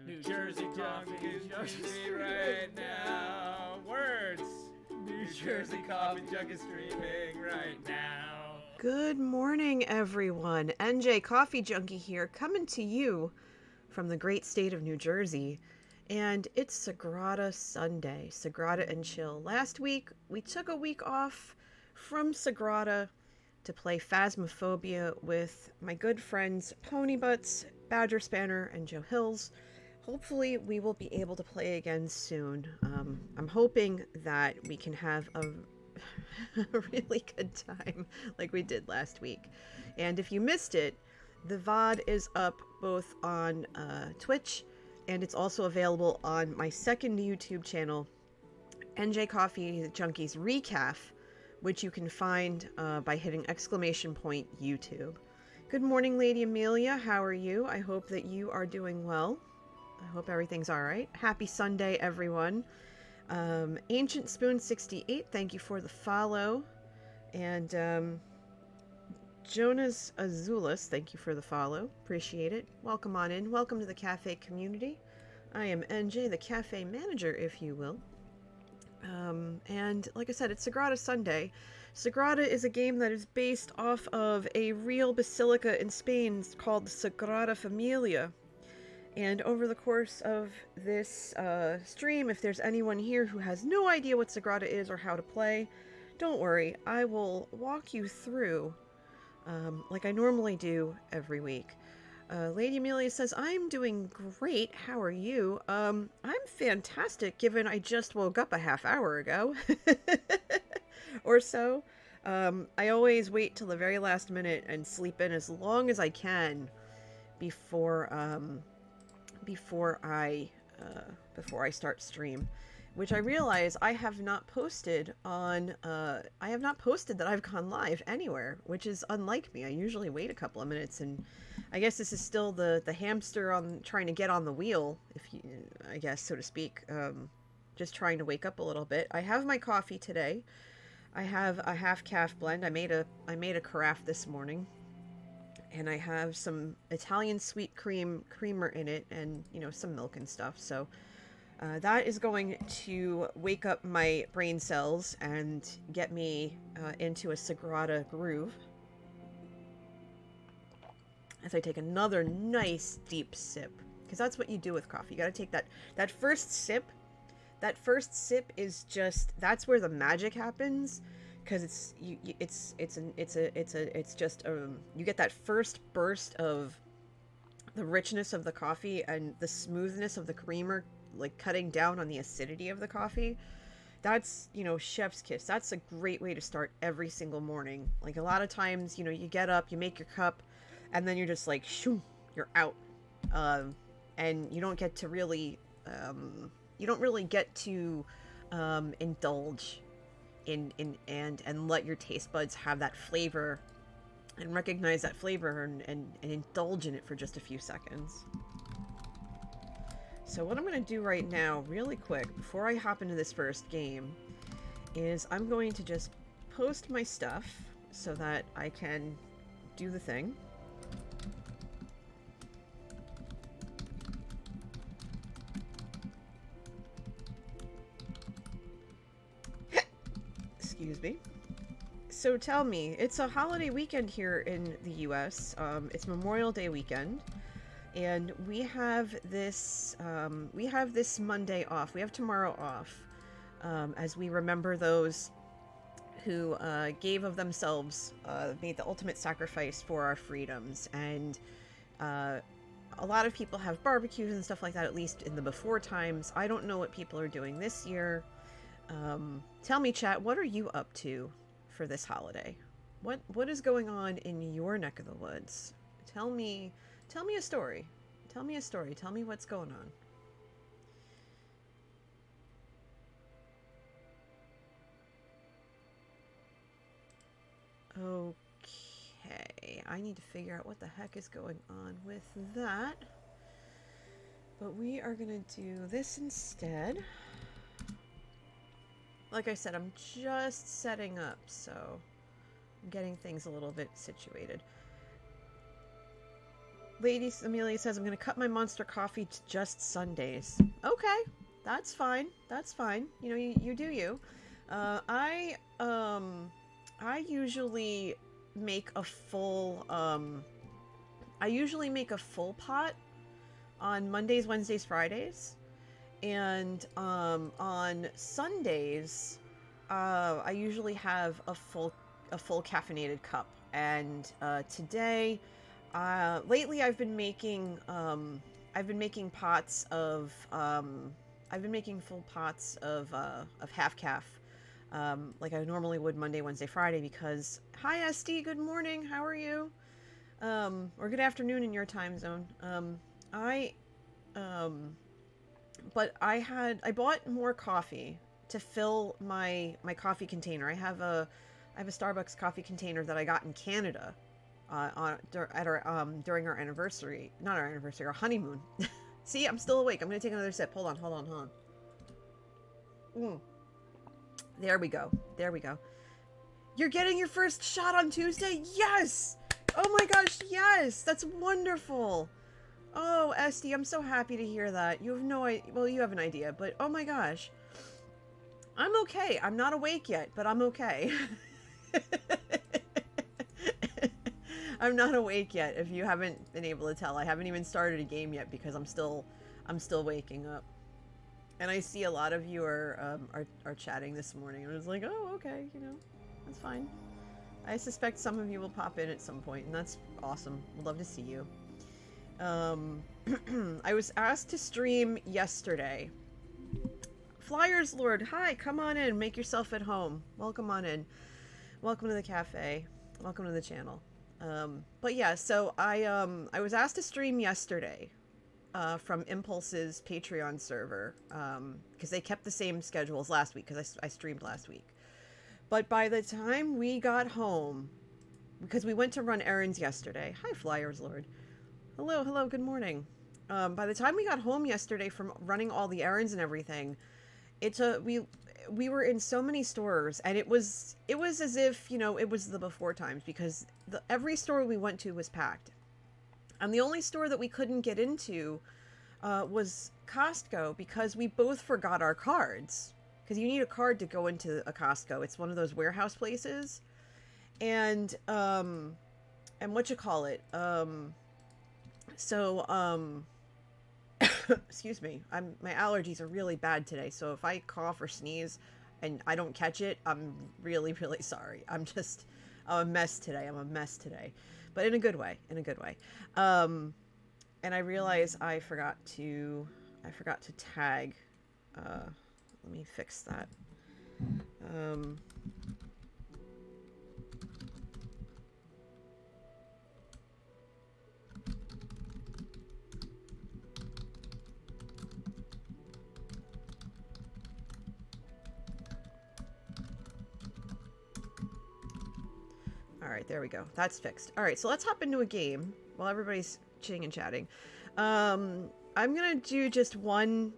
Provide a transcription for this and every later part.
New Jersey coffee is streaming right now. Words. New Jersey coffee jug is streaming right now. Good morning, everyone. NJ Coffee Junkie here, coming to you from the great state of New Jersey. And it's Sagrada Sunday, Sagrada and Chill. Last week, we took a week off from Sagrada to play Phasmophobia with my good friends Pony Butts, Badger Spanner, and Joe Hills. Hopefully, we will be able to play again soon. I'm hoping that we can have a really good time like we did last week. And if you missed it, the VOD is up both on Twitch, and it's also available on my second YouTube channel, NJ Coffee Junkies Recaf, which you can find by hitting !YouTube. Good morning, Lady Amelia. How are you? I hope that you are doing well. I hope everything's all right. Happy Sunday, everyone. Ancient Spoon 68, thank you for the follow. And Jonas Azulis, thank you for the follow. Appreciate it. Welcome on in. Welcome to the cafe community. I am NJ, the cafe manager, if you will. And like I said, it's Sagrada Sunday. Sagrada is a game that is based off of a real basilica in Spain called the Sagrada Familia. And over the course of this stream, if there's anyone here who has no idea what Sagrada is or how to play, don't worry. I will walk you through like I normally do every week. Lady Amelia says, I'm doing great. How are you? I'm fantastic, given I just woke up a half hour ago or so. I always wait till the very last minute and sleep in as long as I can before I start stream, which I realize I have not posted on I have not posted that I've gone live anywhere, which is unlike me. I usually wait a couple of minutes, and I guess this is still the hamster on trying to get on the wheel, if you, I guess, so to speak. Just trying to wake up a little bit. I have my coffee today. I have a half calf blend. I made a carafe this morning. And I have some Italian sweet creamer in it, and, you know, some milk and stuff. So that is going to wake up my brain cells and get me into a Sagrada groove. As I take another nice deep sip, because that's what you do with coffee. You got to take that first sip. That first sip is just, that's where the magic happens. Because you get that first burst of the richness of the coffee and the smoothness of the creamer, like cutting down on the acidity of the coffee. That's, you know, chef's kiss. That's a great way to start every single morning. Like, a lot of times, you know, you get up, you make your cup, and then you're just like, shoo, you're out. And you don't get to really, indulge and let your taste buds have that flavor and recognize that flavor and indulge in it for just a few seconds. So what I'm going to do right now, really quick, before I hop into this first game, is I'm going to just post my stuff so that I can do the thing. Excuse me. So tell me, it's a holiday weekend here in the US. It's Memorial Day weekend, and we have this Monday off. We have tomorrow off, as we remember those who gave of themselves, made the ultimate sacrifice for our freedoms. And a lot of people have barbecues and stuff like that, at least in the before times. I don't know what people are doing this year. Tell me, chat, what are you up to for this holiday? What is going on in your neck of the woods? Tell me a story. Tell me a story. Tell me what's going on. Okay, I need to figure out what the heck is going on with that. But we are gonna do this instead. Like I said, I'm just setting up, so I'm getting things a little bit situated. Lady Amelia says, I'm going to cut my Monster coffee to just Sundays. Okay, that's fine. That's fine. You know, you do you. I usually make a full, pot on Mondays, Wednesdays, Fridays. And on Sundays, I usually have a full caffeinated cup. And today, lately I've been making pots of I've been making full pots of half calf, like I normally would Monday, Wednesday, Friday. Because hi SD, good morning. How are you? Or good afternoon in your time zone. But I bought more coffee to fill my coffee container. I have a Starbucks coffee container that I got in Canada during our anniversary. Not our anniversary, our honeymoon. See, I'm still awake. I'm going to take another sip. Hold on. There we go. You're getting your first shot on Tuesday? Yes! Oh my gosh, yes! That's wonderful! Oh, Esty, I'm so happy to hear that. You have no idea. Well, you have an idea, but oh my gosh. I'm okay. I'm not awake yet, but I'm okay. I'm not awake yet, if you haven't been able to tell. I haven't even started a game yet because I'm still waking up. And I see a lot of you are chatting this morning. I was like, oh, okay, you know, that's fine. I suspect some of you will pop in at some point, and that's awesome. Would love to see you. I was asked to stream yesterday. Flyers Lord, hi, come on in, make yourself at home. Welcome on in. Welcome to the cafe. Welcome to the channel. But yeah, so I was asked to stream yesterday from Impulse's Patreon server, because they kept the same schedule as last week, because I streamed last week. But by the time we got home, because we went to run errands yesterday. Hi, Flyers Lord. Hello, good morning. By the time we got home yesterday from running all the errands and everything, we were in so many stores, and it was as if, you know, it was the before times, because every store we went to was packed. And the only store that we couldn't get into was Costco, because we both forgot our cards. Because you need a card to go into a Costco. It's one of those warehouse places. And excuse me, my allergies are really bad today, so if I cough or sneeze and I don't catch it, I'm really, really sorry. I'm a mess today, but in a good way, and I realize I forgot to tag. Let me fix that. Alright, there we go. That's fixed. Alright, so let's hop into a game while everybody's chitting and chatting. I'm gonna do just one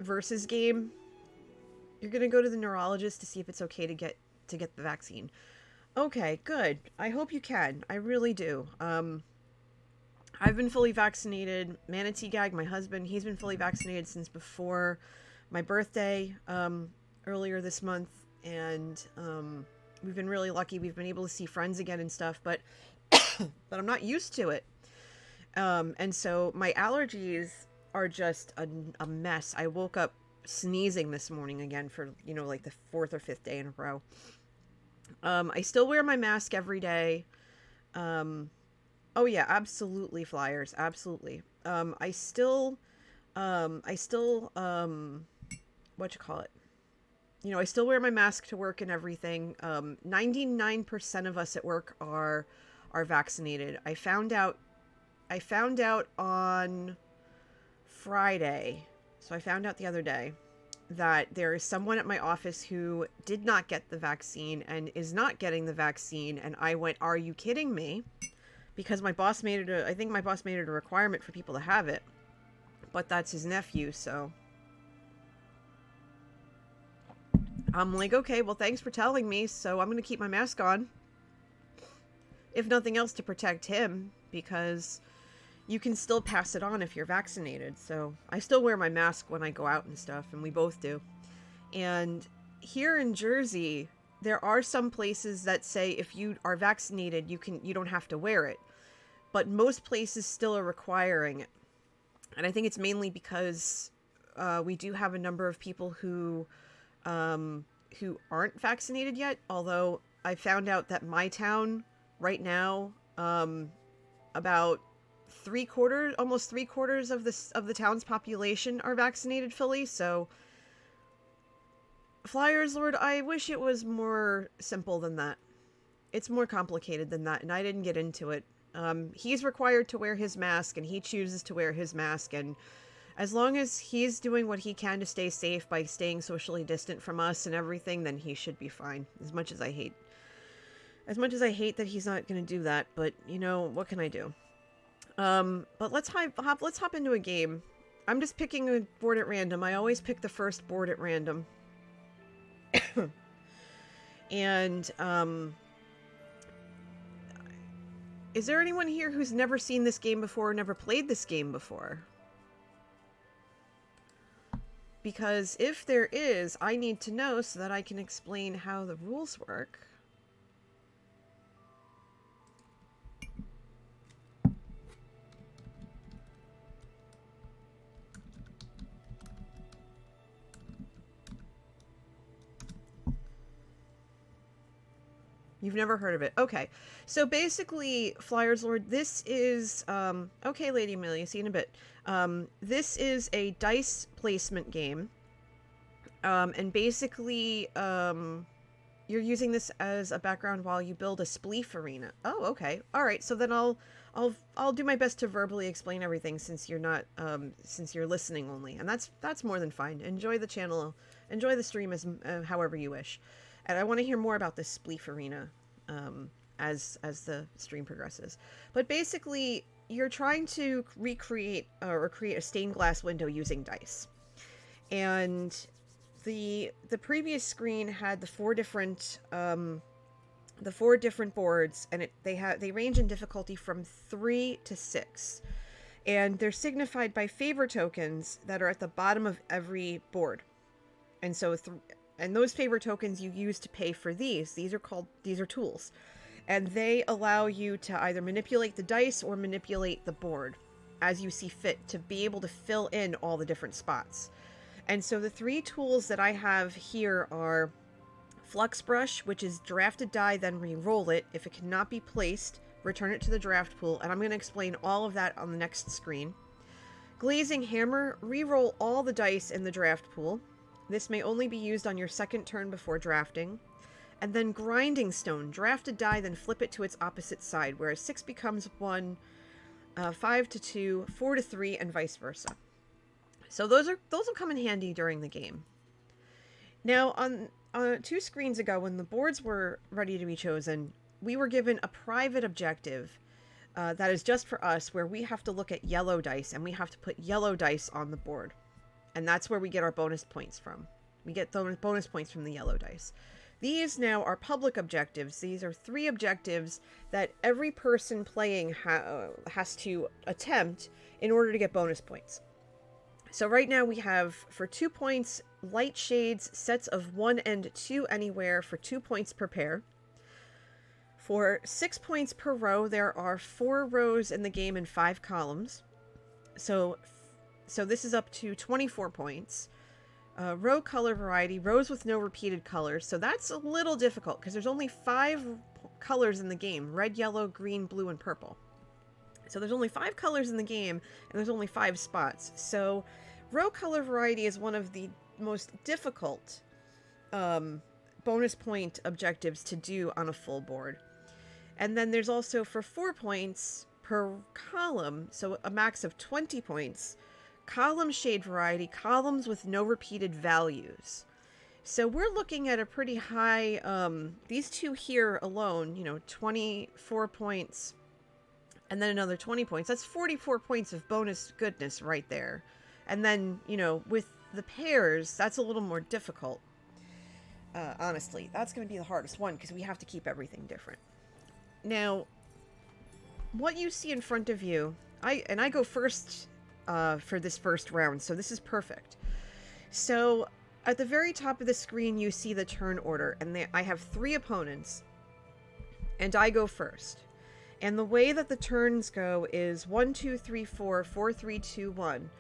versus game. You're gonna go to the neurologist to see if it's okay to get the vaccine. Okay, good. I hope you can. I really do. I've been fully vaccinated. Manatee Gag, my husband, he's been fully vaccinated since before my birthday, earlier this month, and we've been really lucky. We've been able to see friends again and stuff, but but I'm not used to it. And so my allergies are just a mess. I woke up sneezing this morning again for, you know, like the 4th or 5th day in a row. I still wear my mask every day. Oh yeah, absolutely, Flyers, absolutely. I still you know, I still wear my mask to work and everything. 99% of us at work are vaccinated. I found out on Friday, so I found out the other day, that there is someone at my office who did not get the vaccine and is not getting the vaccine, and I went, are you kidding me? Because my boss made it I think my boss made it a requirement for people to have it, but that's his nephew, so I'm like, okay, well, thanks for telling me, so I'm going to keep my mask on. If nothing else, to protect him, because, you can still pass it on if you're vaccinated. So I still wear my mask when I go out and stuff, and we both do. And here in Jersey, there are some places that say if you are vaccinated, you don't have to wear it. But most places still are requiring it. And I think it's mainly because we do have a number of people who aren't vaccinated yet. Although I found out that my town right now, about almost three quarters of the town's population are vaccinated fully. So, Flyers Lord, I wish it was more simple than that. It's more complicated than that, and I didn't get into it. He's required to wear his mask, and he chooses to wear his mask, and as long as he's doing what he can to stay safe by staying socially distant from us and everything, then he should be fine. As much as I hate that he's not going to do that, but you know, what can I do? But let's hop into a game. I'm just picking a board at random. I always pick the first board at random. And, is there anyone here who's never seen this game before or never played this game before? Because if there is, I need to know so that I can explain how the rules work. You've never heard of it. Okay. So basically, Flyers Lord, this is, okay, Lady Amelia, see you in a bit. This is a dice placement game. And basically, you're using this as a background while you build a spleef arena. Oh, okay. All right. So then I'll do my best to verbally explain everything since you're not, since you're listening only. And that's more than fine. Enjoy the channel, enjoy the stream as, however you wish. And I want to hear more about this spleef arena as the stream progresses. But basically, you're trying to recreate or create a stained glass window using dice. And the previous screen had the four different boards, and they range in difficulty from 3 to 6. And they're signified by favor tokens that are at the bottom of every board. And so and those favor tokens you use to pay for these. These are tools. And they allow you to either manipulate the dice or manipulate the board as you see fit to be able to fill in all the different spots. And so the 3 tools that I have here are Flux Brush, which is draft a die, then re-roll it. If it cannot be placed, return it to the draft pool. And I'm going to explain all of that on the next screen. Glazing Hammer, re-roll all the dice in the draft pool. This may only be used on your second turn before drafting. And then Grinding Stone. Draft a die, then flip it to its opposite side, where 6 becomes 1, 5 to 2, 4 to 3, and vice versa. So those will come in handy during the game. Now, on 2 screens ago, when the boards were ready to be chosen, we were given a private objective that is just for us, where we have to look at yellow dice, and we have to put yellow dice on the board. And that's where we get our bonus points from. We get those bonus points from the yellow dice. These now are public objectives. These are 3 objectives that every person playing has to attempt in order to get bonus points. So right now we have, for 2 points, light shades, sets of 1 and 2 anywhere for 2 points per pair. For 6 points per row, there are 4 rows in the game and 5 columns. So this is up to 24 points. Row color variety, rows with no repeated colors. So that's a little difficult because there's only 5 colors in the game. Red, yellow, green, blue, and purple. So there's only 5 colors in the game, and there's only 5 spots. So row color variety is one of the most difficult bonus point objectives to do on a full board. And then there's also, for 4 points per column, so a max of 20 points, column shade variety, columns with no repeated values. So we're looking at a pretty high, these 2 here alone, 24 points, and then another 20 points. That's 44 points of bonus goodness right there. And then, with the pairs, that's a little more difficult. Honestly, that's going to be the hardest one because we have to keep everything different. Now, what you see in front of you I go first for this first round, so this is perfect. So at the very top of the screen, you see the turn order, and I have 3 opponents, and I go first. And the way that the turns go is 1, 2, 3, 4, 4, 3, 2, 1.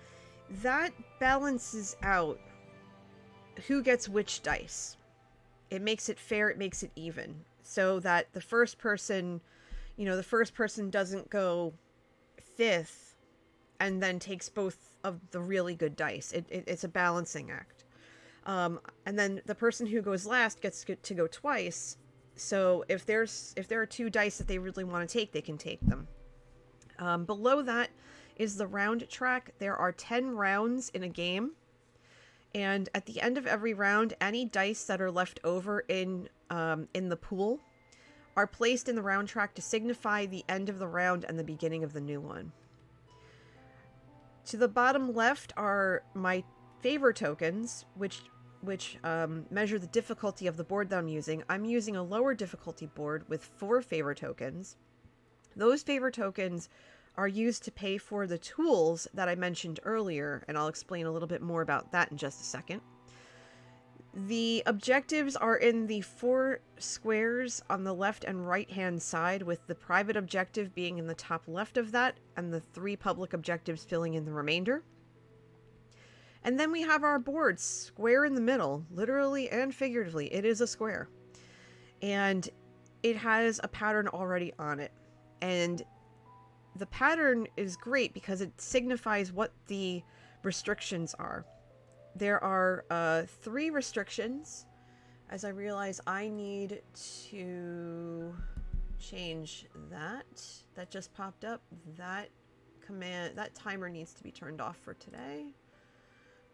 That balances out who gets which dice. It makes it fair, it makes it even, so that the first person, the first person doesn't go 5th and then takes both of the really good dice. It's a balancing act. And then the person who goes last gets to go twice. So if there are 2 dice that they really want to take, they can take them. Below that is the round track. There are 10 rounds in a game. And at the end of every round, any dice that are left over in the pool are placed in the round track to signify the end of the round and the beginning of the new one. To the bottom left are my favor tokens, which measure the difficulty of the board that I'm using. I'm using a lower difficulty board with 4 favor tokens. Those favor tokens are used to pay for the tools that I mentioned earlier, and I'll explain a little bit more about that in just a second. The objectives are in the 4 squares on the left and right hand side, with the private objective being in the top left of that, and the 3 public objectives filling in the remainder. And then we have our board square in the middle, literally and figuratively. It is a square. And it has a pattern already on it. And the pattern is great because it signifies what the restrictions are. There are 3 restrictions. As I realize I need to change that. That just popped up. That timer needs to be turned off for today.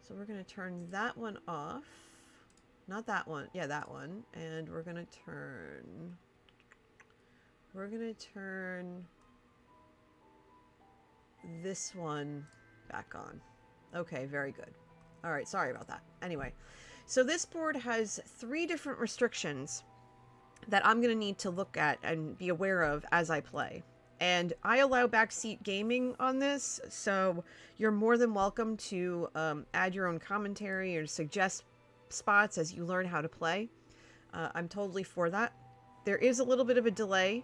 So we're going to turn that one off. Not that one. Yeah, that one. And we're going to turn this one back on. Okay, very good. All right, sorry about that. Anyway, so this board has 3 different restrictions that I'm going to need to look at and be aware of as I play. And I allow backseat gaming on this, so you're more than welcome to add your own commentary or suggest spots as you learn how to play. I'm totally for that. There is a little bit of a delay,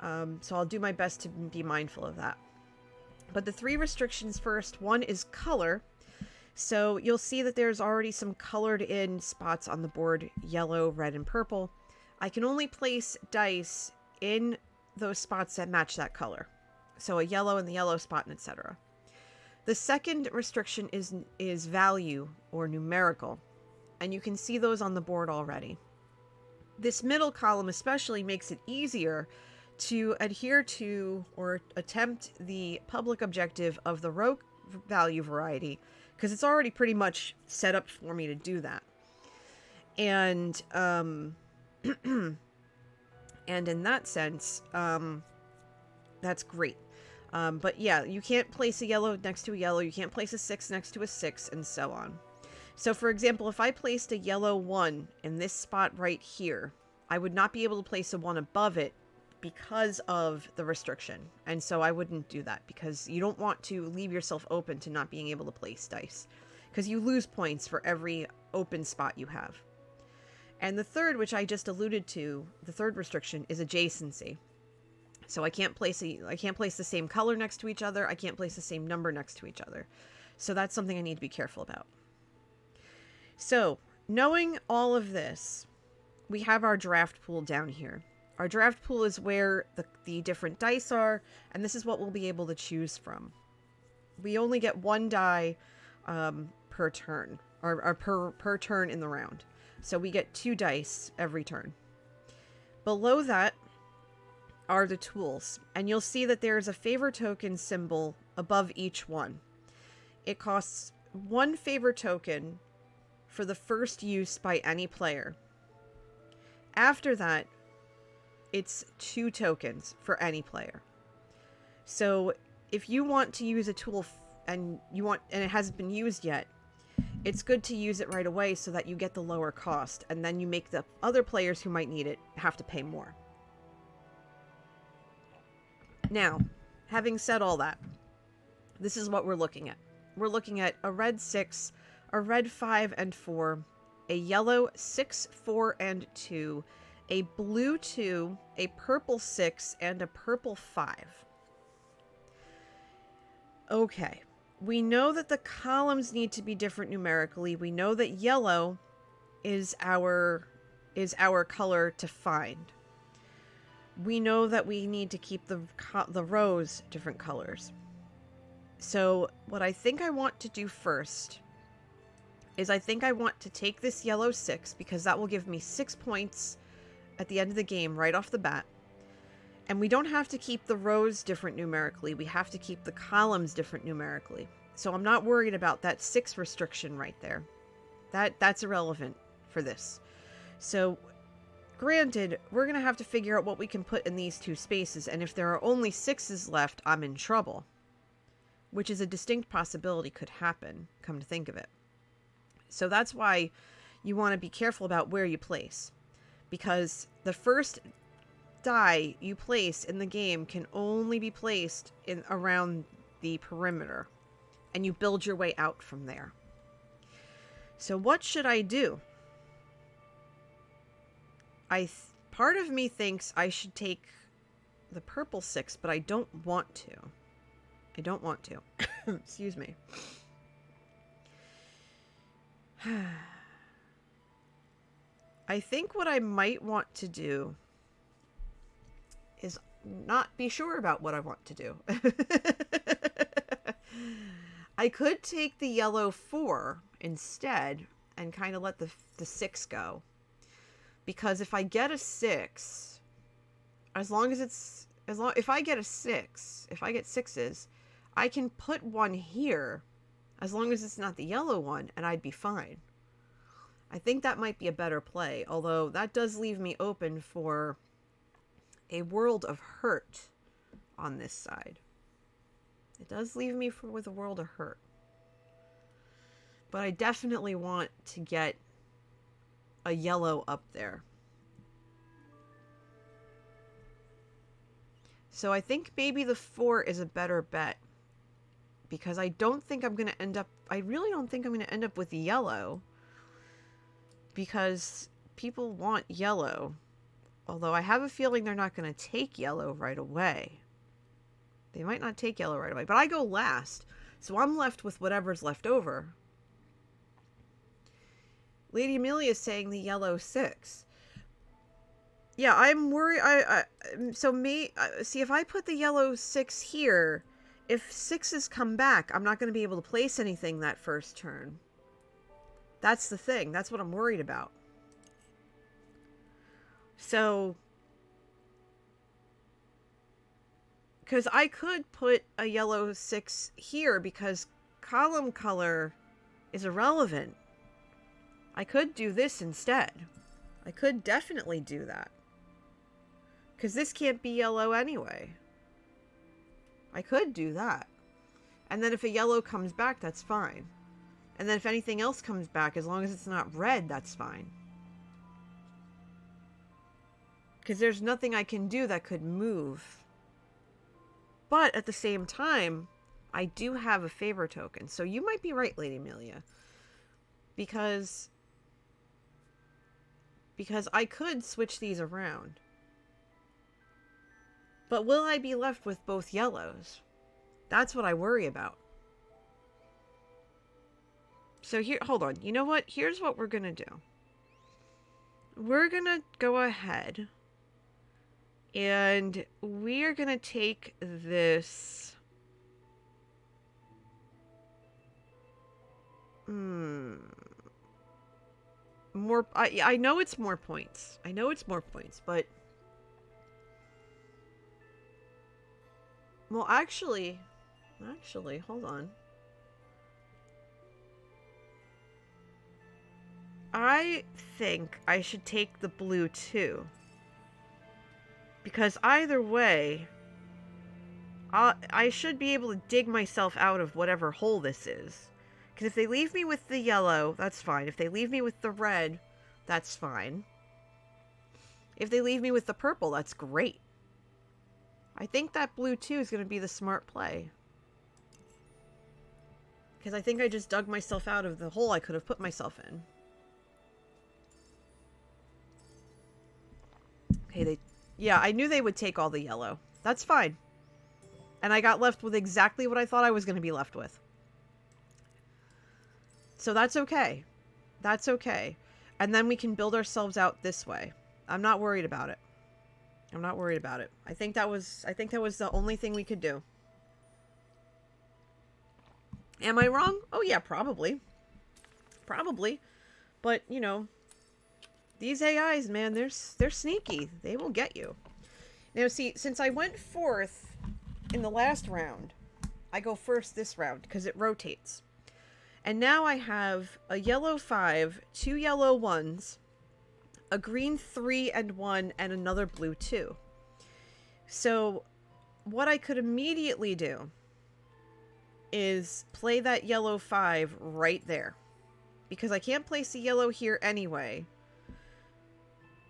so I'll do my best to be mindful of that. But the 3 restrictions first, one is color. So you'll see that there's already some colored in spots on the board, yellow, red, and purple. I can only place dice in those spots that match that color. So a yellow in the yellow spot, and etc. The second restriction is value or numerical, and you can see those on the board already. This middle column especially makes it easier to adhere to or attempt the public objective of the row value variety, because it's already pretty much set up for me to do that. And and in that sense, that's great. But yeah, you can't place a yellow next to a yellow, you can't place a 6 next to a 6, and so on. So for example, if I placed a yellow 1 in this spot right here, I would not be able to place a 1 above it because of the restriction. And so I wouldn't do that, because you don't want to leave yourself open to not being able to place dice, because you lose points for every open spot you have. And the third, which I just alluded to, the third restriction is adjacency. So I can't place the same color next to each other. I can't place the same number next to each other. So that's something I need to be careful about. So knowing all of this, we have our draft pool down here. Our draft pool is where the different dice are, and this is what we'll be able to choose from. We only get 1 die per turn, or per turn in the round. So we get 2 dice every turn. Below that are the tools, and you'll see that there is a favor token symbol above each one. It costs 1 favor token for the first use by any player. After that, it's 2 tokens for any player. So if you want to use a tool and it hasn't been used yet, it's good to use it right away so that you get the lower cost, and then you make the other players who might need it have to pay more. Now, having said all that, this is what we're looking at. We're looking at a red 6, a red 5 and 4, a yellow 6, 4 and 2, a blue 2, a purple 6, and a purple 5. Okay. We know that the columns need to be different numerically. We know that yellow is our color to find. We know that we need to keep the rows different colors. So what I think I want to do first is I think I want to take this yellow 6, because that will give me 6 points at the end of the game right off the bat. And we don't have to keep the rows different numerically. We have to keep the columns different numerically. So I'm not worried about that 6 restriction right there. That's irrelevant for this. So granted, we're going to have to figure out what we can put in these 2 spaces. And if there are only 6s left, I'm in trouble. Which is a distinct possibility could happen, come to think of it. So that's why you want to be careful about where you place. Because the first die you place in the game can only be placed in around the perimeter. And you build your way out from there. So what should I do? Part of me thinks I should take the purple 6, but I don't want to. I don't want to. Excuse me. I think what I might want to do is not be sure about what I want to do. I could take the yellow 4 instead and kind of let the 6 go. Because if I get a 6, if I get a 6, if I get 6s, I can put one here as long as it's not the yellow one, and I'd be fine. I think that might be a better play, although that does leave me open for a world of hurt on this side. It does leave me with a world of hurt. But I definitely want to get a yellow up there. So I think maybe the 4 is a better bet. Because I don't think I'm going to end up... I really don't think I'm going to end up with yellow. Because people want yellow. Although I have a feeling they're not going to take yellow right away. They might not take yellow right away. But I go last. So I'm left with whatever's left over. Lady Amelia is saying the yellow 6. Yeah, I'm worried. See, if I put the yellow 6 here... If 6s come back, I'm not going to be able to place anything that first turn. That's the thing. That's what I'm worried about. So, because I could put a yellow 6 here because column color is irrelevant. I could do this instead. I could definitely do that. Because this can't be yellow anyway. I could do that. And then if a yellow comes back, that's fine. And then if anything else comes back, as long as it's not red, that's fine. Because there's nothing I can do that could move. But at the same time, I do have a favor token. So you might be right, Lady Amelia. Because I could switch these around. But will I be left with both yellows? That's what I worry about. So here, hold on. You know what? Here's what we're going to do. We're going to go ahead. And we are going to take this. More. I know it's more points. I know it's more points, but. Well, actually, hold on. I think I should take the blue too. Because either way, I should be able to dig myself out of whatever hole this is. Because if they leave me with the yellow, that's fine. If they leave me with the red, that's fine. If they leave me with the purple, that's great. I think that blue 2 is going to be the smart play. Because I think I just dug myself out of the hole I could have put myself in. Okay, yeah, I knew they would take all the yellow. That's fine. And I got left with exactly what I thought I was going to be left with. So that's okay. That's okay. And then we can build ourselves out this way. I'm not worried about it. I'm not worried about it. I think that was the only thing we could do. Am I wrong? Oh yeah, probably. Probably. But, you know, these AIs, man, they're sneaky. They will get you. Now, see, since I went fourth in the last round, I go first this round because it rotates. And now I have a yellow 5, 2 yellow 1s, a green 3 and 1, and another blue 2. So what I could immediately do is play that yellow 5 right there. Because I can't place a yellow here anyway.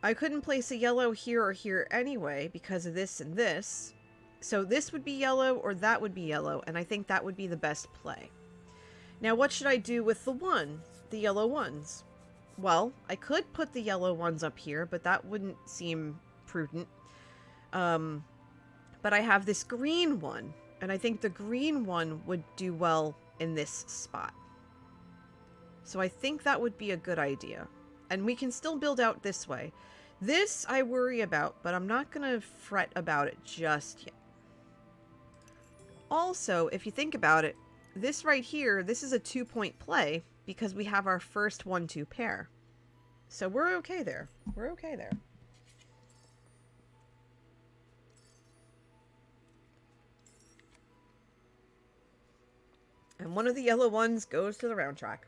I couldn't place a yellow here or here anyway because of this and this. So this would be yellow or that would be yellow, and I think that would be the best play. Now what should I do with the yellow 1s? Well, I could put the yellow 1s up here, but that wouldn't seem prudent. But I have this green one, and I think the green one would do well in this spot. So I think that would be a good idea. And we can still build out this way. This I worry about, but I'm not going to fret about it just yet. Also, if you think about it, this right here, this is a 2-point play because we have our first 1-2 pair. So we're okay there. We're okay there. And one of the yellow 1s goes to the round track.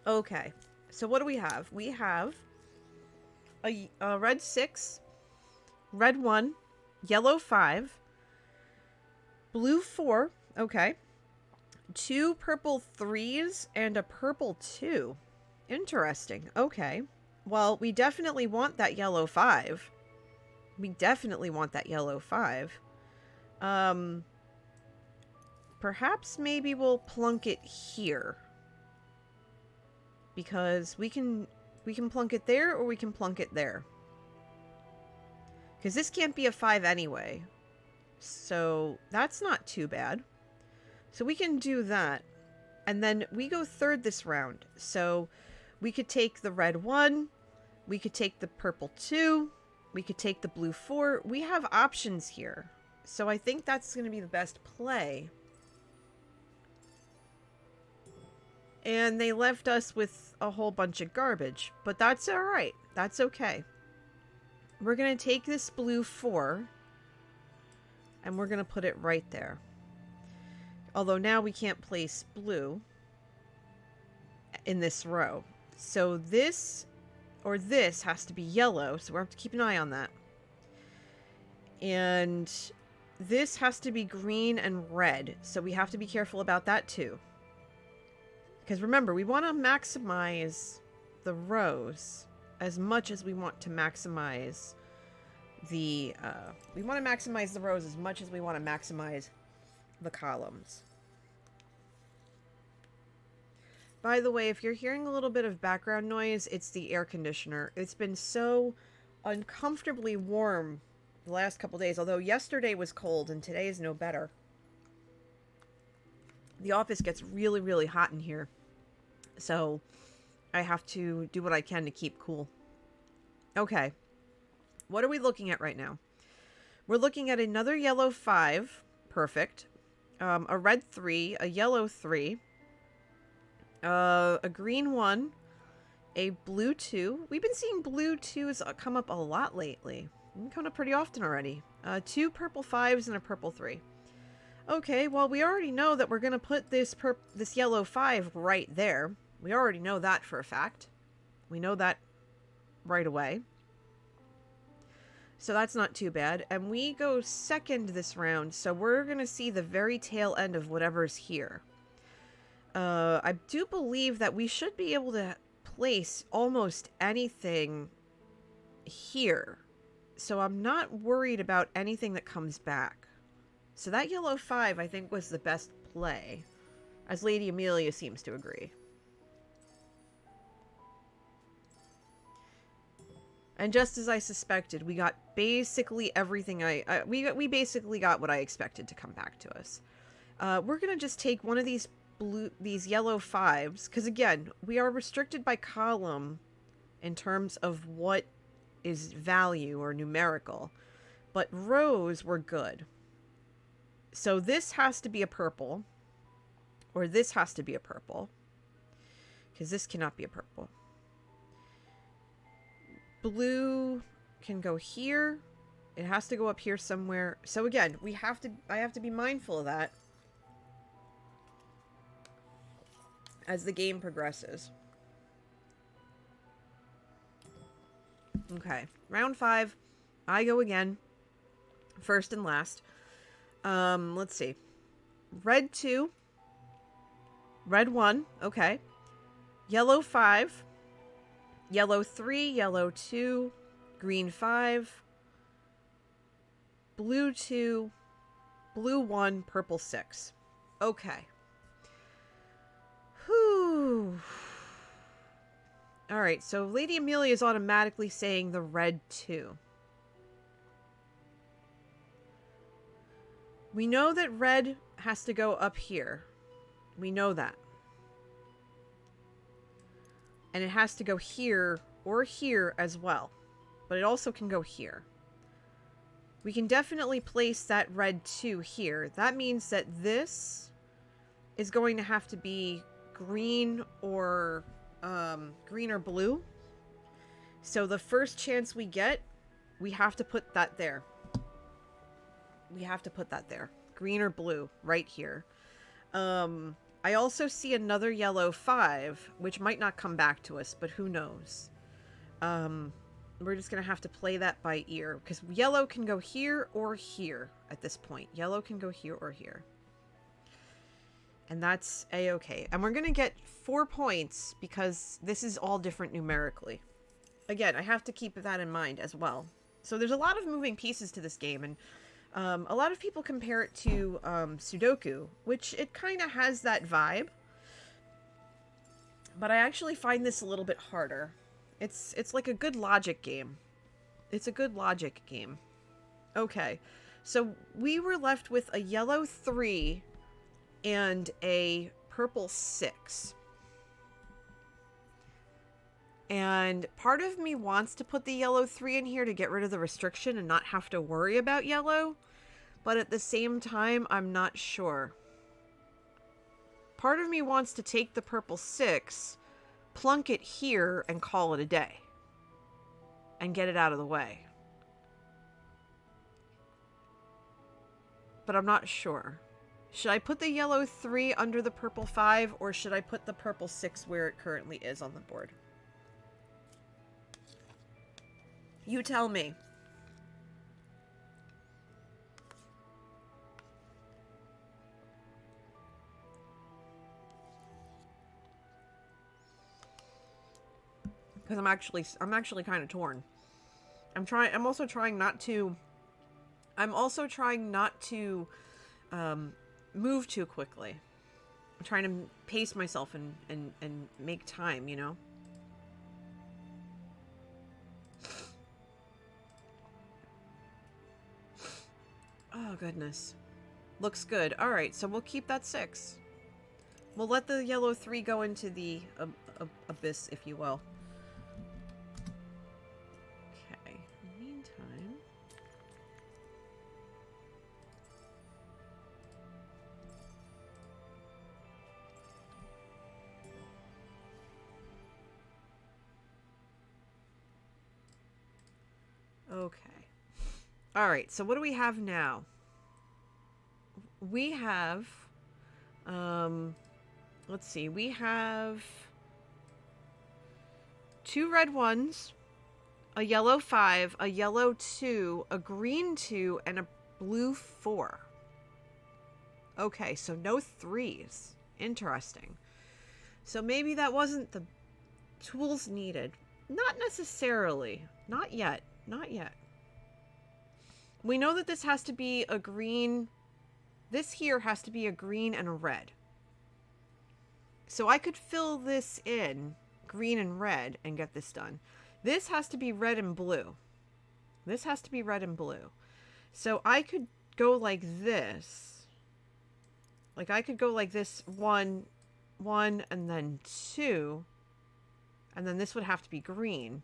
Okay, so what do we have? We have a red 6, red 1, yellow 5, blue 4, okay, 2 purple 3s, and a purple 2. Interesting, okay. Well, we definitely want that yellow 5. We definitely want that yellow 5. Perhaps maybe we'll plunk it here. Because we can plunk it there or we can plunk it there. Because this can't be a 5 anyway. So that's not too bad. So we can do that. And then we go third this round. So we could take the red 1. We could take the purple 2. We could take the blue 4. We have options here. So I think that's going to be the best play. And they left us with a whole bunch of garbage. But that's alright. That's okay. We're going to take this blue 4. And we're going to put it right there. Although now we can't place blue in this row. So this or this has to be yellow. So we have to keep an eye on that. And this has to be green and red. So we have to be careful about that too. Because remember, we want to maximize the rows as much as we want to maximize the... we want to maximize the rows as much as we want to maximize the columns. By the way, if you're hearing a little bit of background noise, it's the air conditioner. It's been so uncomfortably warm the last couple days, although yesterday was cold and today is no better. The office gets really, really hot in here. So I have to do what I can to keep cool. Okay. What are we looking at right now? We're looking at another yellow 5. Perfect. A red 3. A yellow 3. A green 1. A blue 2. We've been seeing blue 2s come up a lot lately. Coming up pretty often already. 2 purple 5s and a purple 3. Okay, well, we already know that we're going to put this yellow 5 right there. We already know that for a fact. We know that right away. So that's not too bad. And we go second this round, so we're going to see the very tail end of whatever's here. I do believe that we should be able to place almost anything here. So I'm not worried about anything that comes back. So that yellow 5, I think, was the best play. As Lady Amelia seems to agree. And just as I suspected, we got basically everything we basically got what I expected to come back to us. We're going to just take one of these yellow 5s. Because again, we are restricted by column in terms of what is value or numerical. But rows were good. So this has to be a purple. Or this has to be a purple. Because this cannot be a purple. Blue can go here. It has to go up here somewhere. So again, I have to be mindful of that as the game progresses. Okay, round 5. I go again. First and last. Let's see. Red 2. Red 1. Okay. Yellow 5. Yellow 3. Yellow 2. Green 5. Blue 2. Blue 1. Purple 6. Okay. Whew. Alright, so Lady Amelia is automatically saying the red 2. We know that red has to go up here. We know that. And it has to go here or here as well. But it also can go here. We can definitely place that red 2 here. That means that this is going to have to be green or blue. So the first chance we get, we have to put that there. We have to put that there. Green or blue, right here. I also see another yellow 5, which might not come back to us, but who knows. We're just going to have to play that by ear, because yellow can go here or here at this point. Yellow can go here or here. And that's a-okay. And we're going to get 4 points, because this is all different numerically. Again, I have to keep that in mind as well. So there's a lot of moving pieces to this game, and a lot of people compare it to Sudoku, which it kind of has that vibe. But I actually find this a little bit harder. It's like a good logic game. It's a good logic game. Okay, so we were left with a yellow 3 and a purple 6. And part of me wants to put the yellow 3 in here to get rid of the restriction and not have to worry about yellow. But at the same time, I'm not sure. Part of me wants to take the purple 6, plunk it here, and call it a day. And get it out of the way. But I'm not sure. Should I put the yellow 3 under the purple 5, or should I put the purple 6 where it currently is on the board? You tell me. Because I'm actually kind of torn. I'm also trying not to move too quickly. I'm trying to pace myself and make time, you know? Oh, goodness. Looks good. Alright, so we'll keep that 6. We'll let the yellow 3 go into the abyss, if you will. Okay. In the meantime... Okay. Alright, so what do we have now? We have, let's see, we have 2 red 1s, a yellow 5, a yellow 2, a green 2, and a blue 4. Okay, so no 3s. Interesting. So maybe that wasn't the tools needed. Not necessarily. Not yet. Not yet. We know that this has to be a green. This here has to be a green and a red. So I could fill this in, green and red, and get this done. This has to be red and blue. This has to be red and blue. So I could go like this. Like I could go like this, one, and then 2. And then this would have to be green.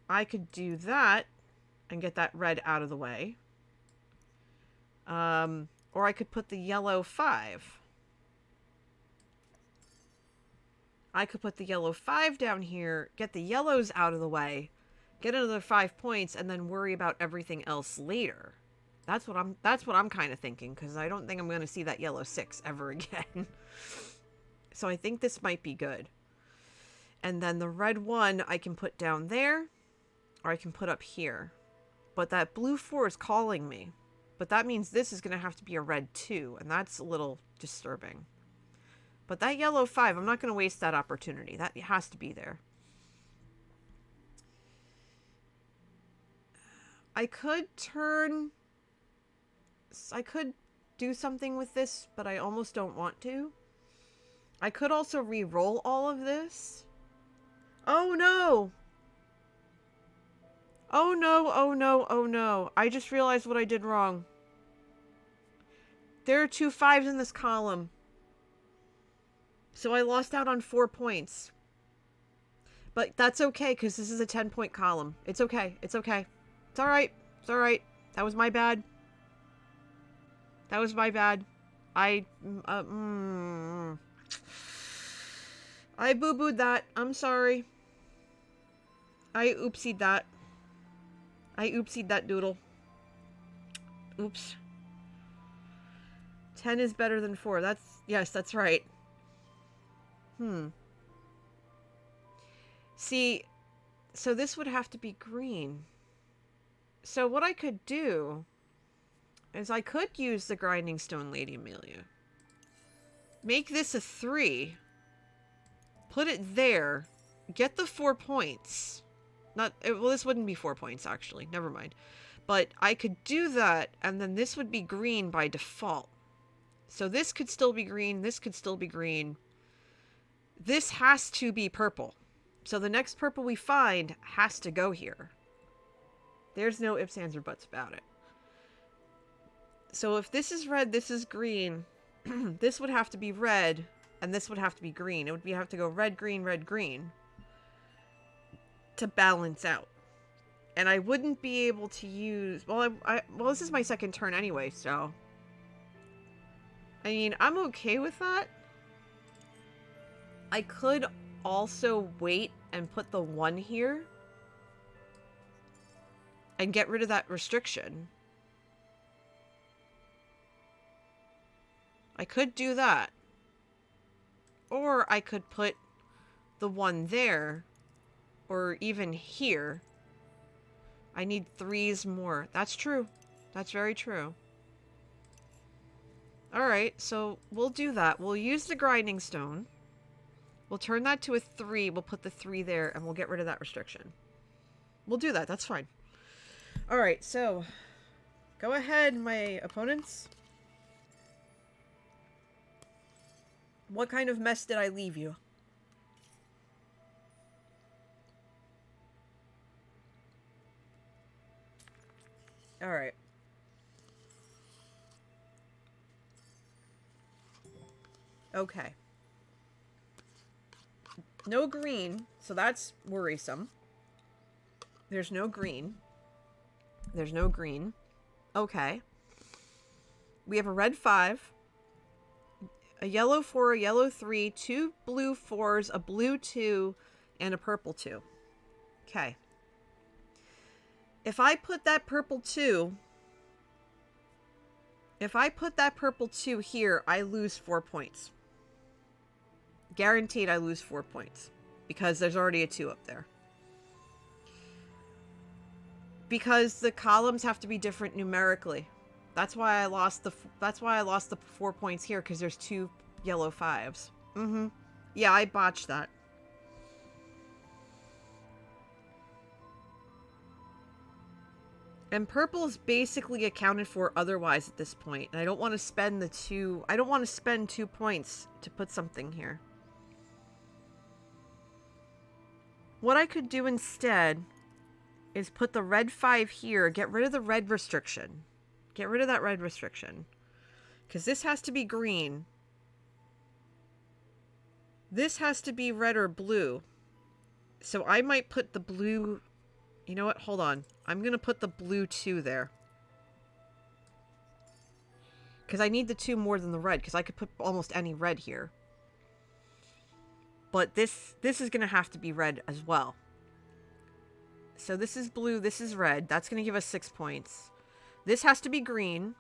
I could do that and get that red out of the way. Or I could put the yellow 5. I could put the yellow 5 down here, get the yellows out of the way, get another 5 points, and then worry about everything else later. That's what I'm kind of thinking, because I don't think I'm going to see that yellow 6 ever again. So I think this might be good. And then the red 1 I can put down there, or I can put up here. But that blue 4 is calling me. But that means this is going to have to be a red 2, and that's a little disturbing. But that yellow 5, I'm not going to waste that opportunity. That has to be there. I could do something with this, but I almost don't want to. I could also re-roll all of this. Oh no! Oh no, oh no, oh no. I just realized what I did wrong. There are 2 5s in this column. So I lost out on 4 points. But that's okay, because this is a 10-point column. It's okay. It's okay. It's alright. It's alright. That was my bad. That was my bad. I boo-booed that. I'm sorry. I oopsied that. I oopsied that doodle. Oops. 10 is better than 4. Yes, that's right. See, so this would have to be green. So what I could do is I could use the Grinding Stone Lady Amelia. Make this a 3. Put it there. Get the 4 points. Well, this wouldn't be 4 points, actually. Never mind. But I could do that, and then this would be green by default. So this could still be green. This could still be green. This has to be purple. So the next purple we find has to go here. There's no ifs, ands, or buts about it. So if this is red, this is green. This would have to be red, and this would have to be green. It would have to go red, green to balance out. And I wouldn't be able to use... Well, well, this is my second turn anyway, so... I mean, I'm okay with that. I could also wait and put the 1 here. And get rid of that restriction. I could do that. Or I could put the 1 there. Or even here. I need 3s more. That's true. That's very true. Alright, so we'll do that. We'll use the Grinding Stone. We'll turn that to a 3. We'll put the 3 there, and we'll get rid of that restriction. We'll do that. That's fine. Alright, so go ahead, my opponents. What kind of mess did I leave you? Alright. Okay. No green, so that's worrisome. There's no green. There's no green. Okay. We have a red 5, a yellow 4, a yellow 3, 2 blue 4s, a blue 2, and a purple 2. Okay. If I put that purple 2... If I put that purple 2 here, I lose 4 points. Guaranteed I lose 4 points. Because there's already a 2 up there. Because the columns have to be different numerically. That's why I lost the 4 points here, because there's 2 yellow 5s. Yeah, I botched that. And purple's basically accounted for otherwise at this point. And I don't want to spend I don't want to spend 2 points to put something here. What I could do instead is put the red 5 here, get rid of the red restriction. Get rid of that red restriction. Because this has to be green. This has to be red or blue. So I might put the blue... You know what? Hold on. I'm going to put the blue 2 there. Because I need the 2 more than the red. Because I could put almost any red here. But this is going to have to be red as well. So this is blue. This is red. That's going to give us 6 points. This has to be green.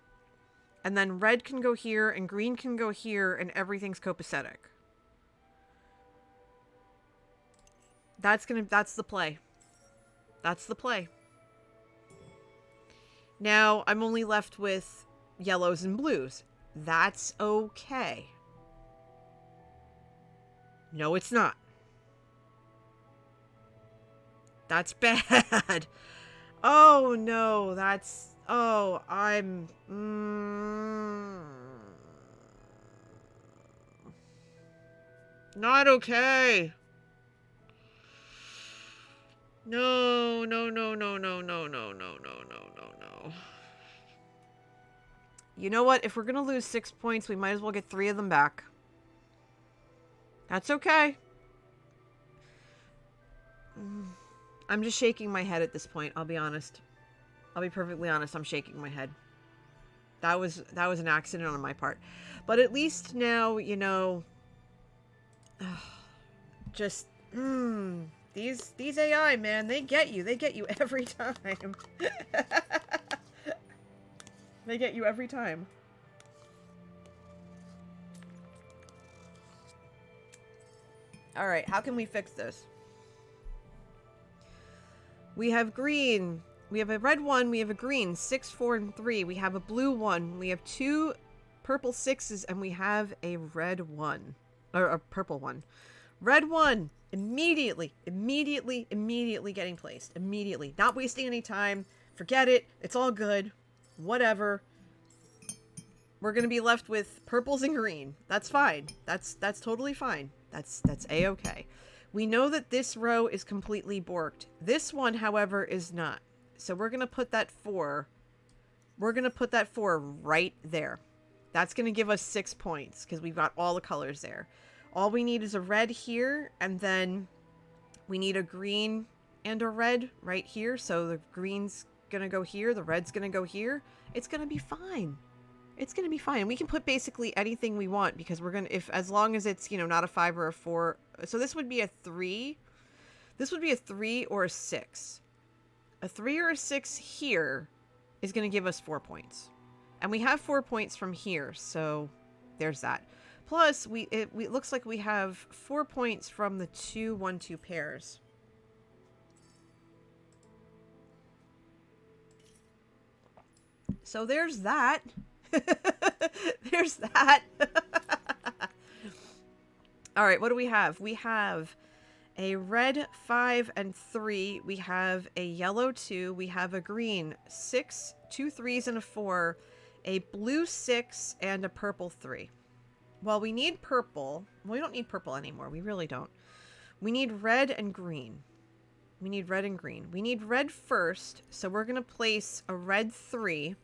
And then red can go here. And green can go here. And everything's copacetic. That's the play. That's the play. Now, I'm only left with yellows and blues. That's okay. No, it's not. That's bad. Oh, no, that's... Oh, I'm... Not okay. No, no, no, no, no, no, no, no, no, no, no, no. You know what? If we're going to lose 6 points, we might as well get 3 of them back. That's okay. I'm just shaking my head at this point, I'll be honest. I'll be perfectly honest, I'm shaking my head. That was an accident on my part. But at least now, you know... Just... These AI, man, they get you. They get you every time. They get you every time. Alright, how can we fix this? We have green. We have a red 1. We have a green. 6, 4, and 3. We have a blue 1. We have 2 purple 6s, and we have a red 1. Or a purple 1. Red 1. Immediately getting placed. Immediately. Not wasting any time. Forget it. It's all good. Whatever. We're going to be left with purples and green. That's fine. That's totally fine. That's a-okay. We know that this row is completely borked. This one, however, is not. So we're going to put that 4. We're going to put that 4 right there. That's going to give us 6 points because we've got all the colors there. All we need is a red here, and then we need a green and a red right here. So the green's gonna go here, the red's gonna go here. It's gonna be fine. It's gonna be fine. And we can put basically anything we want because we're gonna, as long as it's, you know, not a 5 or a 4. So this would be a 3. This would be a 3 or a 6. A 3 or a 6 here is gonna give us 4 points. And we have 4 points from here, so there's that. Plus, it looks like we have 4 points from the 2, 1, 2 pairs. So there's that. There's that. All right, what do we have? We have a red 5 and 3. We have a yellow 2. We have a green 6, 2 3s and a 4, a blue 6, and a purple 3. Well, we need purple. Well, we don't need purple anymore. We really don't. We need red and green. We need red and green. We need red first, so we're going to place a red 3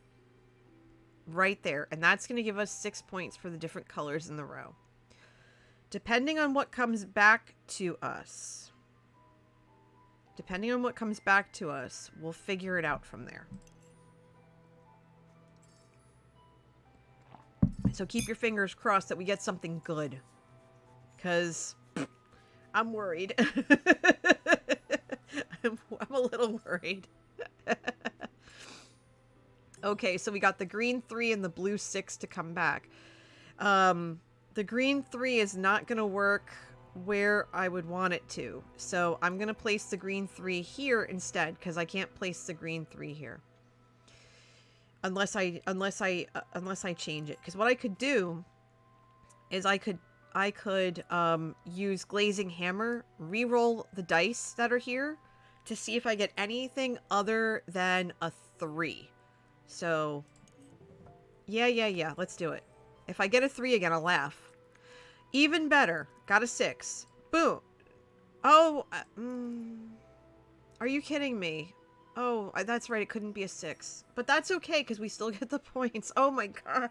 right there, and that's going to give us 6 points for the different colors in the row. Depending on what comes back to us, we'll figure it out from there. So keep your fingers crossed that we get something good. Because I'm worried. I'm a little worried. Okay, so we got the green 3 and the blue 6 to come back. The green 3 is not going to work where I would want it to. So I'm going to place the green 3 here instead, because I can't place the green 3 here. Unless I change it. Because what I could do is I could use glazing hammer, re-roll the dice that are here to see if I get anything other than a 3. So, yeah. Let's do it. If I get a 3 again, I'll laugh. Even better. Got a 6. Boom. Oh, are you kidding me? Oh, that's right. It couldn't be a 6. But that's okay, because we still get the points. Oh my gosh.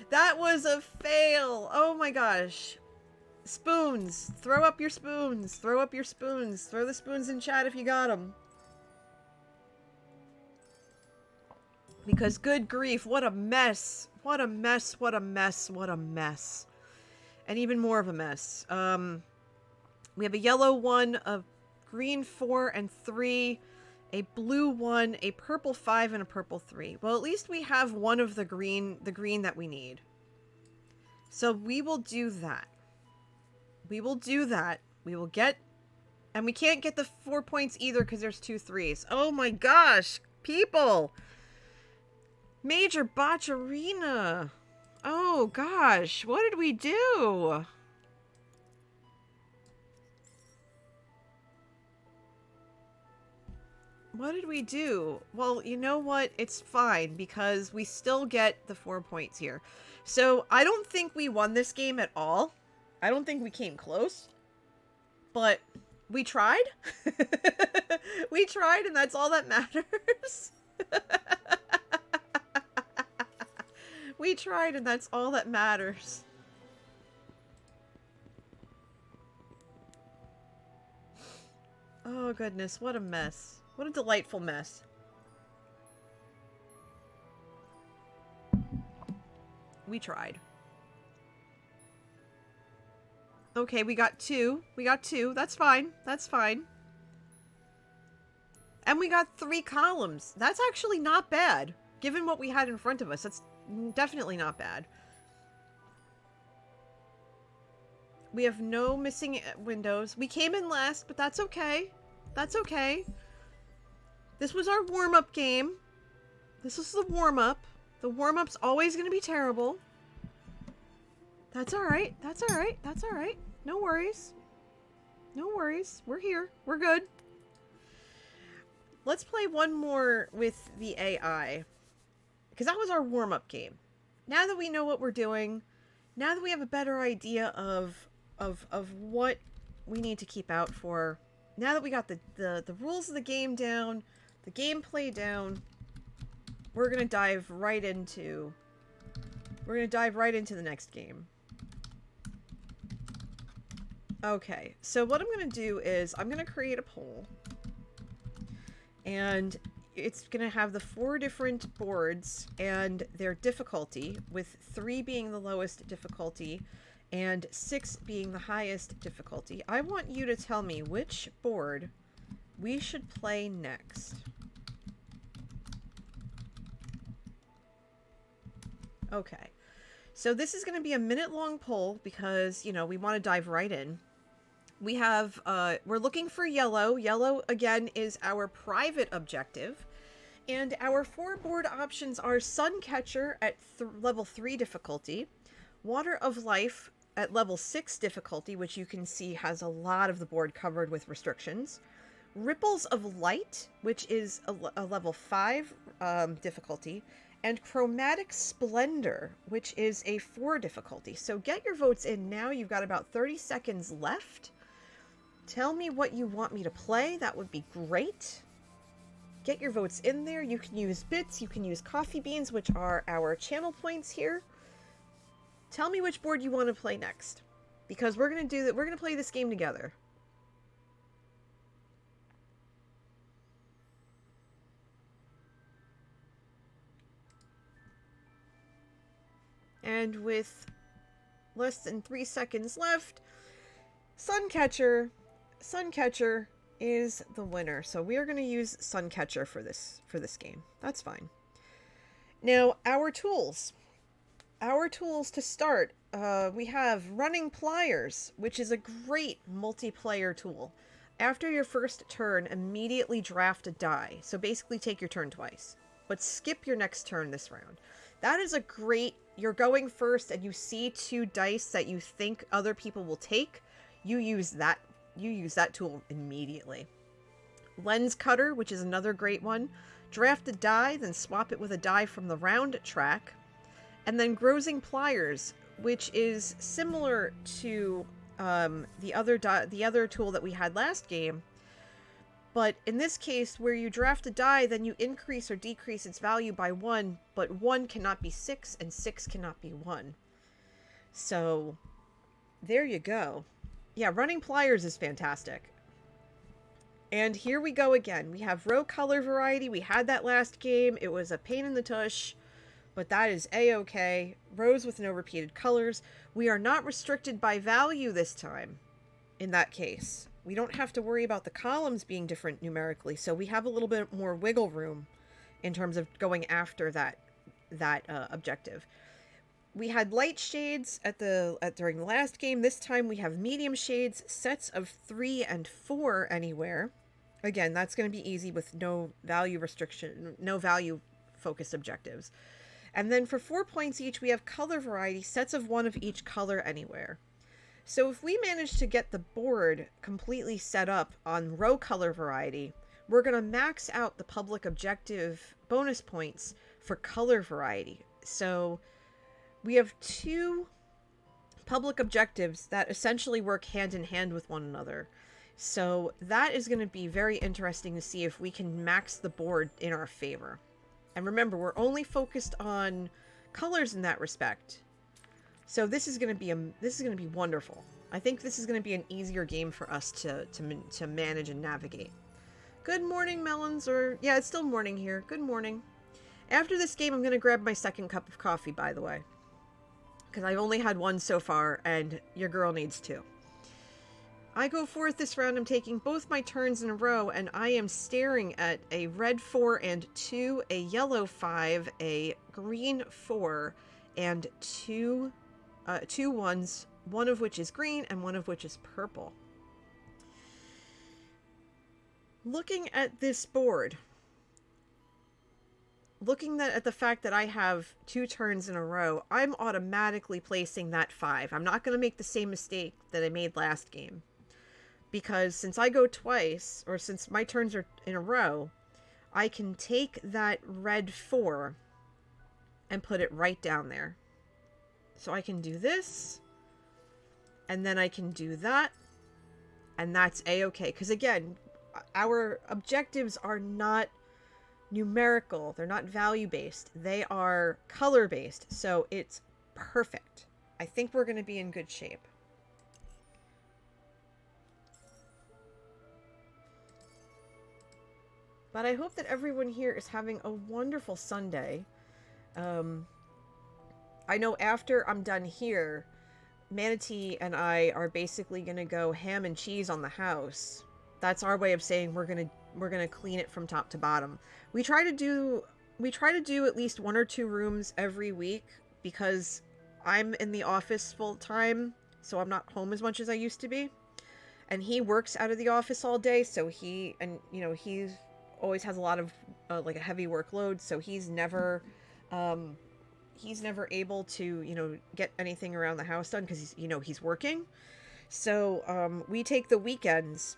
That was a fail. Oh my gosh. Spoons. Throw up your spoons. Throw up your spoons. Throw the spoons in chat if you got them. Because good grief, what a mess. What a mess, what a mess, what a mess. And even more of a mess. We have a yellow 1, a green 4 and 3, a blue 1, a purple 5, and a purple 3. Well, at least we have one of the green that we need. So we will do that. We will do that. We will get... And we can't get the 4 points either because there's 2 3s. Oh my gosh, people! Major botcherina. Oh gosh, what did we do? What did we do? Well, you know what? It's fine because we still get the 4 points here. So I don't think we won this game at all. I don't think we came close. But we tried. We tried, and that's all that matters. We tried, and that's all that matters. Oh, goodness. What a mess. What a delightful mess. We tried. Okay, we got 2. We got 2. That's fine. That's fine. And we got 3 columns. That's actually not bad. Given what we had in front of us, that's definitely not bad. We have no missing windows. We came in last, but that's okay. That's okay. This was our warm-up game. This was the warm-up. The warm-up's always going to be terrible. That's alright. That's alright. That's alright. No worries. No worries. We're here. We're good. Let's play one more with the AI. Because that was our warm-up game. Now that we know what we're doing, now that we have a better idea of what we need to keep out for, now that we got the rules of the game down, the gameplay down, we're gonna dive right into the next game. Okay, so what I'm gonna do is I'm gonna create a poll, and it's gonna have the 4 different boards and their difficulty, with 3 being the lowest difficulty and 6 being the highest difficulty. I want you to tell me which board we should play next. Okay, so this is going to be a minute-long poll because, you know, we want to dive right in. We have, we're looking for yellow. Yellow, again, is our private objective. And our 4 board options are Suncatcher at level 3 difficulty, Water of Life at level 6 difficulty, which you can see has a lot of the board covered with restrictions, Ripples of Light, which is a level 5 difficulty, and Chromatic Splendor, which is a 4 difficulty. So get your votes in now. You've got about 30 seconds left. Tell me what you want me to play. That would be great. Get your votes in there. You can use bits. You can use coffee beans, which are our channel points here. Tell me which board you want to play next, because we're going to do that. We're going to play this game together. And with less than 3 seconds left, Suncatcher is the winner. So we are going to use Suncatcher for this game. That's fine. Now, our tools. Our tools to start, we have Running Pliers, which is a great multiplayer tool. After your first turn, immediately draft a die. So basically take your turn twice, but skip your next turn this round. That is a great, you're going first and you see 2 dice that you think other people will take. You use that you use that tool immediately. Lens cutter, which is another great one. Draft a die, then swap it with a die from the round track. And then grossing pliers, which is similar to the other tool that we had last game. But in this case, where you draft a die, then you increase or decrease its value by 1, but 1 cannot be 6, and 6 cannot be 1. So, there you go. Yeah, running pliers is fantastic. And here we go again. We have row color variety. We had that last game. It was a pain in the tush, but that is a-okay. Rows with no repeated colors. We are not restricted by value this time, in that case. We don't have to worry about the columns being different numerically, so we have a little bit more wiggle room in terms of going after that objective. We had light shades during the last game. This time we have medium shades, sets of 3 and 4 anywhere. Again, that's going to be easy with no value restriction, no value focused objectives. And then for 4 points each, we have color variety, sets of 1 of each color anywhere. So if we manage to get the board completely set up on row color variety, we're going to max out the public objective bonus points for color variety. So we have 2 public objectives that essentially work hand in hand with one another. So that is going to be very interesting to see if we can max the board in our favor. And remember, we're only focused on colors in that respect. So this is going to be wonderful. I think this is going to be an easier game for us to manage and navigate. Good morning, Melons, yeah, it's still morning here. Good morning. After this game, I'm going to grab my second cup of coffee, by the way, because I've only had one so far, and your girl needs 2. I go forth this round. I'm taking both my turns in a row, and I am staring at a red 4 and 2, a yellow 5, a green 4, and 2 ones, one of which is green and one of which is purple. Looking at this board, looking at the fact that I have 2 turns in a row, I'm automatically placing that 5. I'm not going to make the same mistake that I made last game. Because since I go twice, or since my turns are in a row, I can take that red 4 and put it right down there. So I can do this, and then I can do that, and that's a-okay. Because again, our objectives are not numerical. They're not value-based. They are color-based. So it's perfect. I think we're going to be in good shape. But I hope that everyone here is having a wonderful Sunday. I know after I'm done here, Manatee and I are basically going to go ham and cheese on the house. That's our way of saying we're gonna clean it from top to bottom. We try to do at least 1 or 2 rooms every week because I'm in the office full time, so I'm not home as much as I used to be. And he works out of the office all day, so he's always has a lot of like a heavy workload, so he's never able to get anything around the house done because he's working. So we take the weekends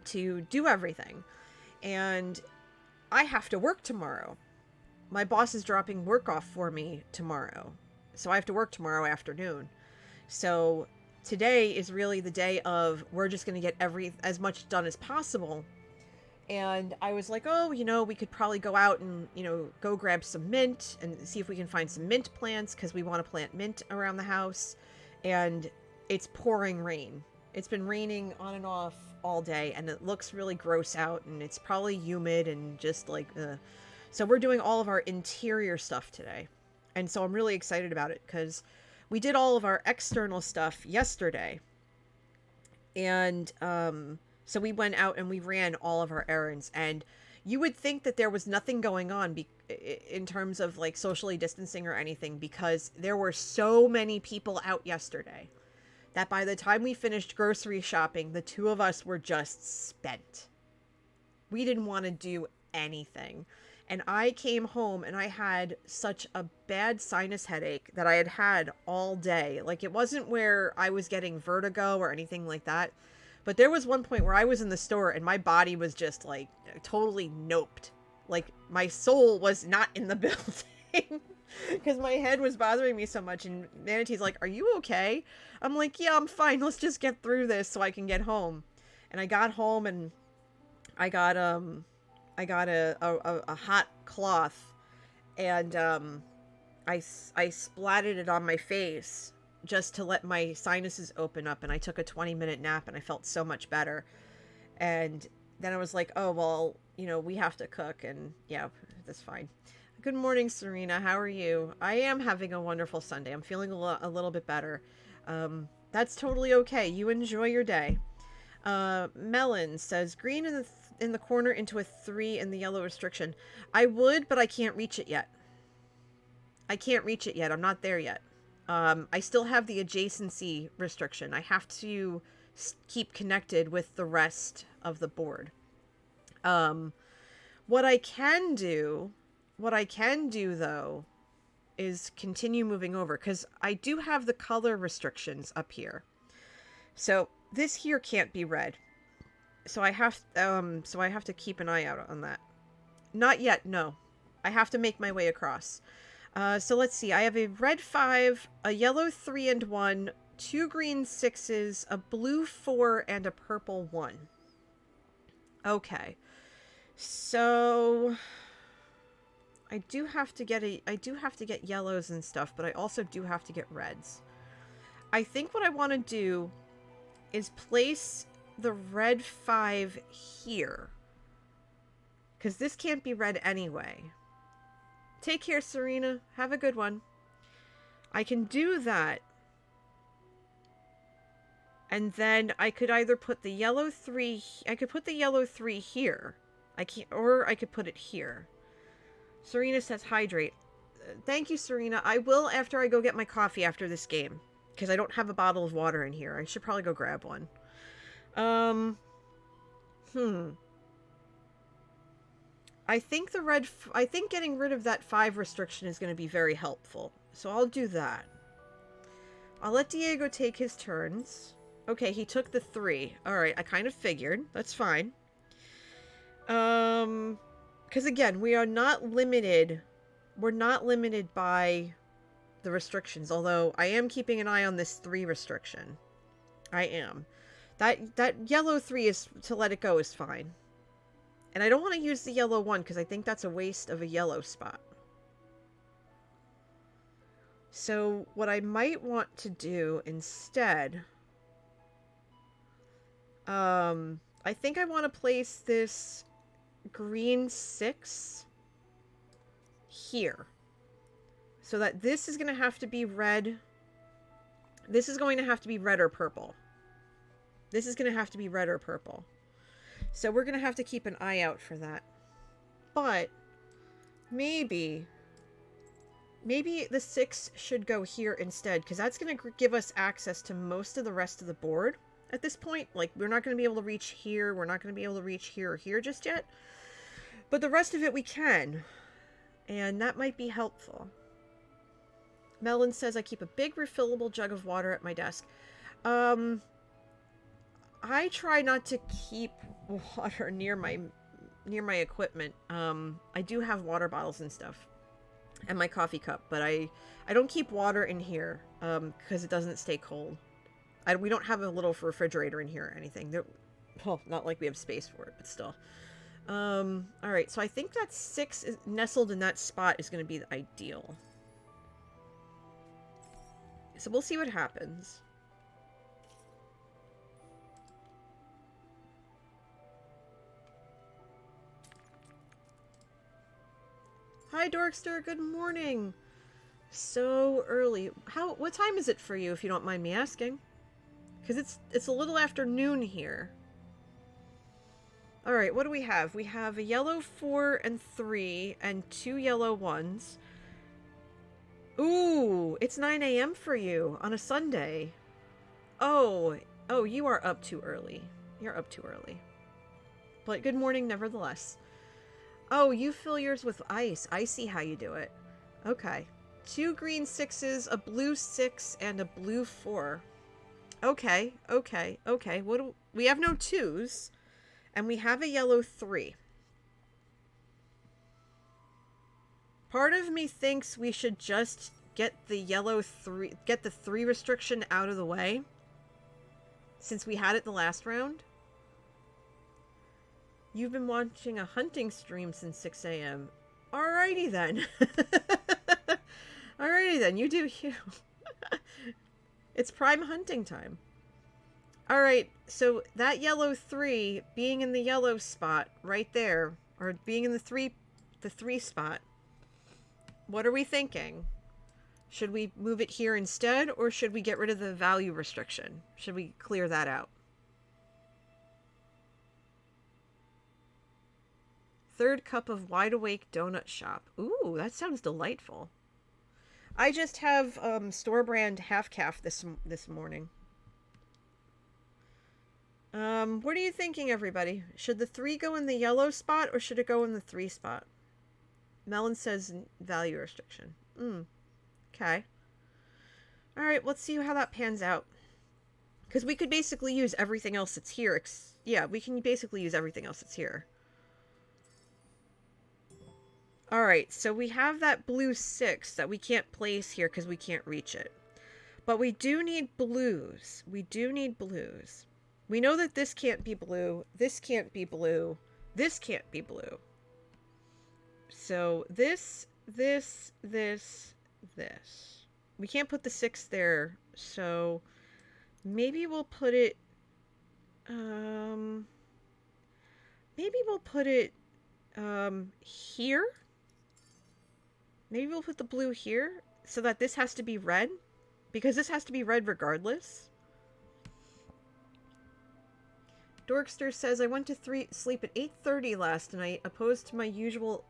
to do everything, and I have to work tomorrow. My boss is dropping work off for me tomorrow, so I have to work tomorrow afternoon. So today is really the day of we're just going to get as much done as possible. And I was like, we could probably go out and, go grab some mint and see if we can find some mint plants because we want to plant mint around the house. And it's pouring rain. It's been raining on and off all day, and it looks really gross out, and it's probably humid and just like, So we're doing all of our interior stuff today. And so I'm really excited about it because we did all of our external stuff yesterday. And, so we went out and we ran all of our errands, and you would think that there was nothing going on in terms of like socially distancing or anything, because there were so many people out yesterday that by the time we finished grocery shopping, the 2 of us were just spent. We didn't want to do anything. And I came home and I had such a bad sinus headache that I had had all day. Like, it wasn't where I was getting vertigo or anything like that, But there was one point where I was in the store and my body was just like totally noped. Like my soul was not in the building because my head was bothering me so much. And Manatee's like, "Are you okay?" I'm like, "Yeah, I'm fine. Let's just get through this so I can get home." And I got home and I got a hot cloth and I splatted it on my face just to let my sinuses open up, and I took a 20-minute nap and I felt so much better. And then I was like, oh, well, you know, we have to cook, and yeah, that's fine. Good morning, Serena. How are you? I am having a wonderful Sunday. I'm feeling a little bit better. That's totally okay. You enjoy your day. Melon says, green in the corner into a 3 in the yellow restriction. I would, but I can't reach it yet. I can't reach it yet. I'm not there yet. I still have the adjacency restriction. I have to keep connected with the rest of the board. What I can do though is continue moving over, because I do have the color restrictions up here. So this here can't be red. So I have to keep an eye out on that. Not yet, no. I have to make my way across. So let's see. I have a red 5, a yellow 3 and 1, 2 green 6s, a blue 4, and a purple 1. Okay. So I do have to get yellows and stuff, but I also do have to get reds. I think what I want to do is place the red 5 here, because this can't be red anyway. Take care, Serena. Have a good one. I can do that. And then I could either put the yellow 3... I could put the yellow 3 here. Or I could put it here. Serena says hydrate. Thank you, Serena. I will after I go get my coffee after this game. Because I don't have a bottle of water in here. I should probably go grab one. I think getting rid of that 5 restriction is going to be very helpful. So I'll do that. I'll let Diego take his turns. Okay, he took the 3. Alright, I kind of figured. That's fine. Because again, we are not limited. We're not limited by the restrictions. Although, I am keeping an eye on this 3 restriction. I am. That yellow 3 is, to let it go, is fine. And I don't want to use the yellow 1 because I think that's a waste of a yellow spot. So what I might want to do instead, I think I want to place this green 6 here. So that this is going to have to be red. This is going to have to be red or purple. This is going to have to be red or purple. So we're going to have to keep an eye out for that. But maybe the 6 should go here instead, because that's going to give us access to most of the rest of the board at this point. Like, we're not going to be able to reach here. We're not going to be able to reach here or here just yet. But the rest of it we can. And that might be helpful. Melon says, I keep a big refillable jug of water at my desk. I try not to keep water near my equipment. I do have water bottles and stuff, and my coffee cup, but I don't keep water in here because it doesn't stay cold. We don't have a little refrigerator in here or anything. Well, not like we have space for it, but still. All right, so I think that 6 is nestled in that spot is going to be the ideal. So we'll see what happens. Hi, Dorkster. Good morning. So early. What time is it for you, if you don't mind me asking? Because it's a little after noon here. All right, what do we have? We have a yellow 4 and 3 and 2 yellow 1s. Ooh, it's 9 a.m. for you on a Sunday. Oh, you are up too early. You're up too early. But good morning nevertheless. Oh, you fill yours with ice. I see how you do it. Okay. 2 green 6s, a blue 6, and a blue 4. Okay, okay, okay. We have no 2s, and we have a yellow 3. Part of me thinks we should just get the yellow 3, get the 3 restriction out of the way, since we had it the last round. You've been watching a hunting stream since 6 a.m. Alrighty then. Alrighty then, you do you. It's prime hunting time. Alright, so that yellow 3 being in the yellow spot right there, or being in the 3 spot, what are we thinking? Should we move it here instead, or should we get rid of the value restriction? Should we clear that out? Third cup of Wide Awake Donut Shop. Ooh, that sounds delightful. I just have store brand half calf this morning. What are you thinking, everybody? Should the 3 go in the yellow spot, or should it go in the 3 spot? Melon says value restriction. Okay. Alright, let's see how that pans out. Because we could basically use everything else that's here. Yeah, we can basically use everything else that's here. Alright, so we have that blue 6 that we can't place here because we can't reach it. But we do need blues. We do need blues. We know that this can't be blue. This can't be blue. This can't be blue. So this. We can't put the 6 there. So maybe we'll put it... maybe we'll put it here. Maybe we'll put the blue here so that this has to be red. Because this has to be red regardless. Dorkster says, I went to sleep at 8:30 last night, opposed to my usual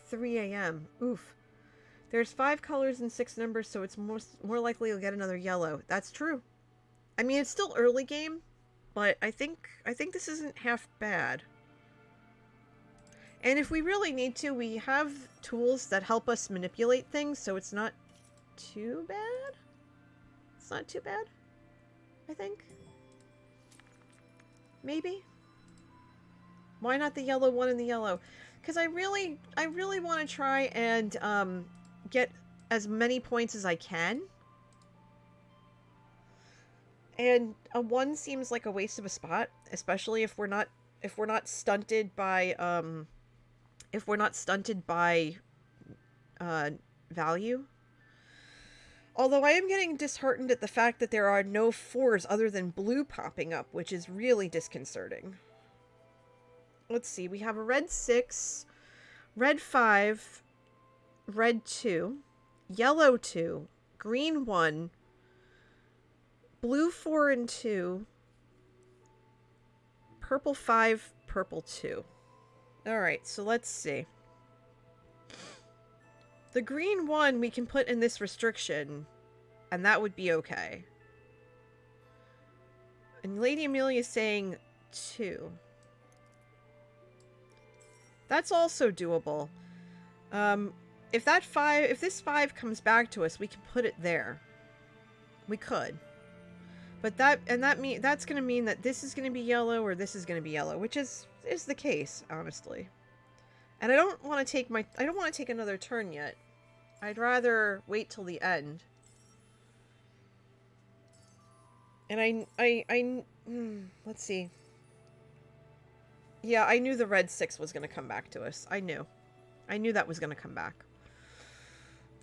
3 a.m. Oof. There's 5 colors and 6 numbers, so it's more likely you'll get another yellow. That's true. I mean, it's still early game, but I think this isn't half bad. And if we really need to, we have tools that help us manipulate things, so it's not too bad. It's not too bad, I think. Maybe. Why not the yellow one and the yellow? Because I really want to try and get as many points as I can. And a 1 seems like a waste of a spot, especially if we're not stunted by value. Although I am getting disheartened at the fact that there are no 4s other than blue popping up, which is really disconcerting. Let's see, we have a red 6, red 5, red 2, yellow 2, green 1, blue 4 and 2, purple 5, purple 2. Alright, so let's see. The green 1 we can put in this restriction, and that would be okay. And Lady Amelia is saying 2. That's also doable. If this 5 comes back to us, we can put it there. We could. But that's going to mean that this is going to be yellow or this is going to be yellow, which is the case, honestly. And I don't want to take another turn yet. I'd rather wait till the end. And let's see. Yeah, I knew the red 6 was going to come back to us. I knew that was going to come back.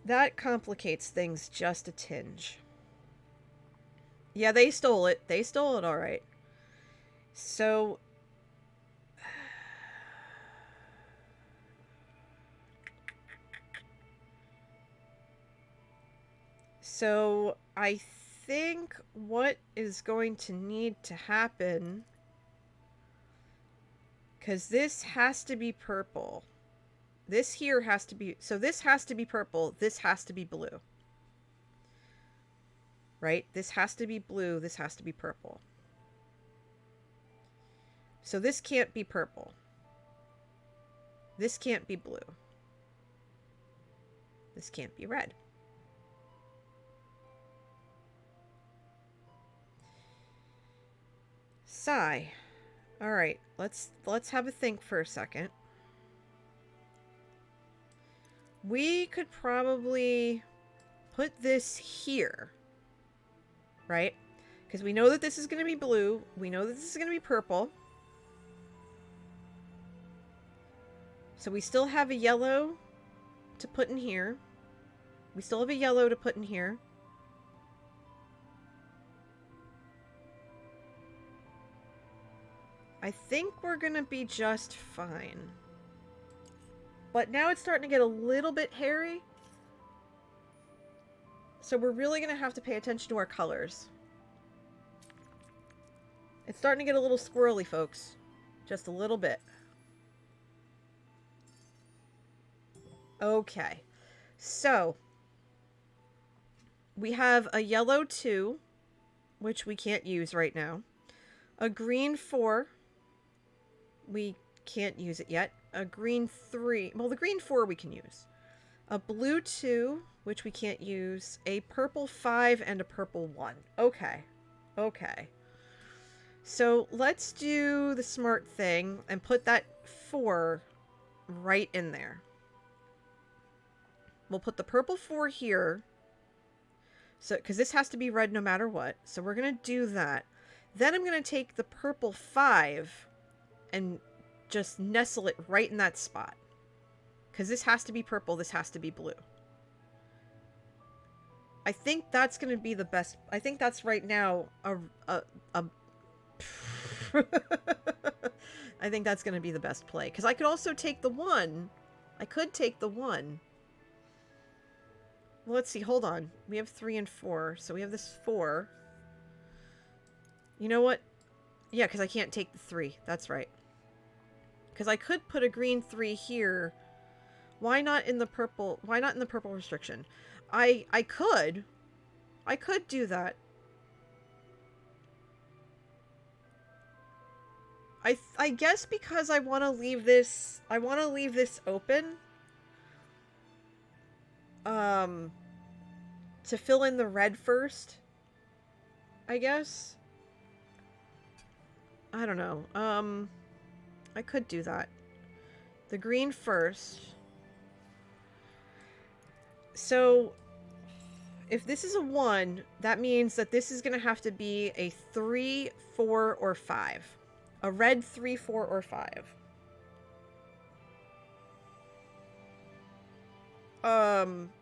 That complicates things just a tinge. Yeah, they stole it. They stole it all right. So I think what is going to need to happen, because this has to be purple. This here has to be, so this has to be purple. This has to be blue. Right? This has to be blue. This has to be purple. So this can't be purple. This can't be blue. This can't be red. Sigh. All right, let's have a think for a second. We could probably put this here, right? Because we know that this is going to be blue. We know that this is going to be purple. So we still have a yellow to put in here. We still have a yellow to put in here. I think we're going to be just fine. But now it's starting to get a little bit hairy. So we're really going to have to pay attention to our colors. It's starting to get a little squirrely, folks. Just a little bit. Okay. So, we have a yellow 2, which we can't use right now. A green 4. We can't use it yet. A green 3. Well, the green 4 we can use. A blue 2, which we can't use. A purple 5 and a purple 1. Okay. Okay. So let's do the smart thing and put that 4 right in there. We'll put the purple 4 here. So, because this has to be red no matter what. So we're going to do that. Then I'm going to take the purple 5 and just nestle it right in that spot. Because this has to be purple, this has to be blue. I think that's going to be the best. I think that's right now I think that's going to be the best play. Because I could also take the 1. I could take the 1. Well, let's see. Hold on. We have 3 and 4. So we have this 4. You know what? Yeah, because I can't take the 3. That's right. Because I could put a green 3 here. Why not in the purple? Why not in the purple restriction? I could do that. I guess because I want to leave this open. To fill in the red first. I guess. I don't know. I could do that. The green first. So, if this is a 1, that means that this is going to have to be a 3, 4, or 5. A red 3, 4, or 5.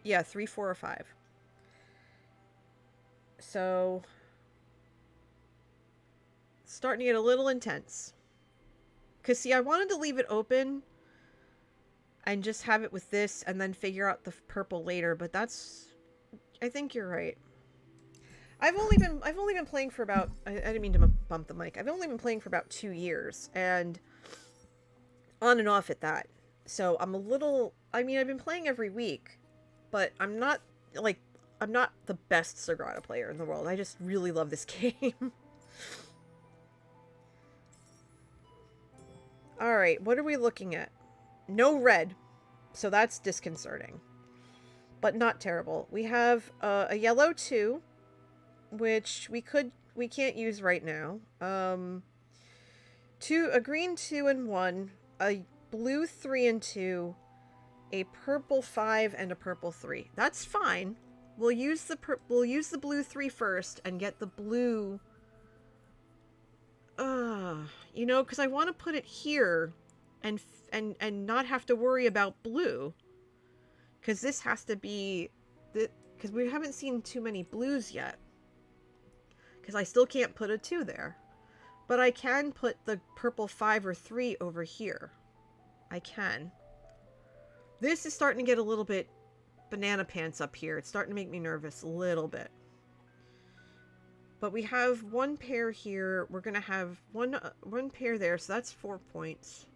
Yeah, 3, 4, or 5. So, it's starting to get a little intense. Because, see, I wanted to leave it open and just have it with this and then figure out the purple later, but that's... I think you're right. I've only been playing for about... I didn't mean to bump the mic. I've only been playing for about 2 years, and on and off at that. So I'm a little... I mean, I've been playing every week, but I'm not, like... I'm not the best Sagrada player in the world. I just really love this game. Alright, what are we looking at? No red, so that's disconcerting. But not terrible. We have a yellow 2, which we can't use right now. A green 2 and 1, a blue 3 and 2, a purple 5 and a purple 3. That's fine. We'll use the blue 3 first and get the blue. You know, because I want to put it here and not have to worry about blue. Because this has to be... Because we haven't seen too many blues yet. Because I still can't put a 2 there. But I can put the purple 5 or 3 over here. I can. This is starting to get a little bit banana pants up here. It's starting to make me nervous a little bit. But we have 1 pair here. We're going to have one pair there. So that's 4 points.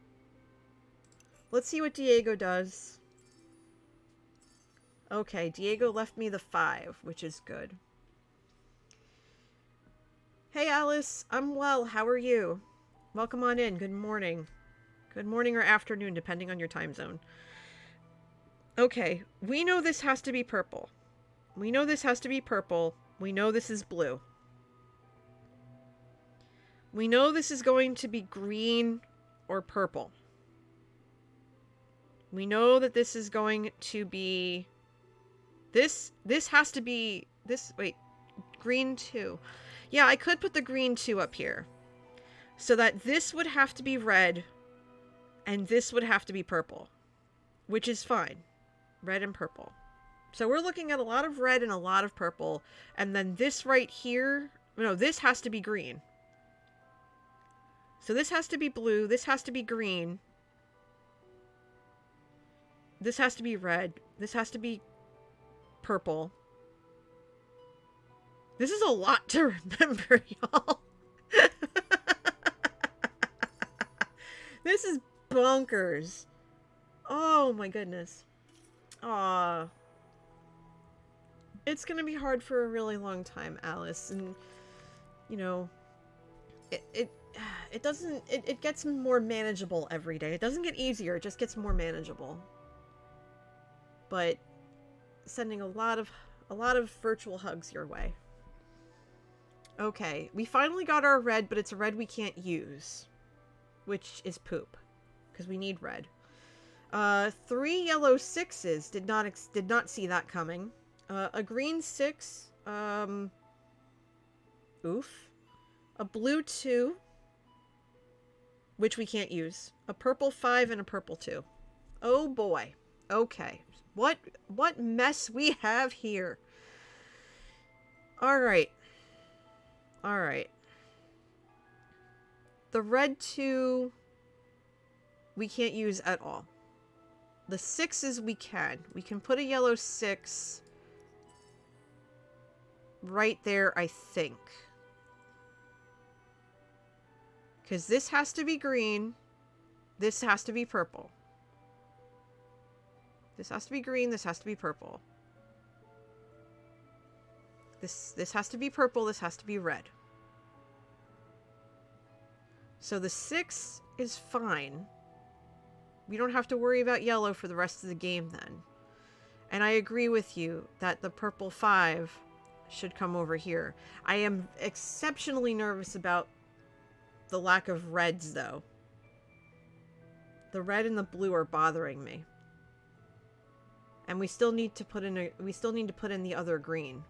Let's see what Diego does. Okay, Diego left me the 5, which is good. Hey Alice, I'm well. How are you? Welcome on in. Good morning. Good morning or afternoon, depending on your time zone. Okay, we know this has to be purple. We know this has to be purple. We know this is blue. We know this is going to be green or purple. We know that this is going to be... This has to be... Wait. Green 2. Yeah, I could put the green 2 up here. So that this would have to be red. And this would have to be purple. Which is fine. Red and purple. So we're looking at a lot of red and a lot of purple. And then this right here... No, this has to be green. So this has to be blue. This has to be green. This has to be red. This has to be purple. This is a lot to remember, y'all. This is bonkers. Oh my goodness. Aw. It's gonna be hard for a really long time, Alice. And, you know, it gets more manageable every day. It doesn't get easier, it just gets more manageable. But sending a lot of virtual hugs your way. Okay, we finally got our red, but it's a red we can't use, which is poop, because we need red. 3 yellow 6s, did not see that coming. A green 6, oof. A blue 2, which we can't use. A purple 5 and a purple 2. Oh boy. Okay. What mess we have here. Alright. Alright. The red 2 we can't use at all. The 6s we can. We can put a yellow 6 right there, I think. Because this has to be green. This has to be purple. This has to be green. This has to be purple. This has to be purple. This has to be red. So the 6 is fine. We don't have to worry about yellow for the rest of the game then. And I agree with you that the purple 5 should come over here. I am exceptionally nervous about the lack of reds, though. The red and the blue are bothering me. And we still need to put in the other green.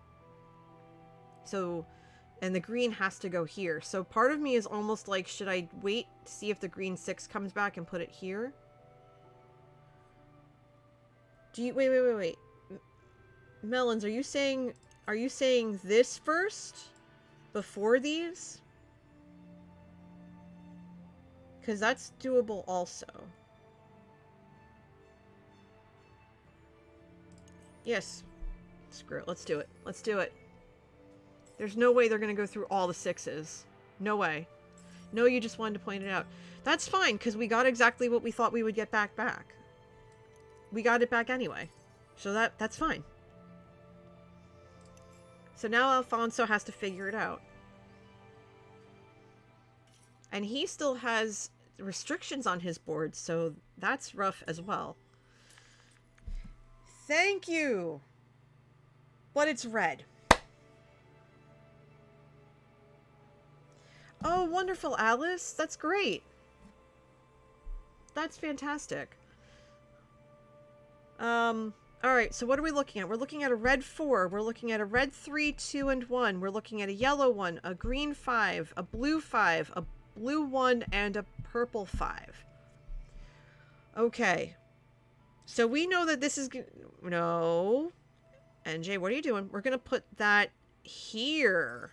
So, and the green has to go here. So part of me is almost like, should I wait to see if the green 6 comes back and put it here? Wait. Melons, are you saying this first? Before these? Because that's doable also. Yes. Screw it. Let's do it. Let's do it. There's no way they're going to go through all the 6s. No way. No, you just wanted to point it out. That's fine, because we got exactly what we thought we would get back. We got it back anyway. So that's fine. So now Alfonso has to figure it out. And he still has restrictions on his board, so that's rough as well. Thank you! But it's red. Oh, wonderful, Alice. That's great. That's fantastic. Alright, so what are we looking at? We're looking at a red 4. We're looking at a red 3, 2, and 1. We're looking at a yellow 1, a green 5, a blue 5, a blue 1, and a purple 5. Okay. So we know that this is... No. NJ, what are you doing? We're going to put that here.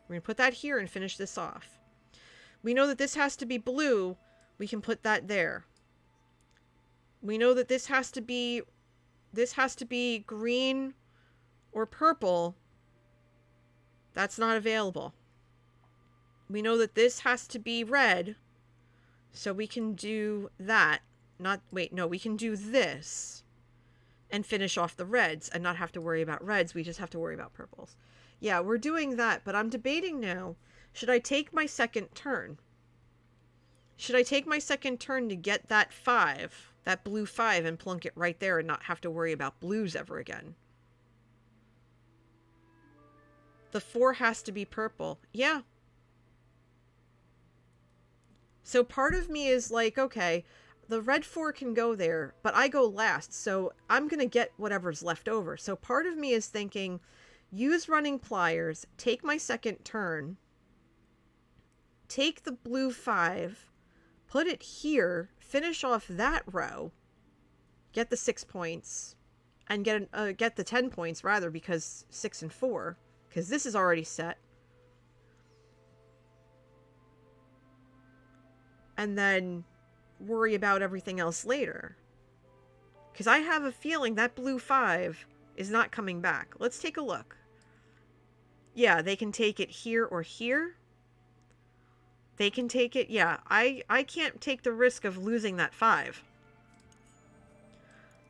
We're going to put that here and finish this off. We know that this has to be blue. We can put that there. We know that this has to be green or purple. That's not available. We know that this has to be red. So we can do that. We can do this and finish off the reds and not have to worry about reds. We just have to worry about purples. Yeah, we're doing that, but I'm debating now. Should I take my second turn? Should I take my second turn to get that 5, that blue 5, and plunk it right there and not have to worry about blues ever again? The 4 has to be purple. Yeah. So part of me is like, okay, the red 4 can go there, but I go last, so I'm going to get whatever's left over. So part of me is thinking, use running pliers, take my second turn, take the blue 5, put it here, finish off that row, get the 6 points, and get the 10 points, rather, because 6 and 4, because this is already set. And then worry about everything else later. Because I have a feeling that blue 5 is not coming back. Let's take a look. Yeah, they can take it here or here. They can take it, yeah. I can't take the risk of losing that 5.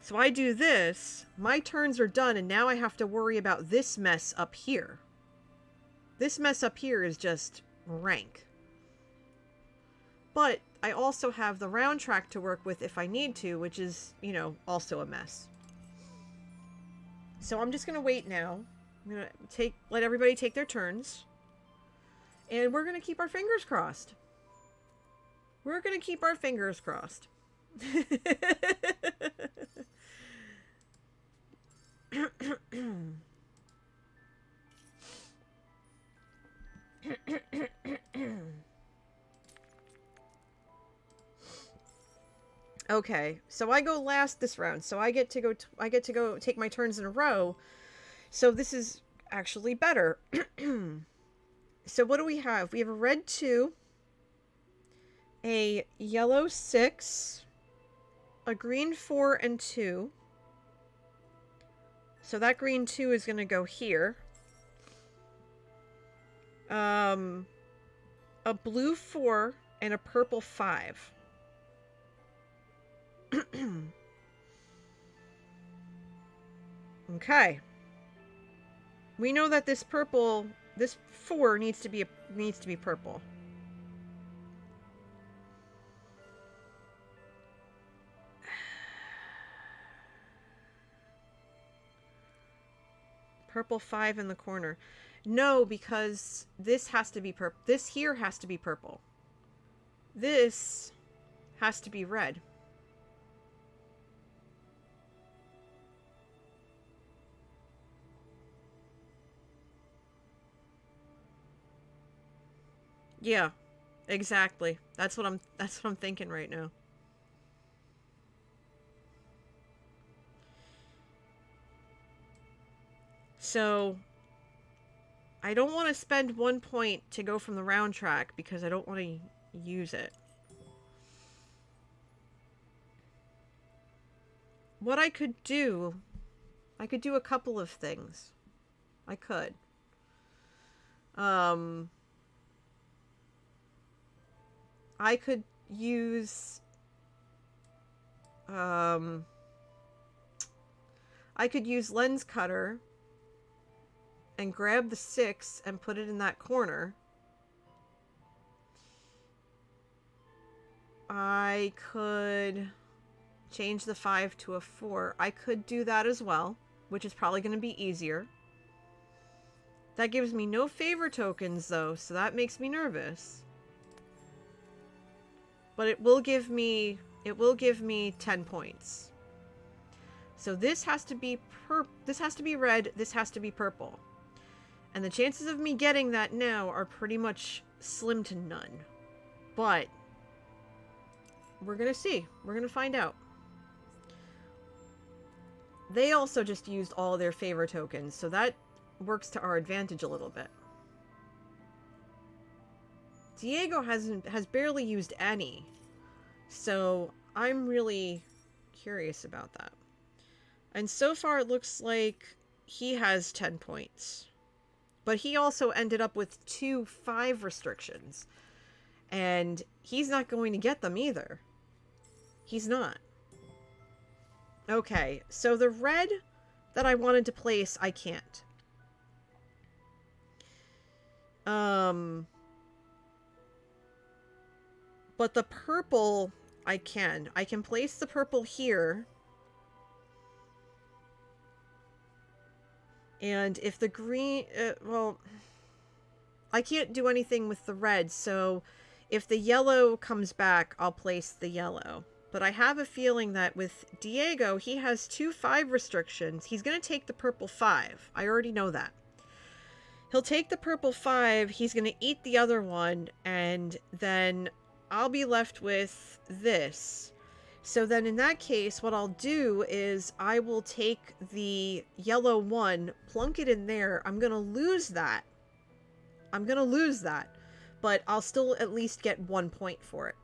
So I do this, my turns are done, and now I have to worry about this mess up here. This mess up here is just rank. But I also have the round track to work with if I need to, which is, you know, also a mess. So I'm just going to wait now. I'm going to let everybody take their turns. And we're going to keep our fingers crossed. We're going to keep our fingers crossed. Okay, so I go last this round, so I get to go take my turns in a row. So this is actually better. So what do we have? We have a red 2, a yellow 6, a green 4 and 2. So that green 2 is going to go here. A blue 4 and a purple 5. Okay. We know that this 4 needs to be purple. Purple 5 in the corner. No, because this has to be purple. This here has to be purple. This has to be red. Yeah, exactly. That's what I'm thinking right now. So I don't want to spend 1 point to go from the round track because I don't want to use it. What I could do a couple of things. I could. I could use lens cutter and grab the 6 and put it in that corner. I could change the 5 to a 4. I could do that as well, which is probably going to be easier. That gives me no favor tokens though, so that makes me nervous. But it will give me 10 points. So this has to be red, this has to be purple. And the chances of me getting that now are pretty much slim to none. But we're going to see. We're going to find out. They also just used all their favor tokens, so that works to our advantage a little bit. Diego has barely used any, so I'm really curious about that. And so far it looks like he has 10 points. But he also ended up with 2 5 restrictions. And he's not going to get them either. He's not. Okay, so the red that I wanted to place, I can't. But the purple, I can. I can place the purple here. And if the green... well, I can't do anything with the red, so If the yellow comes back, I'll place the yellow. But I have a feeling that with Diego, he has 2 5 restrictions. He's going to take the purple 5. I already know that. He'll take the purple 5, he's going to eat the other one, and then I'll be left with this. So then in that case, what I'll do is I will take the yellow 1, plunk it in there. I'm going to lose that. But I'll still at least get 1 point for it.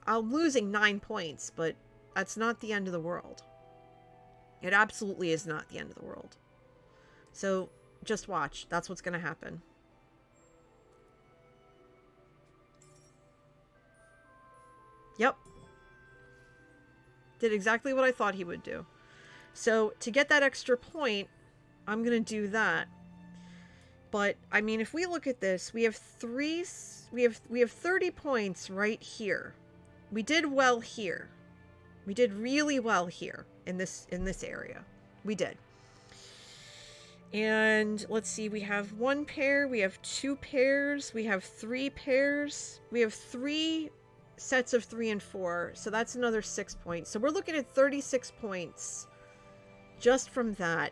I'm losing 9 points, but that's not the end of the world. It absolutely is not the end of the world. So just watch. That's what's going to happen. Yep. Did exactly what I thought he would do. So to get that extra point, I'm going to do that. But I mean, if we look at this, we have 30 points right here. We did well here. We did really well here in this area. We did. And let's see, we have 1 pair, we have 2 pairs, we have 3 pairs, we have 3 sets of 3 and 4, so that's another 6 points. So we're looking at 36 points just from that.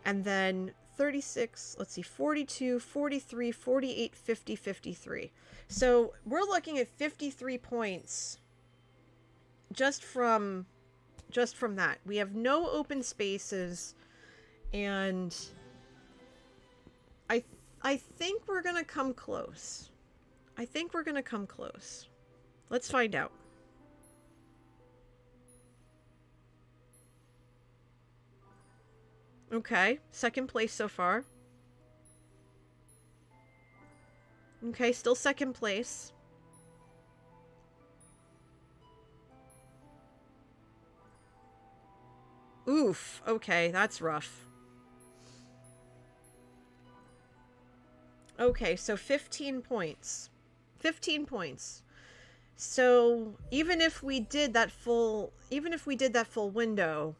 And then 36, let's see, 42, 43, 48, 50, 53. So we're looking at 53 points just from that. We have no open spaces, and I think we're going to come close. Let's find out. Okay, second place so far. Okay, still second place. Oof, okay, that's rough. Okay, so 15 points. 15 points. So even if we did that full window,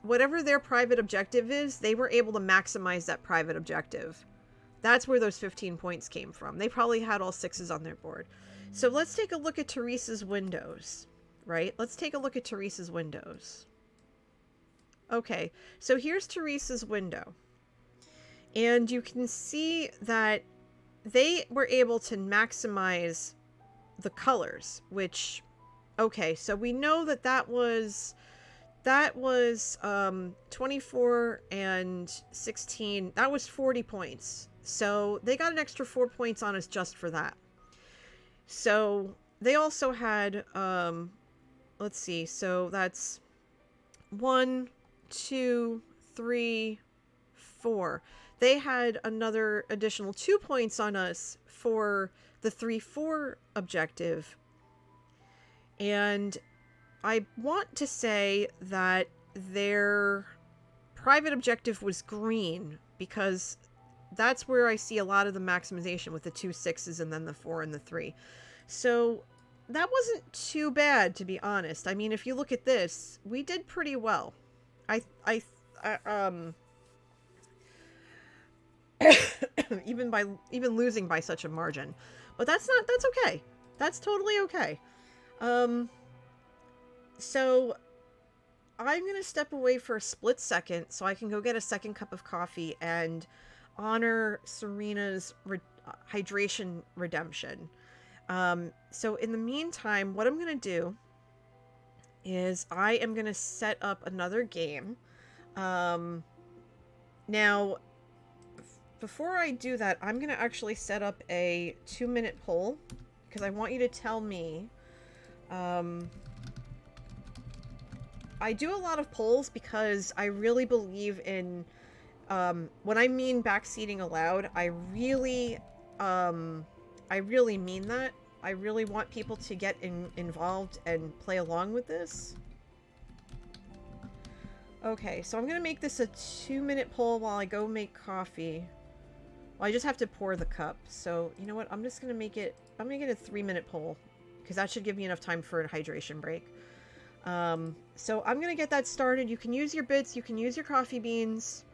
whatever their private objective is, they were able to maximize that private objective. That's where those 15 points came from. They probably had all 6s on their board. So let's take a look at Teresa's windows, right? Let's take a look at Teresa's windows. Okay, so here's Teresa's window. And you can see that they were able to maximize the colors, which, okay, so we know that that was 24 and 16. That was 40 points. So they got an extra 4 points on us just for that. So they also had, let's see, so that's 1, 2, 3, 4. They had another additional 2 points on us for the 3-4 objective. And I want to say that their private objective was green, because that's where I see a lot of the maximization with the 2 6s and then the 4 and the 3. So that wasn't too bad, to be honest. I mean, if you look at this, we did pretty well. even losing by such a margin, but that's okay. That's totally okay. So I'm gonna step away for a split second so I can go get a second cup of coffee and honor Serena's hydration redemption. So in the meantime, what I'm gonna do is I am gonna set up another game. Now, before I do that, I'm going to actually set up a 2-minute poll, because I want you to tell me. I do a lot of polls because I really believe in, when I mean backseating allowed, I really mean that. I really want people to get involved and play along with this. Okay, so I'm going to make this a 2-minute poll while I go make coffee. Well, I just have to pour the cup. So, you know what? I'm just going to make it... I'm going to get a 3-minute poll, because that should give me enough time for a hydration break. So I'm going to get that started. You can use your bits. You can use your coffee beans.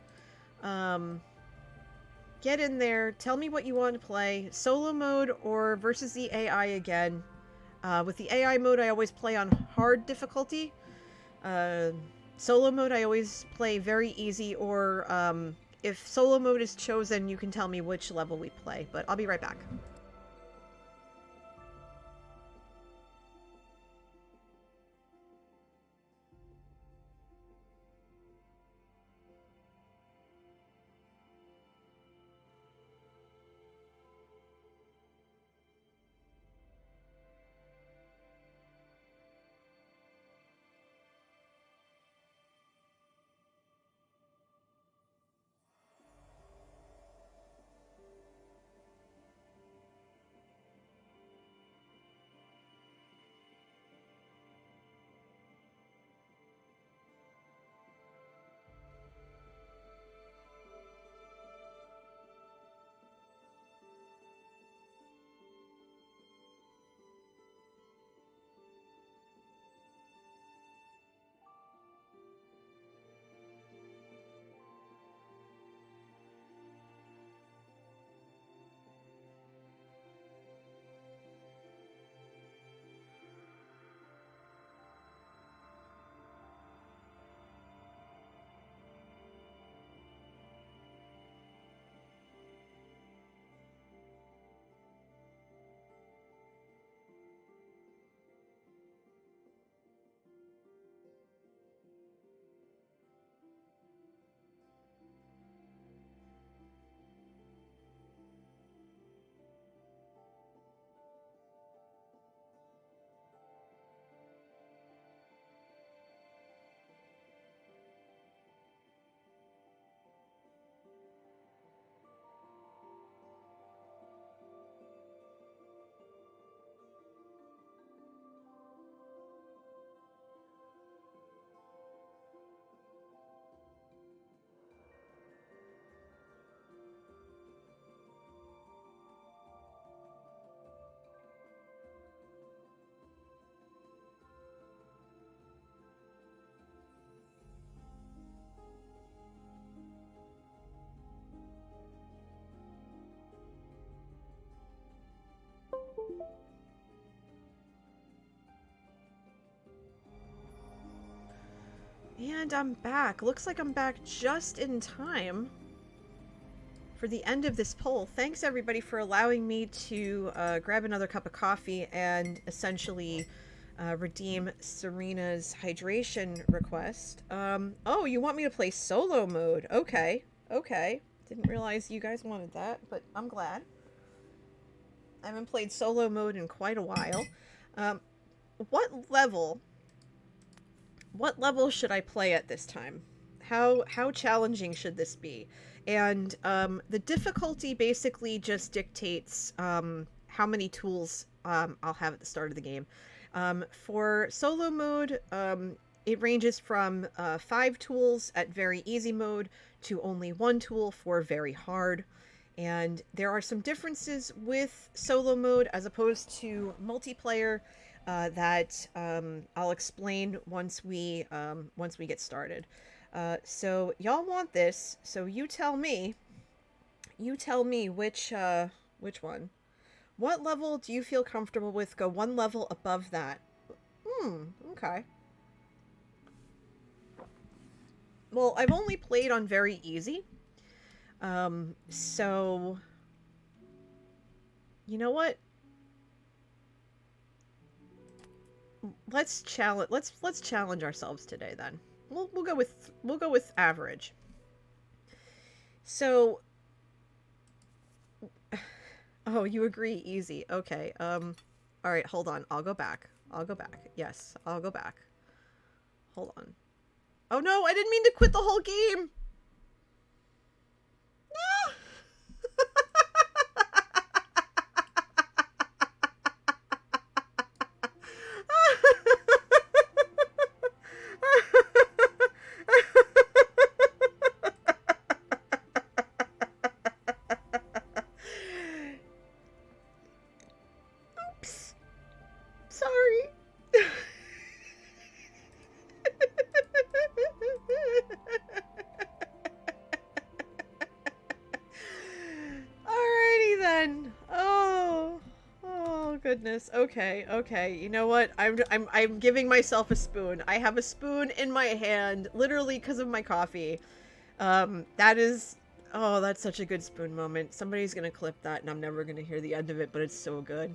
Get in there. Tell me what you want to play. Solo mode or versus the AI again. With the AI mode, I always play on hard difficulty. Solo mode, I always play very easy, or if solo mode is chosen, you can tell me which level we play. But I'll be right back. And I'm back. Looks like I'm back just in time for the end of this poll. Thanks everybody for allowing me to grab another cup of coffee and essentially redeem Serena's hydration request. Oh, you want me to play solo mode? Okay. Didn't realize you guys wanted that, but I'm glad. I haven't played solo mode in quite a while. What level should I play at this time? How challenging should this be? And the difficulty basically just dictates how many tools I'll have at the start of the game. For solo mode, it ranges from 5 tools at very easy mode to only 1 tool for very hard. And there are some differences with solo mode as opposed to multiplayer that I'll explain once we get started. So y'all want this, so you tell me which one. What level do you feel comfortable with? Go 1 level above that. Okay. Well, I've only played on very easy. So you know what? Let's challenge ourselves today then. We'll go with average. So oh, you agree, easy. Okay. All right, hold on. I'll go back. Yes, I'll go back. Hold on. Oh no, I didn't mean to quit the whole game. No. Oops. Sorry. goodness. Okay, okay. You know what? I'm giving myself a spoon. I have a spoon in my hand, literally because of my coffee. That is, oh, that's such a good spoon moment. Somebody's gonna clip that, and I'm never gonna hear the end of it, but it's so good.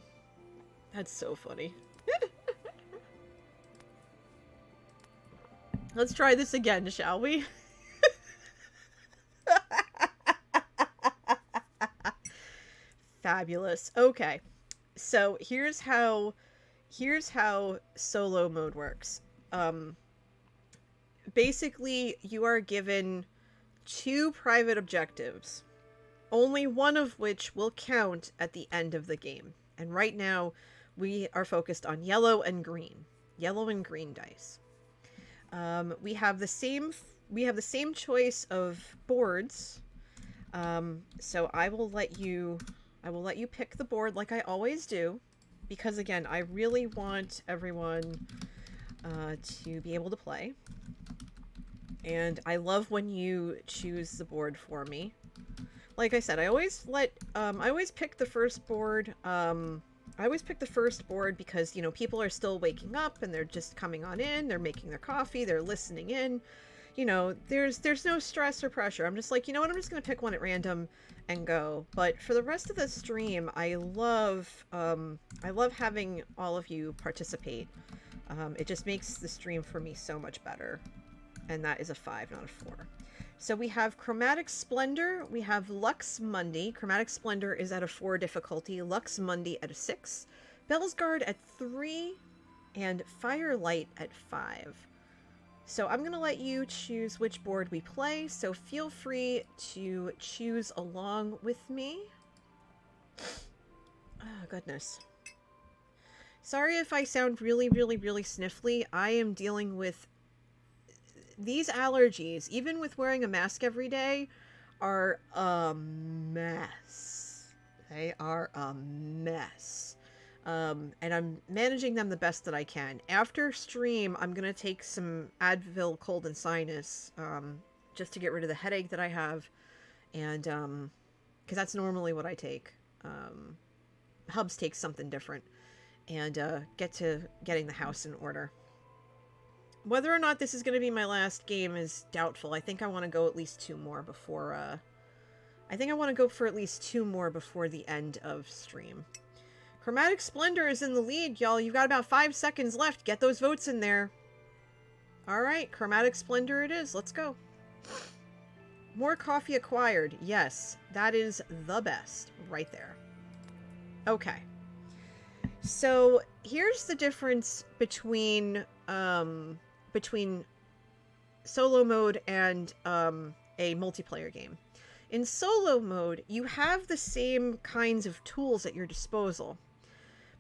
That's so funny. Let's try this again, shall we? Fabulous. Okay. So here's how solo mode works. Basically you are given 2 private objectives, only one of which will count at the end of the game. And right now we are focused on yellow and green dice. We have the same choice of boards. So I will let you pick the board like I always do, because again, I really want everyone to be able to play. And I love when you choose the board for me. Like I said, I always pick the first board. I always pick the first board because, you know, people are still waking up and they're just coming on in, they're making their coffee, they're listening in. You know, there's no stress or pressure. I'm just like, you know what, I'm just going to pick one at random and go. But for the rest of the stream, I love having all of you participate. It just makes the stream for me so much better. And that is a 5, not a 4. So we have Chromatic Splendor, we have Lux Mundi. Chromatic Splendor is at a 4 difficulty, Lux Mundi at a 6, Bellsguard at 3, and Firelight at 5. So I'm going to let you choose which board we play, so feel free to choose along with me. Oh, goodness. Sorry if I sound really, really, really sniffly. I am dealing with these allergies, even with wearing a mask every day, are a mess. They are a mess. And I'm managing them the best that I can. After stream, I'm going to take some Advil cold and sinus, just to get rid of the headache that I have. And, because that's normally what I take. Hubs takes something different. And, get to getting the house in order. Whether or not this is going to be my last game is doubtful. I think I want to go at least 2 more before, I think I want to go for at least 2 more before the end of stream. Chromatic Splendor is in the lead, y'all. You've got about 5 seconds left. Get those votes in there. Alright, Chromatic Splendor it is. Let's go. More coffee acquired. Yes, that is the best right there. Okay. So, here's the difference between solo mode and a multiplayer game. In solo mode, you have the same kinds of tools at your disposal,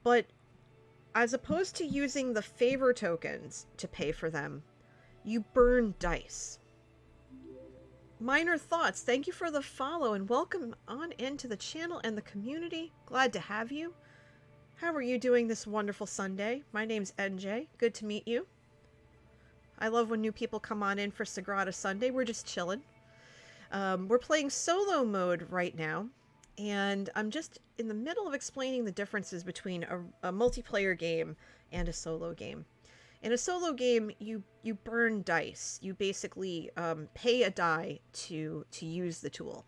but as opposed to using the favor tokens to pay for them, you burn dice. Minor Thoughts, thank you for the follow and welcome on into the channel and the community. Glad to have you. How are you doing this wonderful Sunday? My name's NJ. Good to meet you. I love when new people come on in for Sagrada Sunday. We're just chilling. We're playing solo mode right now, and I'm just in the middle of explaining the differences between a multiplayer game and a solo game. In a solo game, you burn dice. You basically pay a die to use the tool.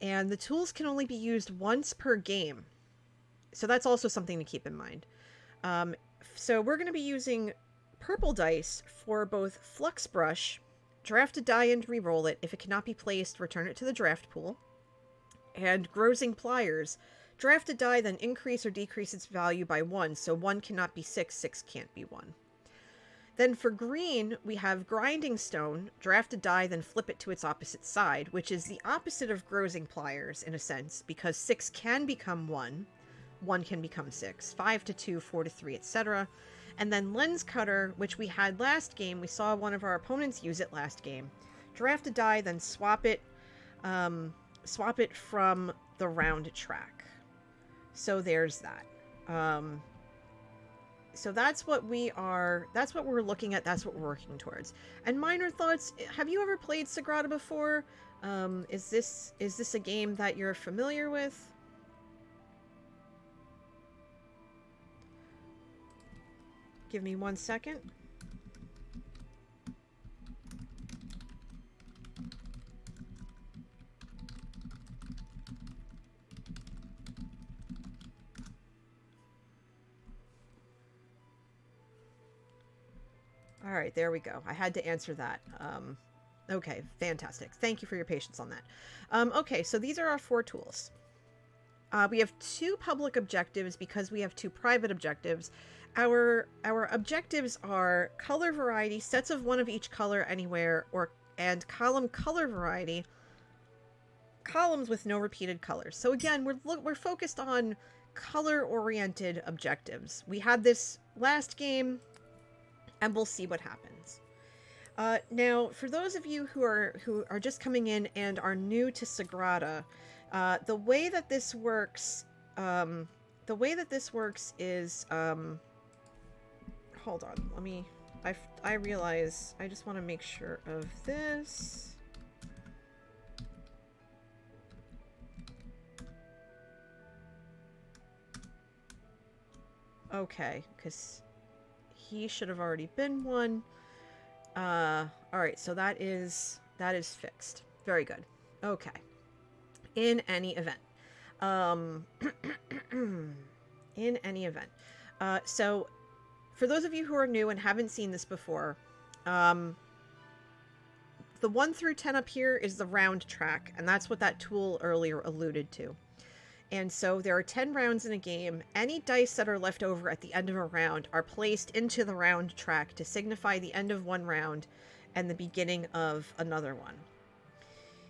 And the tools can only be used once per game. So that's also something to keep in mind. So we're going to be using purple dice for both Flux Brush, draft a die and re-roll it. If it cannot be placed, return it to the draft pool. And Grozing Pliers, draft a die, then increase or decrease its value by 1. So 1 cannot be 6, 6 can't be 1. Then for green, we have Grinding Stone, draft a die, then flip it to its opposite side, which is the opposite of Grozing Pliers in a sense, because 6 can become 1. 1 can become 6, 5 to 2, 4 to 3, etc. And then Lens Cutter, which we had last game. We saw one of our opponents use it last game. Draft a die, then swap it from the round track. So there's that. So that's what we're looking at. That's what we're working towards. And Minor Thoughts, have you ever played Sagrada before? Is this a game that you're familiar with? Give me 1 second. All right, there we go. I had to answer that. Okay, fantastic. Thank you for your patience on that. Okay, so these are our 4 tools. We have 2 public objectives because we have 2 private objectives. Our objectives are color variety, sets of 1 of each color anywhere, and column color variety, columns with no repeated colors. So again, we're focused on color-oriented objectives. We had this last game, and we'll see what happens. Now, for those of you who are just coming in and are new to Sagrada, the way that this works is, hold on, I realize I just want to make sure of this. Okay, because he should have already been one. All right, so that is fixed. Very good. Okay. In any event, so for those of you who are new and haven't seen this before, the 1 through 10 up here is the round track, and that's what that tool earlier alluded to. And so there are 10 rounds in a game. Any dice that are left over at the end of a round are placed into the round track to signify the end of one round and the beginning of another one.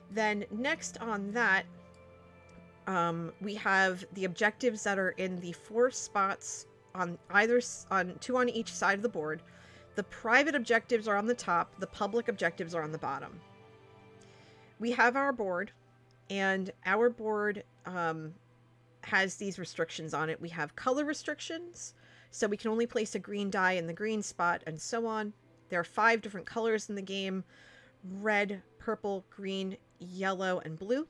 Then next on that, we have the objectives that are in the 4 spots on 2 on each side of the board. The private objectives are on the top. The public objectives are on the bottom. We have our board, and our board has these restrictions on it. We have color restrictions, so we can only place a green die in the green spot, and so on. There are 5 different colors in the game: red, purple, green, yellow, and blue.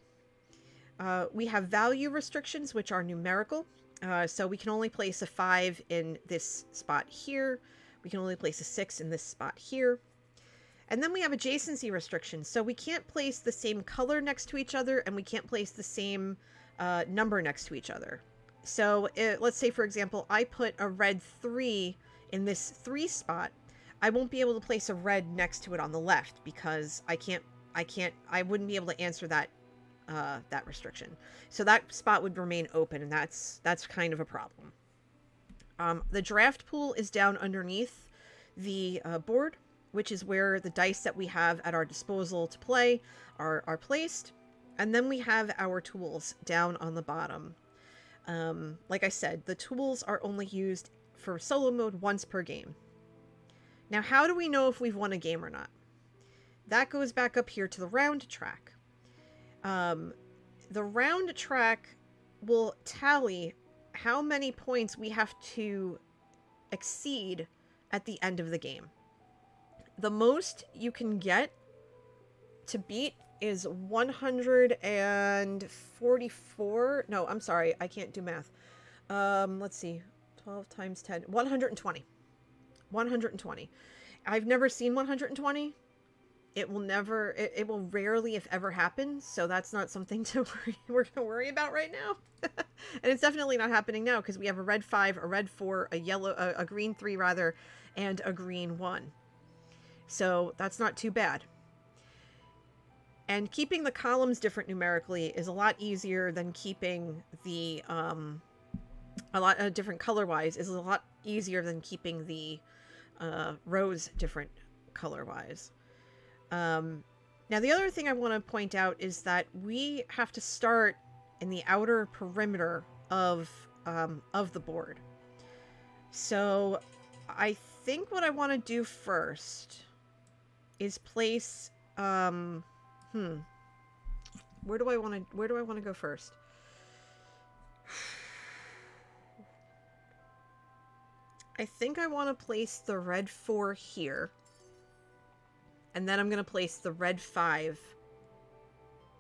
We have value restrictions, which are numerical. So we can only place a 5 in this spot here. We can only place a 6 in this spot here. And then we have adjacency restrictions. So we can't place the same color next to each other, and we can't place the same number next to each other. So let's say, for example, I put a red 3 in this 3 spot. I won't be able to place a red next to it on the left because I wouldn't be able to answer that restriction. So that spot would remain open, and that's kind of a problem. The draft pool is down underneath the board, which is where the dice that we have at our disposal to play are placed. And then we have our tools down on the bottom. Like I said, the tools are only used for solo mode once per game. Now, how do we know if we've won a game or not? That goes back up here to the round track. The round track will tally how many points we have to exceed at the end of the game. The most you can get to beat is 144. No, I'm sorry. I can't do math. Let's see. 12 times 10. 120. 120. I've never seen 120. It will rarely, if ever, happen. So that's not something we're going to worry about right now. And it's definitely not happening now because we have a red 5, a red 4, a green 3 rather, and a green 1. So that's not too bad. And keeping the columns different numerically is a lot easier than keeping the different color-wise is a lot easier than keeping the rows different color-wise. Now, the other thing I want to point out is that we have to start in the outer perimeter of the board. So I think what I want to do first is place where do I want to go first? I think I want to place the red 4 here. And then I'm going to place the red 5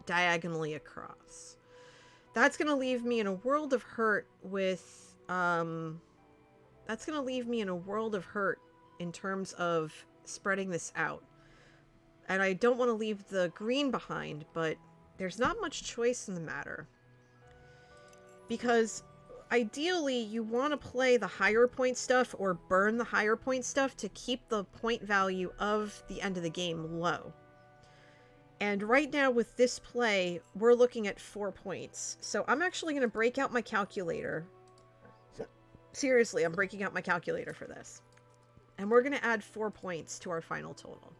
diagonally across. That's going to leave me in a world of hurt with that's going to leave me in a world of hurt in terms of spreading this out. And I don't want to leave the green behind, but there's not much choice in the matter. Because ideally, you want to play the higher point stuff or burn the higher point stuff to keep the point value of the end of the game low. And right now with this play, we're looking at 4 points. So I'm actually going to break out my calculator. Seriously, I'm breaking out my calculator for this. And we're going to add 4 points to our final total.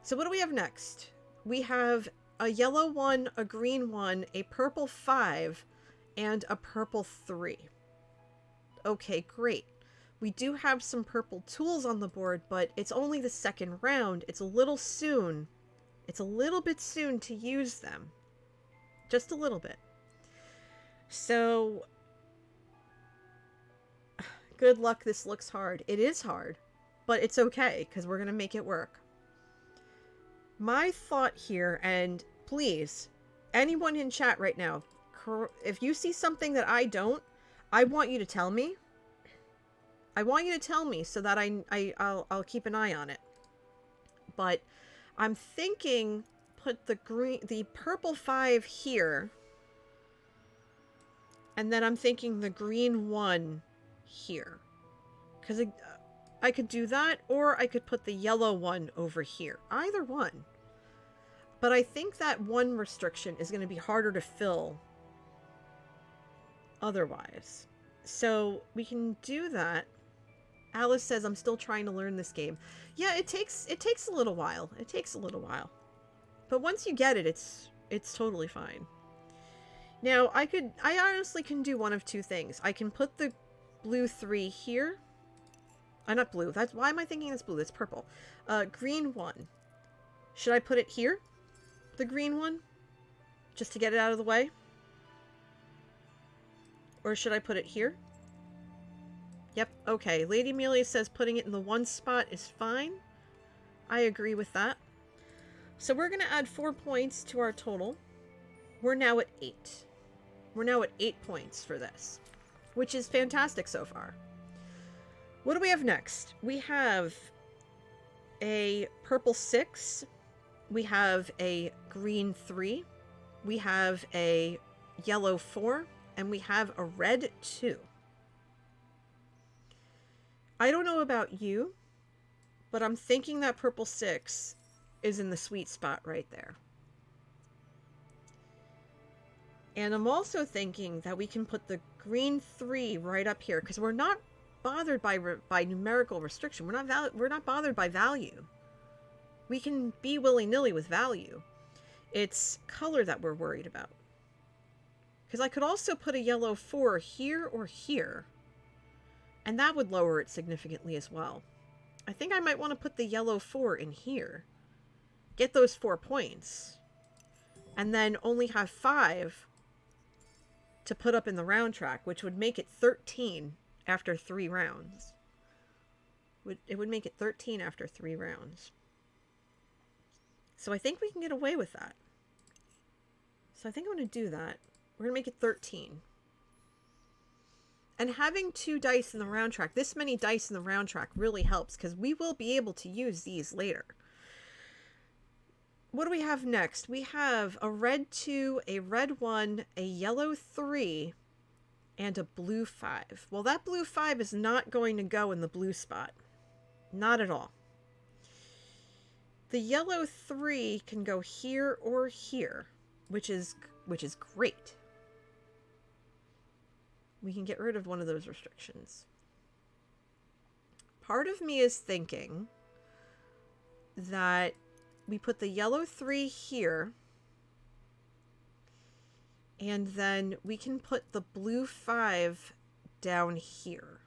So what do we have next? We have a yellow 1, a green 1, a purple 5, and a purple 3. Okay, great. We do have some purple tools on the board, but it's only the second round. It's a little soon. It's a little bit soon to use them. Just a little bit. So, good luck. This looks hard. It is hard, but it's okay because we're going to make it work. My thought here, and please, anyone in chat right now, if you see something that I don't, I want you to tell me. I want you to tell me so that I'll keep an eye on it. But I'm thinking put the purple 5 here, and then I'm thinking the green 1 here, because I could do that, or I could put the yellow 1 over here. Either one. But I think that 1 restriction is going to be harder to fill otherwise. So we can do that. Alice says, I'm still trying to learn this game. Yeah, it takes a little while. It takes a little while. But once you get it, it's totally fine. Now, I honestly can do one of two things. I can put the blue 3 here. Not blue. Why am I thinking it's blue? It's purple. Green 1. Should I put it here? The green 1? Just to get it out of the way? Or should I put it here? Yep, okay. Lady Amelia says putting it in the 1 spot is fine. I agree with that. So we're going to add 4 points to our total. We're now at 8. We're now at 8 points for this, which is fantastic so far. What do we have next? We have a purple 6. We have a green 3. We have a yellow 4. And we have a red 2. I don't know about you, but I'm thinking that purple 6 is in the sweet spot right there. And I'm also thinking that we can put the green 3 right up here, because we're not bothered by numerical restriction. We're not bothered by value. We can be willy-nilly with value. It's color that we're worried about. Because I could also put a yellow 4 here or here. And that would lower it significantly as well. I think I might want to put the yellow 4 in here. Get those 4 points. And then only have 5 to put up in the round track, which would make it 13 after 3 rounds. It would make it 13 after 3 rounds. So I think we can get away with that. So I think I'm going to do that. We're going to make it 13. And having 2 dice in the round track, this many dice in the round track really helps, because we will be able to use these later. What do we have next? We have a red 2, a red 1, a yellow 3, and a blue 5. Well, that blue 5 is not going to go in the blue spot. Not at all. The yellow 3 can go here or here, which is great. We can get rid of one of those restrictions. Part of me is thinking that we put the yellow 3 here, and then we can put the blue 5 down here.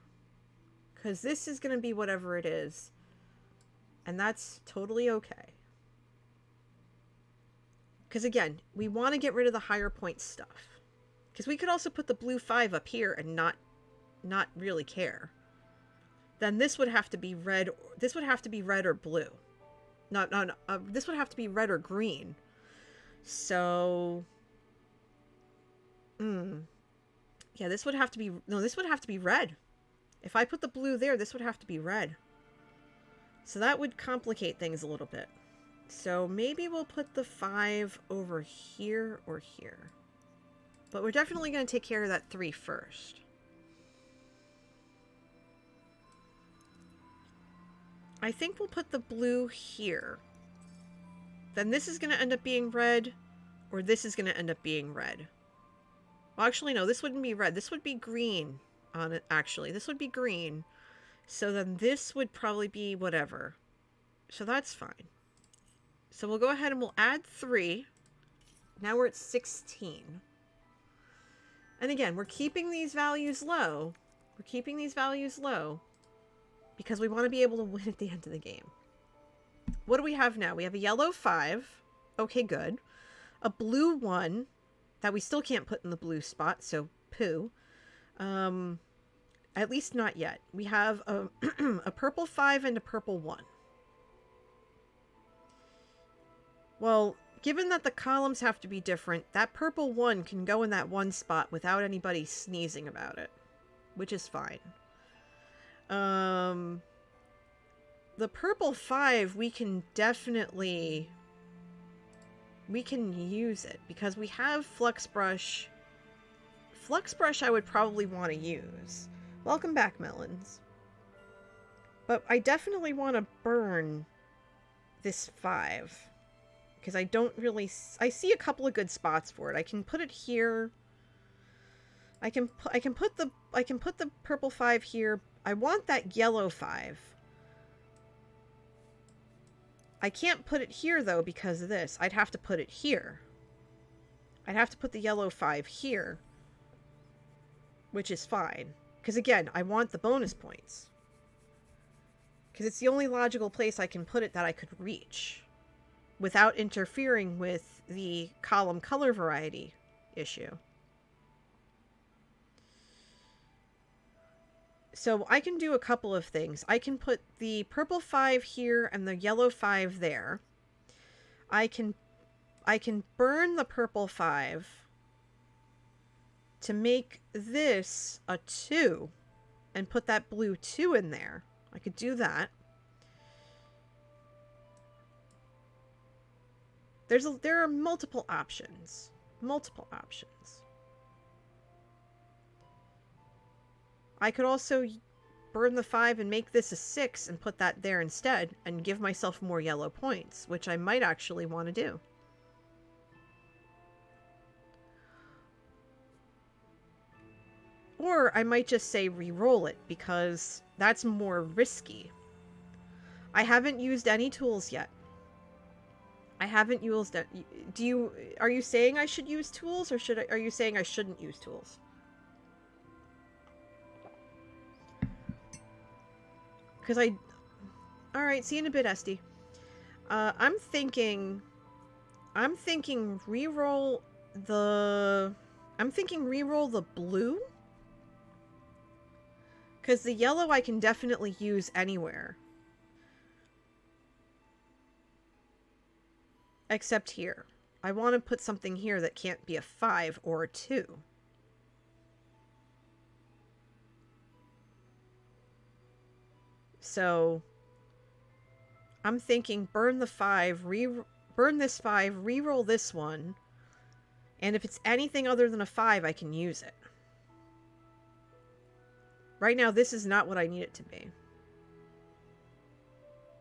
Because this is going to be whatever it is, and that's totally okay. Because again, we want to get rid of the higher point stuff. Because we could also put the blue 5 up here and not really care. Then this would have to be red. This would have to be red or blue. No. This would have to be red or green. So, yeah, this would have to be. No, this would have to be red. If I put the blue there, this would have to be red. So that would complicate things a little bit. So maybe we'll put the 5 over here or here. But we're definitely going to take care of that 3 first. I think we'll put the blue here. Then this is going to end up being red, or this is going to end up being red. Well, actually, no, this wouldn't be red. This would be green on it, actually. This would be green. So then this would probably be whatever. So that's fine. So we'll go ahead and we'll add 3. Now we're at 16. And again, we're keeping these values low. We're keeping these values low because we want to be able to win at the end of the game. What do we have now? We have a yellow 5. Okay, good. A blue 1 that we still can't put in the blue spot, so poo. At least not yet. We have a, a purple 5 and a purple 1. Well, given that the columns have to be different, that purple 1 can go in that one spot without anybody sneezing about it, which is fine. The purple 5, we can definitely... we can use it because we have Flux Brush. Flux Brush I would probably want to use. Welcome back, Melons. But I definitely want to burn this 5. Because I don't really... I see a couple of good spots for it. I can put it here. I can put the purple 5 here. I want that yellow 5. I can't put it here, though, because of this. I'd have to put it here. I'd have to put the yellow 5 here. Which is fine. Because, again, I want the bonus points. Because it's the only logical place I can put it that I could reach. Without interfering with the column color variety issue. So I can do a couple of things. I can put the purple 5 here and the yellow 5 there. I can burn the purple 5 to make this a 2 and put that blue 2 in there. I could do that. There are multiple options. Multiple options. I could also burn the 5 and make this a 6 and put that there instead and give myself more yellow points, which I might actually want to do. Or I might just say re-roll it because that's more risky. I haven't used any tools yet. I haven't used it. Are you saying I should use tools or are you saying I shouldn't use tools? Because alright, see you in a bit, Esty. I'm thinking re-roll the blue. Because the yellow I can definitely use anywhere. Except here. I want to put something here that can't be a 5 or a 2. So I'm thinking burn the 5, burn this 5, re-roll this one, and if it's anything other than a 5, I can use it. Right now, this is not what I need it to be.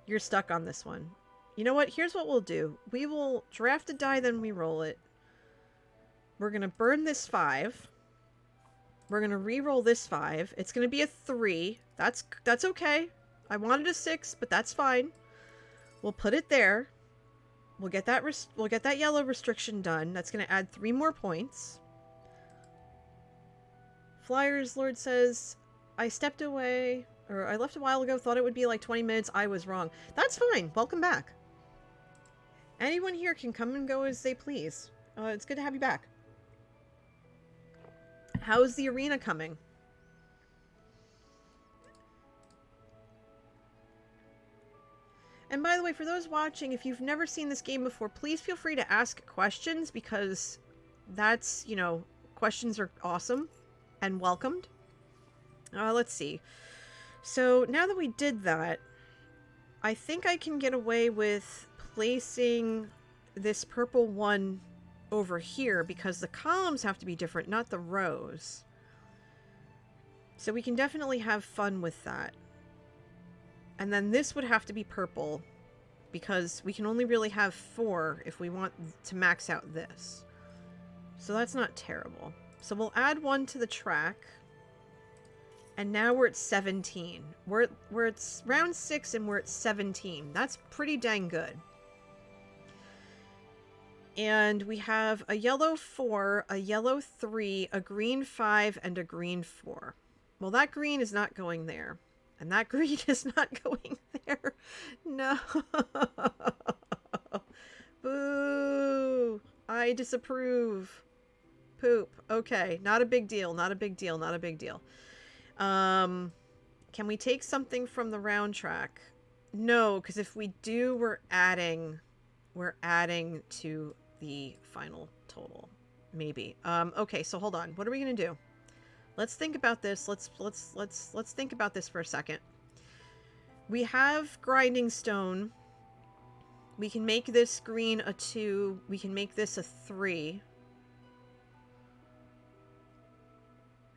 You're stuck on this one. You know what? Here's what we'll do. We will draft a die, then we roll it. We're going to burn this 5. We're going to re-roll this 5. It's going to be a 3. That's okay. I wanted a 6, but that's fine. We'll put it there. We'll get that yellow restriction done. That's going to add 3 more points. Flyers Lord says, I stepped away, or I left a while ago, thought it would be like 20 minutes. I was wrong. That's fine. Welcome back. Anyone here can come and go as they please. It's good to have you back. How's the arena coming? And by the way, for those watching, if you've never seen this game before, please feel free to ask questions because that's, questions are awesome and welcomed. Let's see. So now that we did that, I think I can get away with placing this purple one over here because the columns have to be different, not the rows. So we can definitely have fun with that. And then this would have to be purple because we can only really have 4 if we want to max out this. So that's not terrible. So we'll add 1 to the track. And now we're at 17. We're at round 6 and we're at 17. That's pretty dang good. And we have a yellow 4, a yellow 3, a green 5, and a green 4. Well, that green is not going there. And that green is not going there. No. Boo. I disapprove. Poop. Okay. Not a big deal. Not a big deal. Not a big deal. Can we take something from the round track? No, because if we do, we're adding to the final total. Maybe. Okay, so hold on. What are we gonna do? Let's think about this. Let's think about this for a second. We have grinding stone. We can make this green a 2. We can make this a 3.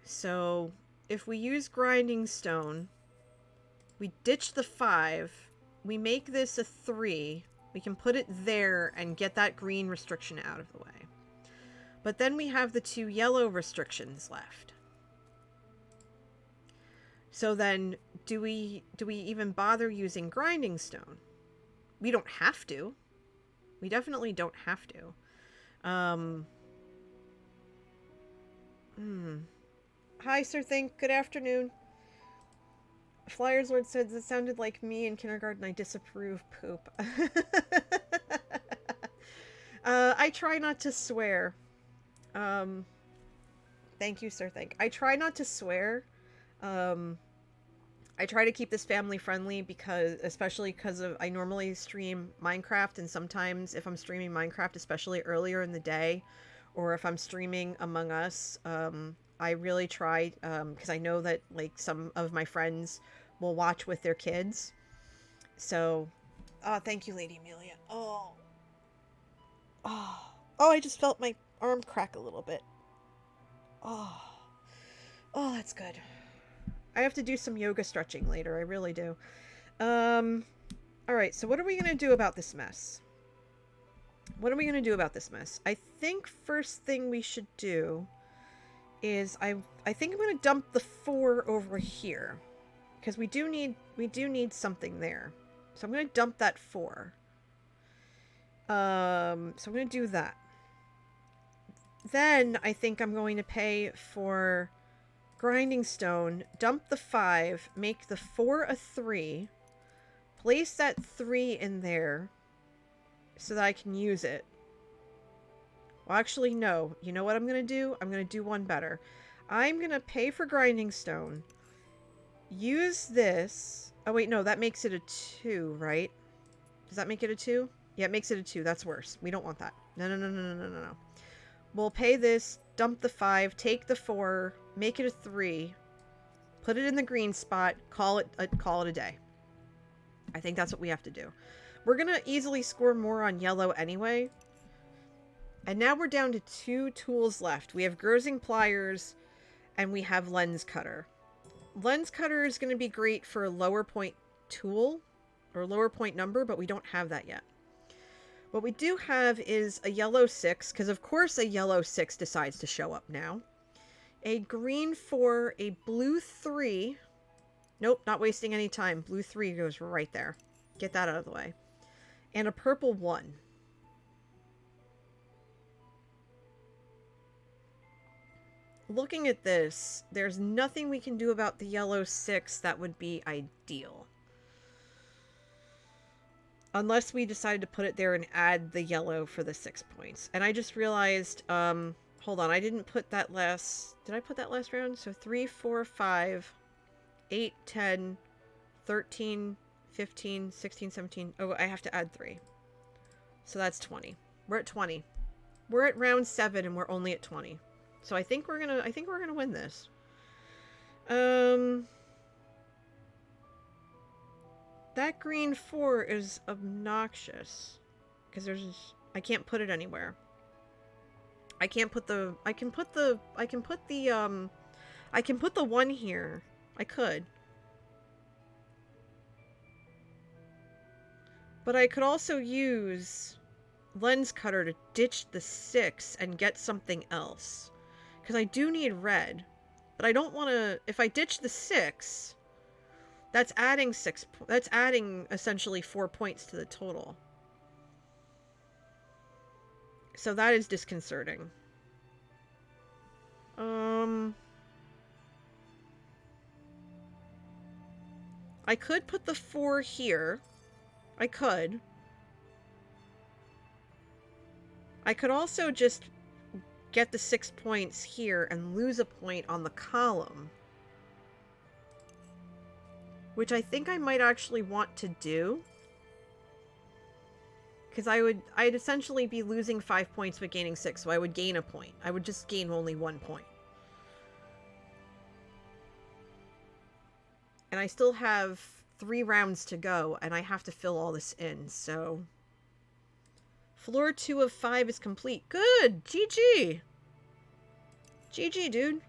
So if we use grinding stone, we ditch the 5, we make this a 3, we can put it there and get that green restriction out of the way. But then we have the 2 yellow restrictions left. So then, do we even bother using grinding stone? We don't have to. We definitely don't have to. Hi, Sir Think. Good afternoon. Flyers Lord said that sounded like me in kindergarten. I disapprove. Poop. I try not to swear. Thank you, Sir Think. I try not to swear. I try to keep this family friendly especially because I normally stream Minecraft, and sometimes if I'm streaming Minecraft, especially earlier in the day, or if I'm streaming Among Us, I really try, because I know that like some of my friends will watch with their kids. So, thank you, Lady Amelia. Oh, I just felt my arm crack a little bit. Oh, that's good. I have to do some yoga stretching later. I really do. All right. So what are we going to do about this mess? What are we going to do about this mess? I think first thing we should do is I think I'm going to dump the 4 over here because we do need something there. So I'm going to dump that 4. So I'm going to do that. Then I think I'm going to pay for grinding stone, dump the 5, make the 4 a 3, place that 3 in there so that I can use it. Well, actually, no. You know what I'm going to do? I'm going to do one better. I'm going to pay for grinding stone, use this. Oh, wait, no, that makes it a 2, right? Does that make it a 2? Yeah, it makes it a 2. That's worse. We don't want that. No. We'll pay this, dump the 5, take the 4, make it a 3, put it in the green spot, call it a day. I think that's what we have to do. We're going to easily score more on yellow anyway. And now we're down to 2 tools left. We have Gersing pliers and we have lens cutter. Lens cutter is going to be great for a lower point tool or lower point number, but we don't have that yet. What we do have is a yellow 6, because of course a yellow 6 decides to show up now. A green 4, a blue 3. Nope, not wasting any time. Blue 3 goes right there. Get that out of the way. And a purple 1. Looking at this, there's nothing we can do about the yellow 6 that would be ideal. Unless we decided to put it there and add the yellow for the 6 points. And I just realized, hold on, I didn't put that last... Did I put that last round? So 3, 4, 5, 8, 10, 13, 15, 16, 17. Oh, I have to add 3. So that's 20. We're at 20. We're at round 7 and we're only at 20. So I think we're gonna win this. That green 4 is obnoxious. Because I can't put it anywhere. I can put the 1 here. I could. But I could also use lens cutter to ditch the 6 and get something else. Because I do need red. But I don't want to... If I ditch the 6, that's adding essentially 4 points to the total. So that is disconcerting. I could put the 4 here. I could. I could also just get the 6 points here and lose a point on the column. Which I think I might actually want to do. Because I'd essentially be losing 5 points but gaining 6, so I would gain a point. I would just gain only 1 point. And I still have 3 rounds to go, and I have to fill all this in, so... Floor 2 of 5 is complete. Good! GG! GG, dude.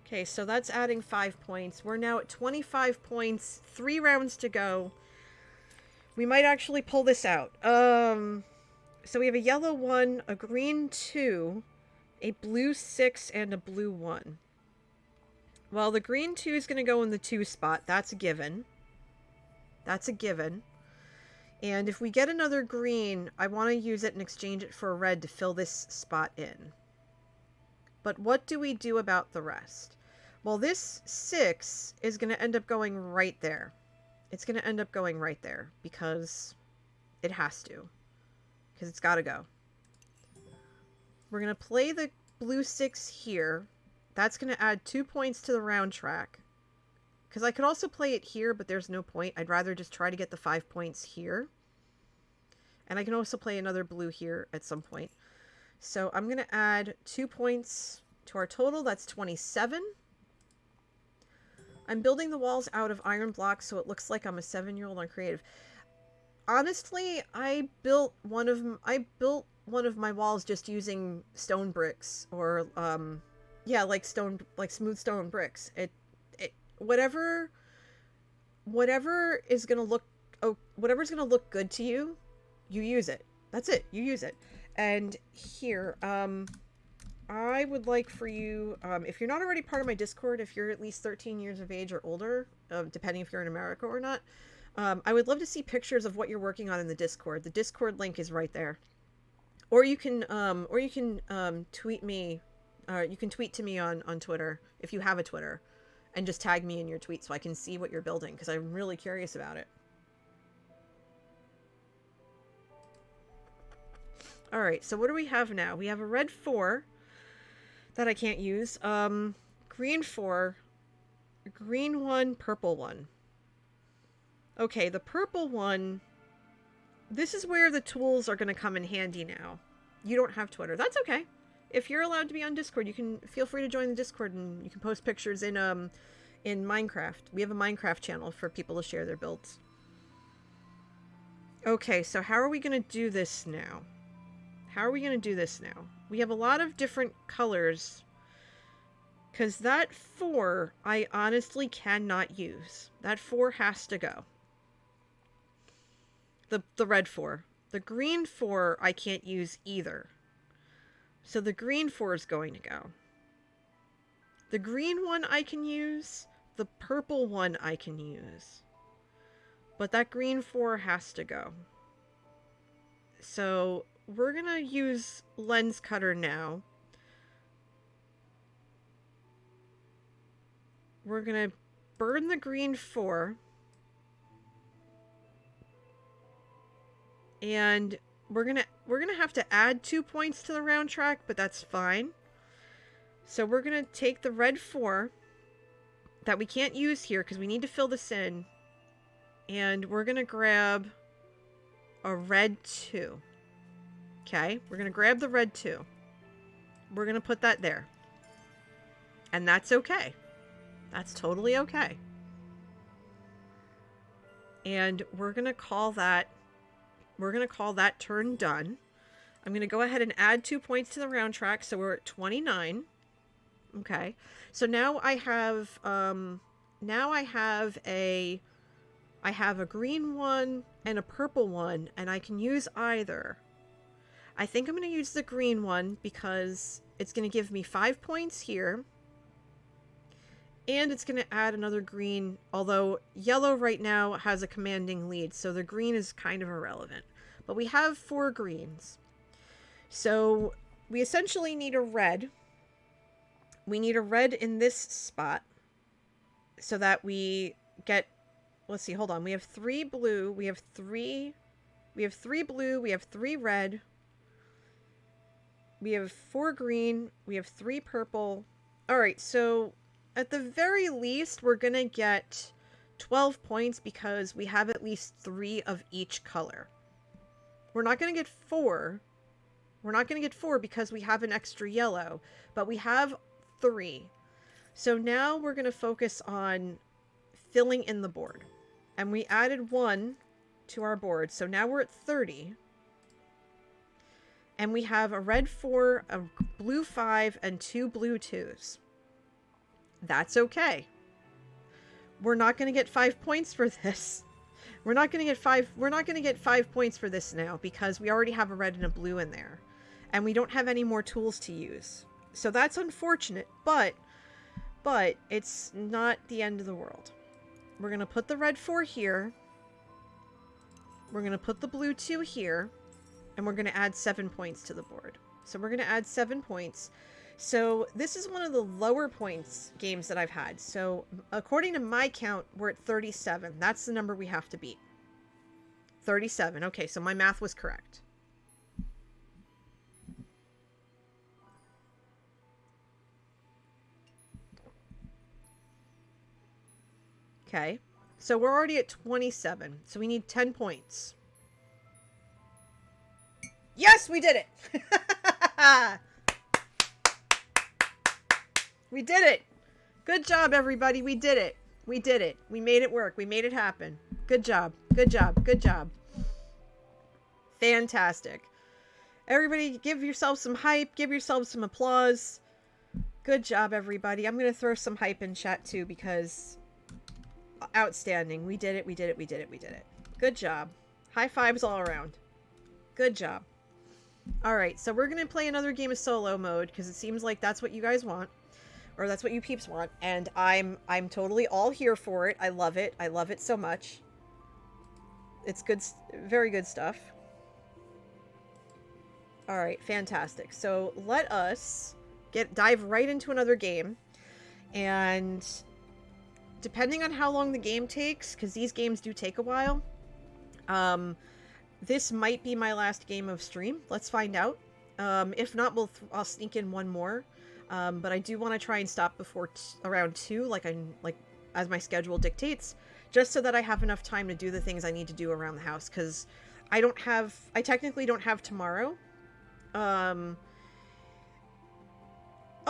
Okay, so that's adding 5 points. We're now at 25 points. 3 rounds to go. We might actually pull this out. So we have a yellow 1, a green 2, a blue 6, and a blue 1. Well, the green 2 is going to go in the 2 spot. That's a given. That's a given. And if we get another green, I want to use it and exchange it for a red to fill this spot in. But what do we do about the rest? Well, this 6 is going to end up going right there. It's going to end up going right there because it has to. Because it's got to go. We're going to play the blue 6 here. That's going to add 2 points to the round track. Because I could also play it here, but there's no point. I'd rather just try to get the 5 points here. And I can also play another blue here at some point. So I'm going to add 2 points to our total. That's 27. I'm building the walls out of iron blocks so it looks like I'm a 7-year-old on creative. Honestly, I built one of my walls just using stone bricks or yeah, like smooth stone bricks. Whatever's going to look good to you, you use it. That's it. You use it. And here, I would like for you, if you're not already part of my Discord, if you're at least 13 years of age or older, depending if you're in America or not, I would love to see pictures of what you're working on in the Discord. The Discord link is right there. Or you can tweet me, you can tweet to me on Twitter, if you have a Twitter, and just tag me in your tweet so I can see what you're building, because I'm really curious about it. Alright, so what do we have now? We have a red 4 that I can't use. Green 4, green 1, purple 1. Okay, the purple 1, this is where the tools are going to come in handy now. You don't have Twitter. That's okay. If you're allowed to be on Discord, you can feel free to join the Discord and you can post pictures in Minecraft. We have a Minecraft channel for people to share their builds. Okay, so how are we going to do this now? How are we going to do this now? We have a lot of different colors. Because that 4, I honestly cannot use. That 4 has to go. The red 4. The green 4, I can't use either. So the green 4 is going to go. The green 1 I can use. The purple 1 I can use. But that green 4 has to go. So we're going to use lens cutter now. We're going to burn the green 4. And we're gonna have to add 2 points to the round track, but that's fine. So we're gonna take the red 4 that we can't use here because we need to fill this in, and we're gonna grab a red 2. Okay, we're gonna grab the red 2. We're gonna put that there, and that's okay. That's totally okay. And we're going to call that turn done. I'm going to go ahead and add 2 points to the round track, so we're at 29. Okay. So now I have a green one and a purple one, and I can use either. I think I'm going to use the green one because it's going to give me 5 points here. And it's going to add another green, although yellow right now has a commanding lead, so the green is kind of irrelevant. But we have 4 greens. So we essentially need a red. We need a red in this spot so that we get, let's see, hold on. We have 3 blue, we have 3 blue, we have 3 red. We have 4 green, we have 3 purple. All right, so at the very least, we're going to get 12 points because we have at least 3 of each color. We're not going to get 4. We're not going to get 4 because we have an extra yellow, but we have 3. So now we're going to focus on filling in the board. And we added 1 to our board, so now we're at 30. And we have a red 4, a blue 5, and 2 blue 2s. That's okay. We're not going to get 5 points for this. We're not going to get 5 points for this now because we already have a red and a blue in there. And we don't have any more tools to use. So that's unfortunate, but it's not the end of the world. We're going to put the red 4 here. We're going to put the blue 2 here. And we're going to add 7 points to the board. So we're going to add 7 points. So this is one of the lower points games that I've had. So according to my count, we're at 37. That's the number we have to beat. 37. Okay, so my math was correct. Okay, so we're already at 27. So we need 10 points. Yes, we did it! We did it! Good job, everybody. We did it. We did it. We made it work. We made it happen. Good job. Good job. Good job. Fantastic. Everybody, give yourself some hype. Give yourself some applause. Good job, everybody. I'm going to throw some hype in chat, too, because outstanding. We did it. We did it. We did it. We did it. Good job. High fives all around. Good job. All right, so we're going to play another game of solo mode because it seems like that's what you guys want. Or that's what you peeps want. And I'm totally all here for it. I love it. I love it so much. It's good. Very good stuff. All right, fantastic. So let us dive right into another game. And depending on how long the game takes, because these games do take a while, this might be my last game of stream. Let's find out. If not, I'll sneak in one more. But I do want to try and stop before around 2, like as my schedule dictates, just so that I have enough time to do the things I need to do around the house. Because I technically don't have tomorrow. Oh,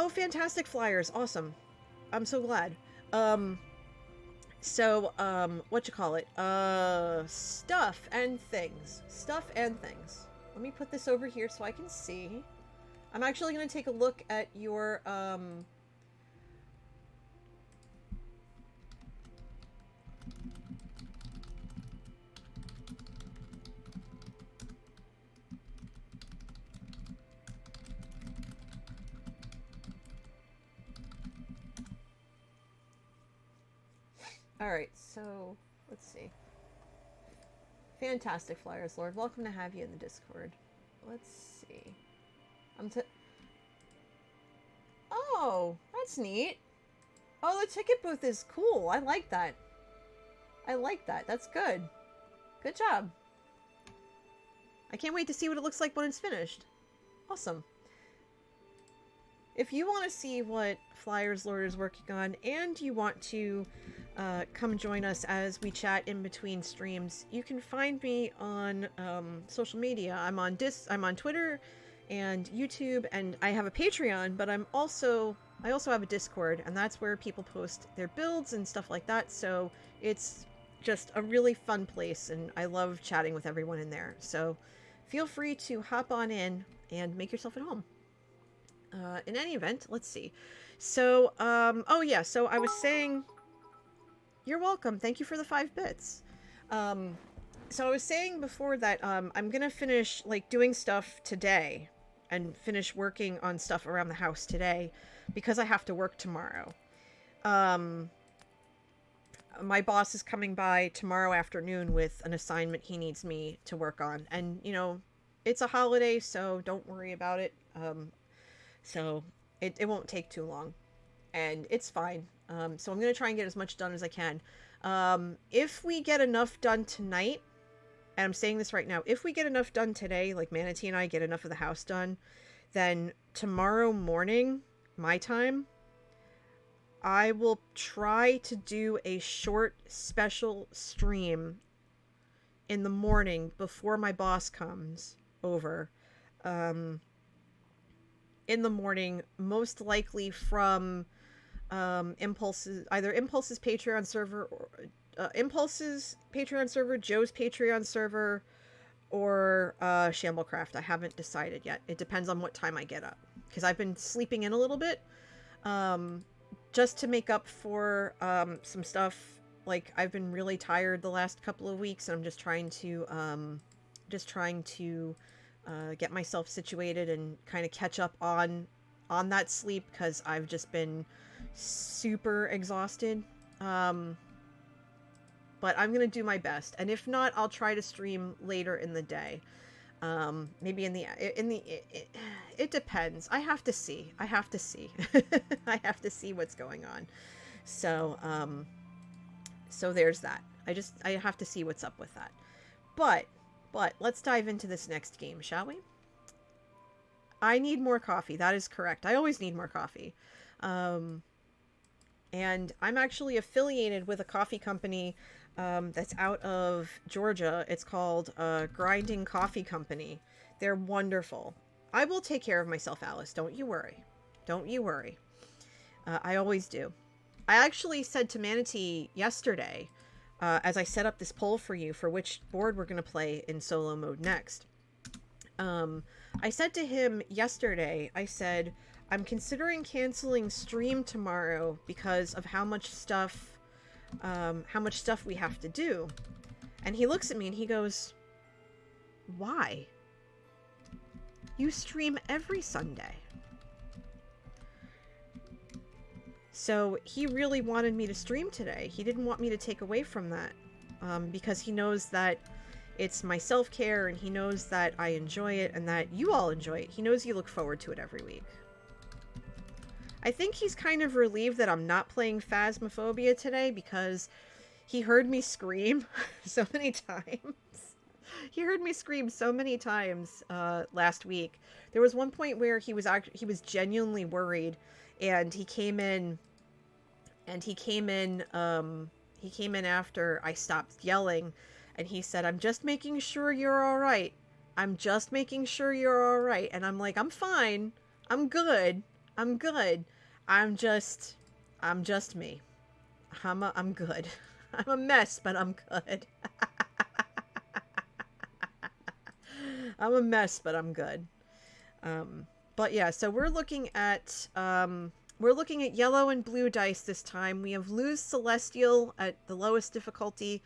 fantastic flyers! Awesome. I'm so glad. What you call it? Stuff and things. Stuff and things. Let me put this over here so I can see. I'm actually going to take a look at your, Alright, so, let's see. Fantastic flyers, Lord. Welcome to have you in the Discord. Let's see. Oh, that's neat. Oh, the ticket booth is cool. I like that. I like that. That's good. Good job. I can't wait to see what it looks like when it's finished. Awesome. If you want to see what Flyers Lord is working on and you want to come join us as we chat in between streams, you can find me on social media. I'm on Twitter and YouTube, and I have a Patreon, but I'm also I also have a Discord, and that's where people post their builds and stuff like that. So it's just a really fun place, and I love chatting with everyone in there. So feel free to hop on in and make yourself at home. In any event, let's see. So, oh yeah, so I was saying, you're welcome. Thank you for the 5 bits. So I was saying before that I'm gonna finish like doing stuff today and finish working on stuff around the house today because I have to work tomorrow. My boss is coming by tomorrow afternoon with an assignment he needs me to work on, and you know, it's a holiday, so don't worry about it. So it won't take too long, and it's fine. So I'm gonna try and get as much done as I can. If we get enough done tonight, and I'm saying this right now, if we get enough done today, like Manatee and I get enough of the house done, then tomorrow morning, my time, I will try to do a short special stream in the morning before my boss comes over. In the morning, most likely from Impulse's Patreon server, or Impulse's Patreon server, Joe's Patreon server, or Shamblecraft. I haven't decided yet. It depends on what time I get up, because I've been sleeping in a little bit, just to make up for some stuff. Like, I've been really tired the last couple of weeks, and I'm just trying to get myself situated and kind of catch up on that sleep, because I've just been super exhausted. But I'm gonna do my best, and if not, I'll try to stream later in the day. Maybe it depends. I have to see. I have to see what's going on. So so there's that. I have to see what's up with that. But let's dive into this next game, shall we? I need more coffee. That is correct. I always need more coffee. And I'm actually affiliated with a coffee company that's out of Georgia. It's called Grinding Coffee Company. They're wonderful. I will take care of myself, Alice. Don't you worry. Don't you worry. I always do. I actually said to Manatee yesterday, as I set up this poll for you for which board we're going to play in solo mode next, I said to him yesterday, I said, I'm considering canceling stream tomorrow because of how much stuff we have to do. And he looks at me and he goes, why? You stream every Sunday. So he really wanted me to stream today. He didn't want me to take away from that, because he knows that it's my self-care, and he knows that I enjoy it and that you all enjoy it. He knows you look forward to it every week. I think he's kind of relieved that I'm not playing Phasmophobia today, because he heard me scream so many times. He heard me scream so many times last week. There was one point where he was genuinely worried, and he came in after I stopped yelling, and he said, "I'm just making sure you're all right. I'm just making sure you're all right." And I'm like, "I'm fine. I'm good. I'm good. I'm just me. I'm good. I'm a mess, but I'm good." I'm a mess, but I'm good. But yeah, so we're looking at yellow and blue dice this time. We have Luz Celestial at the lowest difficulty.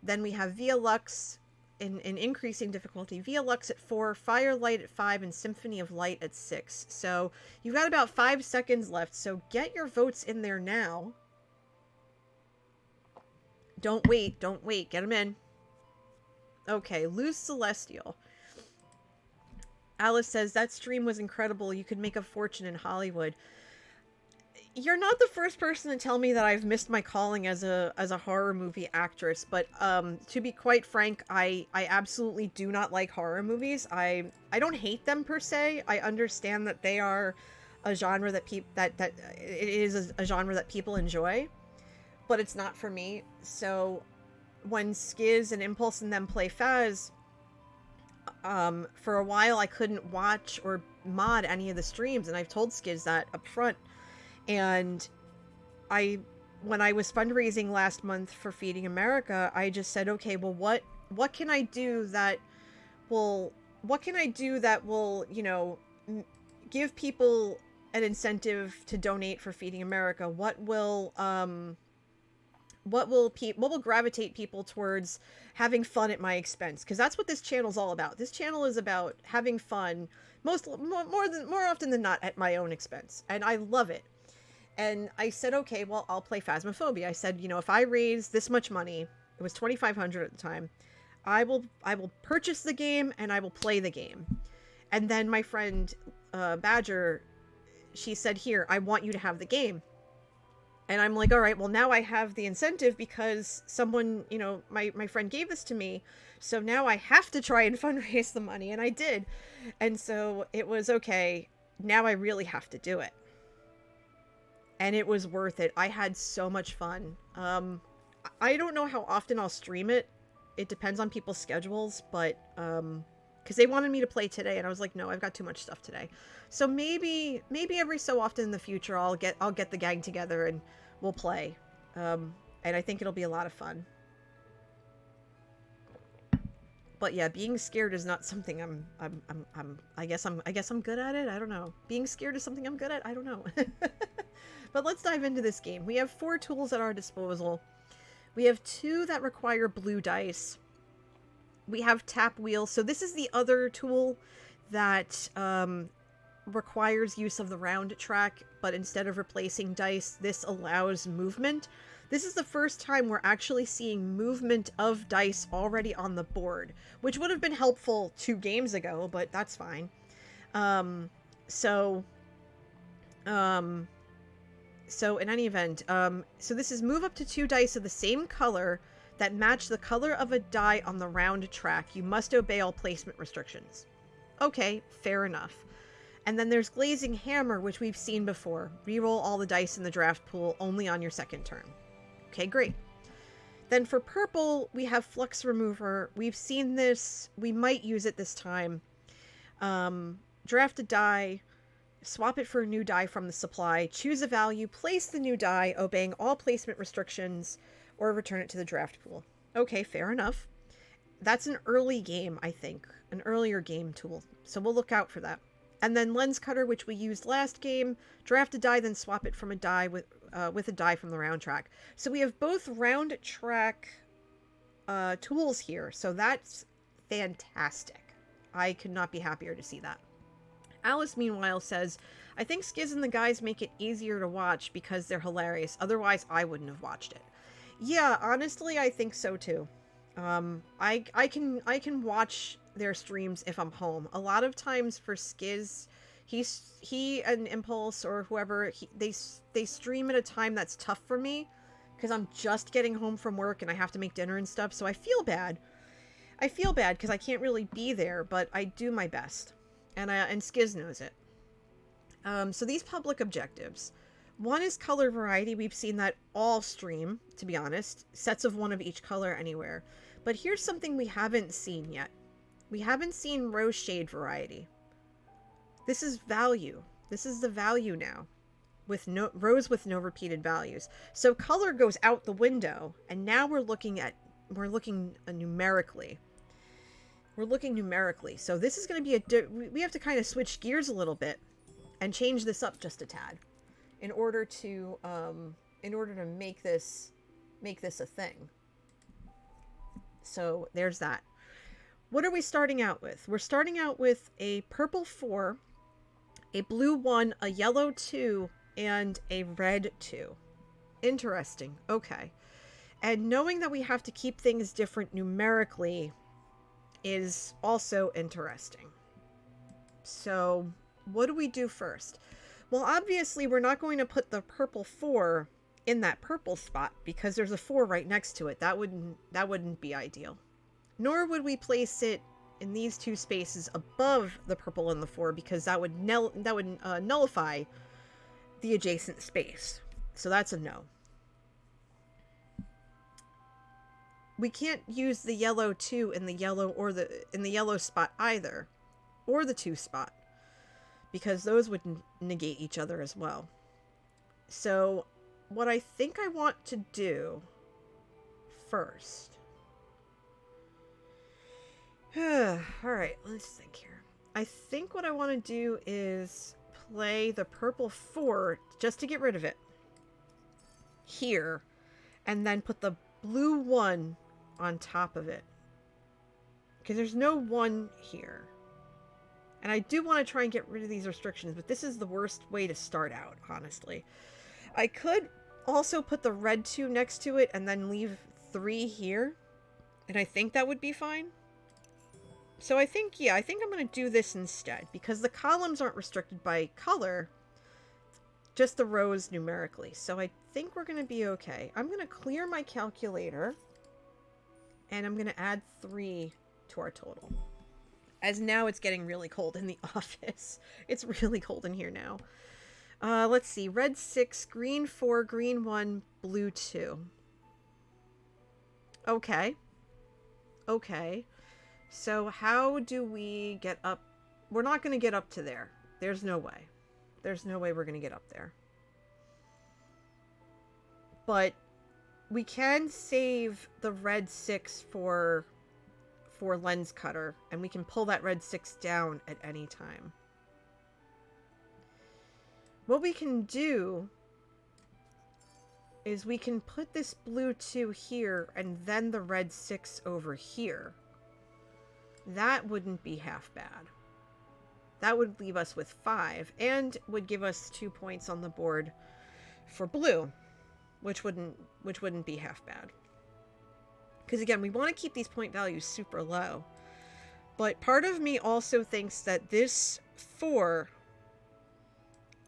Then we have Via Lux in increasing difficulty. Via Lux at 4, Firelight at 5, and Symphony of Light at 6. So you've got about 5 seconds left. So get your votes in there now. Don't wait. Get them in. Okay, Luz Celestial. Alice says, that stream was incredible. You could make a fortune in Hollywood. You're not the first person to tell me that I've missed my calling as a horror movie actress, but to be quite frank, I absolutely do not like horror movies. I don't hate them per se. I understand that they are a genre that it is a genre that people enjoy, but it's not for me. So when Skiz and Impulse and them play Phas, for a while I couldn't watch or mod any of the streams, and I've told Skiz that up front. And I, when I was fundraising last month for Feeding America, I just said, okay, well, what can I do that will, you know, give people an incentive to donate for Feeding America? What will gravitate people towards having fun at my expense? Because that's what this channel's all about. This channel is about having fun more often than not at my own expense, and I love it. And I said, okay, well, I'll play Phasmophobia. I said, you know, if I raise this much money, it was $2,500 at the time, I will purchase the game and I will play the game. And then my friend Badger, she said, here, I want you to have the game. And I'm like, all right, well, now I have the incentive because someone, you know, my friend gave this to me. So now I have to try and fundraise the money. And I did. And so it was okay. Now I really have to do it. And it was worth it. I had so much fun. I don't know how often I'll stream it. It depends on people's schedules, but because they wanted me to play today, and I was like, no, I've got too much stuff today. So maybe every so often in the future, I'll get the gang together and we'll play. And I think it'll be a lot of fun. But yeah, being scared is not something I guess I'm good at it. I don't know. Being scared is something I'm good at. I don't know. But let's dive into this game. We have 4 tools at our disposal. We have 2 that require blue dice. We have tap wheels. So this is the other tool that requires use of the round track, but instead of replacing dice, this allows movement. This is the first time we're actually seeing movement of dice already on the board, which would have been helpful 2 games ago, but that's fine. So in any event, so this is move up to 2 dice of the same color that match the color of a die on the round track. You must obey all placement restrictions. Okay, fair enough. And then there's Glazing Hammer, which we've seen before. Reroll all the dice in the draft pool only on your second turn. Okay, great. Then for purple, we have Flux Remover. We've seen this. We might use it this time. Draft a die. Swap it for a new die from the supply. Choose a value. Place the new die, obeying all placement restrictions, or return it to the draft pool. Okay, fair enough. That's an early game, I think. An earlier game tool. So we'll look out for that. And then Lens Cutter, which we used last game. Draft a die, then swap it from a die with a die from the round track. So we have both round track tools here. So that's fantastic. I could not be happier to see that. Alice, meanwhile, says, I think Skiz and the guys make it easier to watch because they're hilarious. Otherwise, I wouldn't have watched it. Yeah, honestly, I think so too. I can watch their streams if I'm home. A lot of times for Skiz, he and Impulse or whoever, they stream at a time that's tough for me because I'm just getting home from work and I have to make dinner and stuff. So I feel bad. I feel bad because I can't really be there, but I do my best. And Skiz knows it. So these public objectives. One is color variety. We've seen that all stream, to be honest. Sets of 1 of each color anywhere. But here's something we haven't seen yet. We haven't seen rose shade variety. This is value. This is the value now. With no rose with no repeated values. So color goes out the window. And now we're looking numerically. We're looking numerically. So this is going to be we have to kind of switch gears a little bit and change this up just a tad in order to make this a thing. So there's that. What are we starting out with? We're starting out with a purple 4, a blue 1, a yellow 2, and a red 2. Interesting. Okay. And knowing that we have to keep things different numerically is also interesting. So what do we do first? Well, obviously we're not going to put the purple 4 in that purple spot because there's a 4 right next to it. That wouldn't be ideal. Nor would we place it in these 2 spaces above the purple and the 4 because that would nullify the adjacent space. So that's a no. We can't use the yellow 2 in the yellow spot either, or the 2 spot, because those would negate each other as well. So what I think I want to do first. All right, let's think here. I think what I want to do is play the purple 4 just to get rid of it here, and then put the blue 1 on top of it, because there's no 1 here. And I do want to try and get rid of these restrictions, but this is the worst way to start out, honestly. I could also put the red 2 next to it and then leave 3 here, and I think that would be fine. So I think I'm going to do this instead, because the columns aren't restricted by color, just the rows numerically. So I think we're going to be okay. I'm going to clear my calculator, and I'm going to add 3 to our total. As now it's getting really cold in the office. It's really cold in here now. Let's see. Red 6, green 4, green 1, blue 2. Okay. Okay. So how do we get up? We're not going to get up to there. There's no way. There's no way we're going to get up there. But we can save the red 6 for lens cutter, and we can pull that red 6 down at any time. What we can do is we can put this blue 2 here and then the red 6 over here. That wouldn't be half bad. That would leave us with 5 and would give us 2 points on the board for blue, which wouldn't be half bad. Because again, we want to keep these point values super low. But part of me also thinks that this 4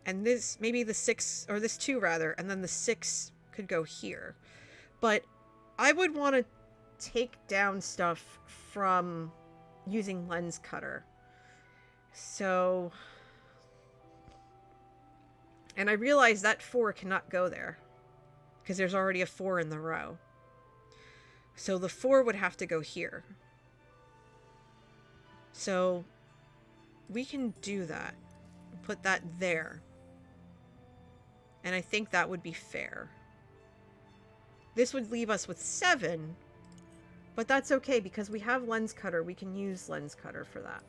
and this, maybe the 6, or this 2 rather, and then the 6 could go here. But I would want to take down stuff from using lens cutter. So, and I realize that 4 cannot go there because there's already a 4 in the row. So the 4 would have to go here. So we can do that. Put that there. And I think that would be fair. This would leave us with 7, but that's okay because we have lens cutter. We can use lens cutter for that.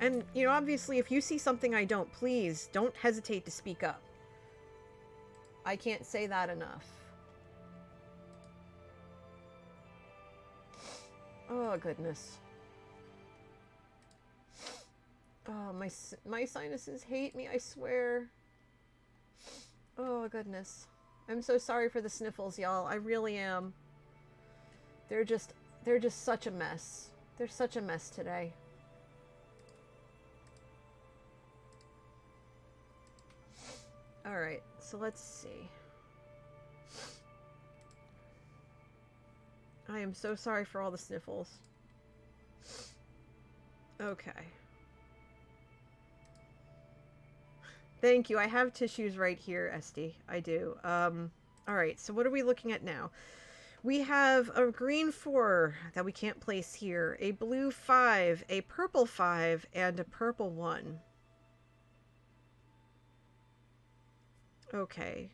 And, you know, obviously, if you see something I don't, please don't hesitate to speak up. I can't say that enough. Oh, goodness. Oh, my sinuses hate me, I swear. Oh, goodness. I'm so sorry for the sniffles, y'all. I really am. They're just such a mess. They're such a mess today. All right, so let's see. I am so sorry for all the sniffles. Okay. Thank you. I have tissues right here, Esty. I do. All right, so what are we looking at now? We have a green 4 that we can't place here, a blue 5, a purple 5, and a purple 1. Okay.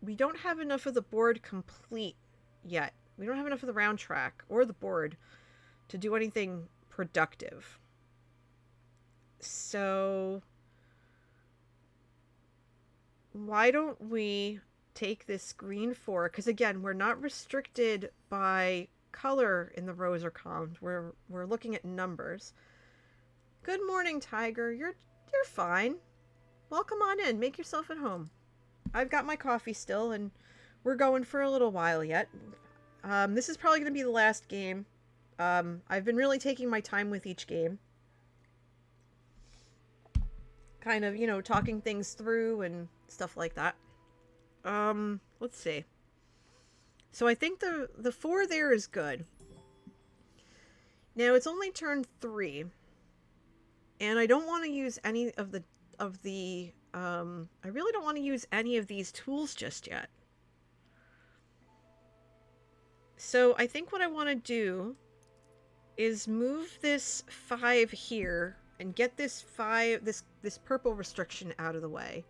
We don't have enough of the board complete yet. We don't have enough of the round track or the board to do anything productive. So why don't we take this green 4? Because again, we're not restricted by color in the rows or columns. We're looking at numbers. Good morning, Tiger. You're fine. Welcome on in. Make yourself at home. I've got my coffee still, and we're going for a little while yet. This is probably going to be the last game. I've been really taking my time with each game. Kind of, you know, talking things through and stuff like that. Let's see. So I think the 4 there is good. Now, it's only turn 3. And I don't want to use any of the I really don't want to use any of these tools just yet. So I think what I want to do is move this 5 here and get this purple restriction out of the way.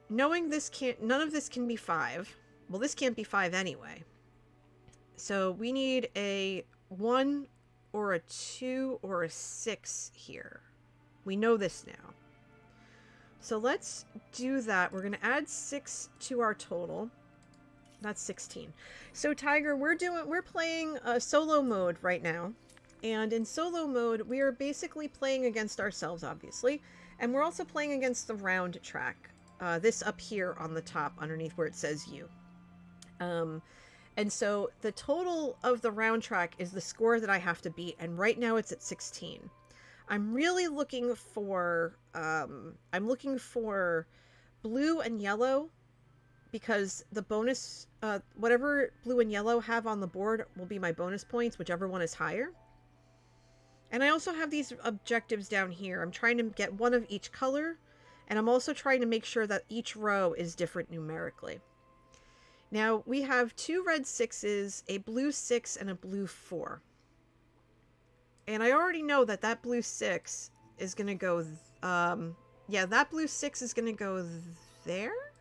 Knowing none of this can be 5. Well, this can't be 5 anyway. So we need a 1 or a 2 or a 6 here. We know this now. So let's do that. We're going to add 6 to our total. That's 16. So Tiger, we're playing solo mode right now. And in solo mode, we are basically playing against ourselves, obviously. And we're also playing against the round track. This up here on the top, underneath where it says you. And so the total of the round track is the score that I have to beat. And right now it's at 16. I'm really looking for, blue and yellow, because the bonus, whatever blue and yellow have on the board will be my bonus points, whichever one is higher. And I also have these objectives down here. I'm trying to get one of each color, and I'm also trying to make sure that each row is different numerically. Now, we have 2 red 6s, a blue 6, and a blue 4. And I already know that that blue 6 is going to go, yeah, that blue 6 is going to go there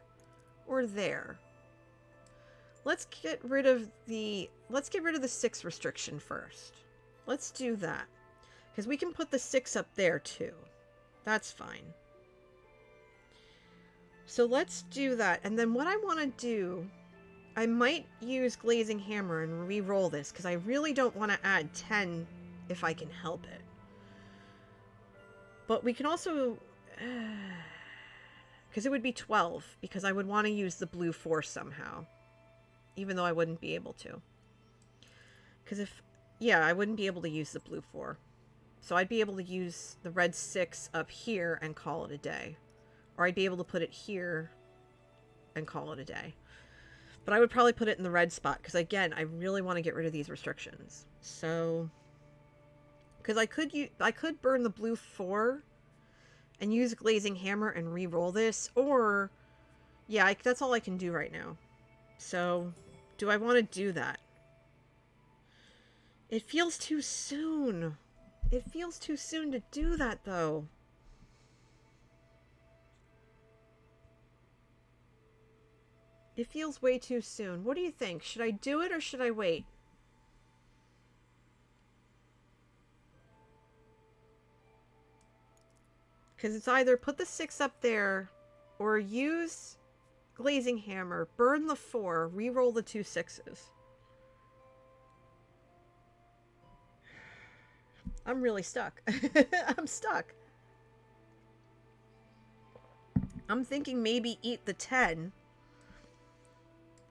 or there. Let's get rid of the 6 restriction first. Let's do that. Because we can put the 6 up there too. That's fine. So let's do that. And then what I want to do, I might use Glazing Hammer and re-roll this, because I really don't want to add 10 if I can help it. But we can also, because it would be 12, because I would want to use the blue 4 somehow, even though I wouldn't be able to. Because I wouldn't be able to use the blue 4. So I'd be able to use the red 6 up here and call it a day. Or I'd be able to put it here and call it a day. But I would probably put it in the red spot, because again, I really want to get rid of these restrictions. So, because I could burn the blue 4 and use Glazing Hammer and re-roll this, or yeah, that's all I can do right now. So, do I want to do that? It feels too soon. It feels too soon to do that, though. It feels way too soon. What do you think? Should I do it or should I wait? Because it's either put the 6 up there or use Glazing Hammer, burn the 4, re-roll the 2 6s. I'm really stuck. I'm stuck. I'm thinking maybe eat the 10.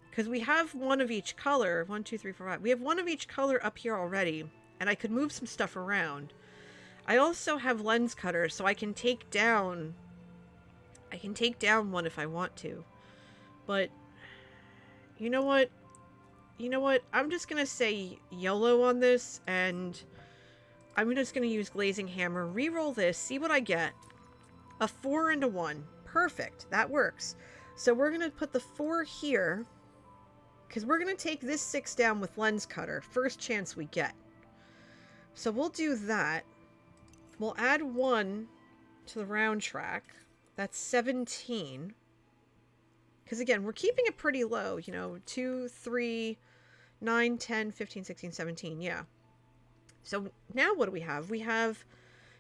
Because we have one of each color. 1, 2, 3, 4, 5. We have one of each color up here already. And I could move some stuff around. I also have lens cutters, so I can take down... I can take down one if I want to. But... You know what? You know what? I'm just going to say YOLO on this. And... I'm just going to use Glazing Hammer. Reroll this. See what I get. A 4 and a 1. Perfect. That works. So we're going to put the 4 here. Because we're going to take this 6 down with Lens Cutter. First chance we get. So we'll do that. We'll add 1 to the round track. That's 17. Because again, we're keeping it pretty low. You know, 2, 3, 9, 10, 15, 16, 17. Yeah. So now what do we have? We have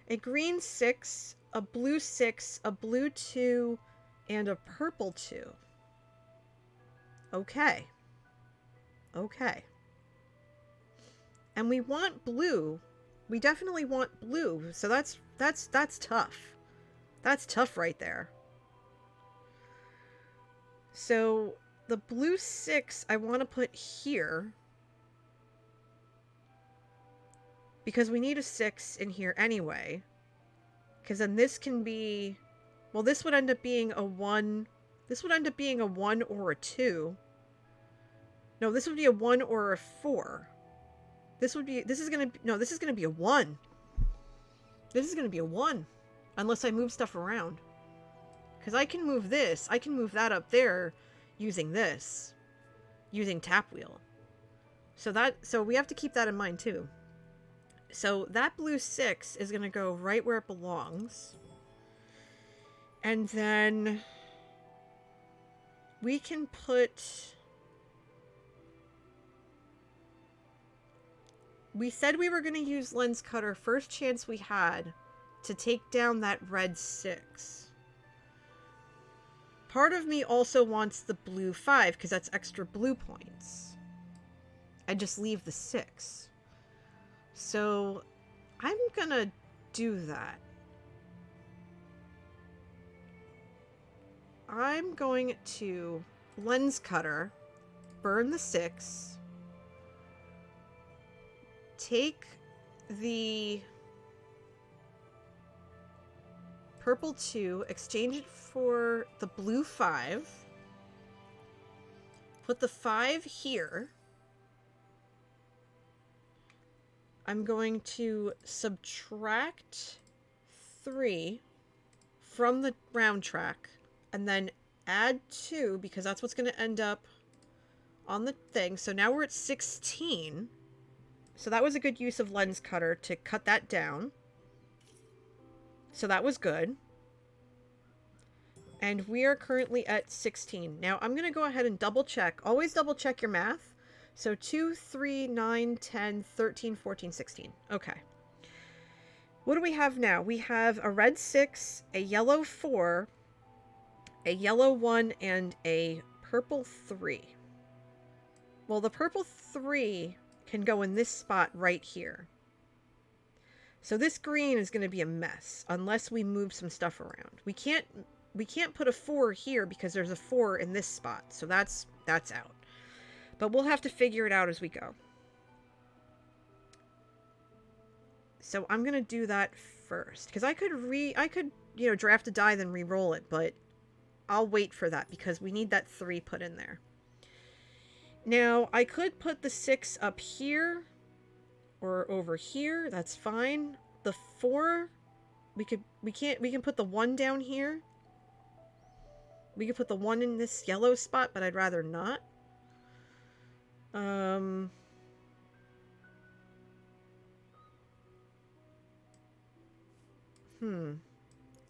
a green 6, a blue 6, a blue 2, and a purple 2. Okay. Okay. And we want blue. We definitely want blue. So that's tough. That's tough right there. So the blue 6 I want to put here. Because we need a 6 in here anyway. Because then this can be... Well, this would end up being a 1. This would end up being a 1 or a 2. No, this would be a 1 or a 4. This is going to be a 1. This is going to be a 1. Unless I move stuff around. Because I can move this. I can move that up there using this. Using tap wheel. So we have to keep that in mind too. So that blue 6 is going to go right where it belongs. And then we can put... We said we were going to use lens cutter first chance we had to take down that red 6. Part of me also wants the blue 5 because that's extra blue points. I just leave the 6. So I'm going to do that. I'm going to lens cutter, burn the 6, take the purple 2, exchange it for the blue 5, put the 5 here. I'm going to subtract 3 from the round track and then add 2 because that's what's going to end up on the thing. So now we're at 16. So that was a good use of lens cutter to cut that down. So that was good. And we are currently at 16. Now I'm going to go ahead and double check. Always double check your math. So 2, 3, 9, 10, 13, 14, 16. Okay. What do we have now? We have a red 6, a yellow 4, a yellow 1, and a purple 3. Well, the purple 3 can go in this spot right here. So this green is going to be a mess unless we move some stuff around. We can't put a 4 here because there's a 4 in this spot. So that's out. But we'll have to figure it out as we go. So I'm going to do that first because I could draft a die then re-roll it, but I'll wait for that because we need that 3 put in there. Now, I could put the 6 up here or over here. That's fine. The 4, we can put the 1 down here. We could put the 1 in this yellow spot, but I'd rather not.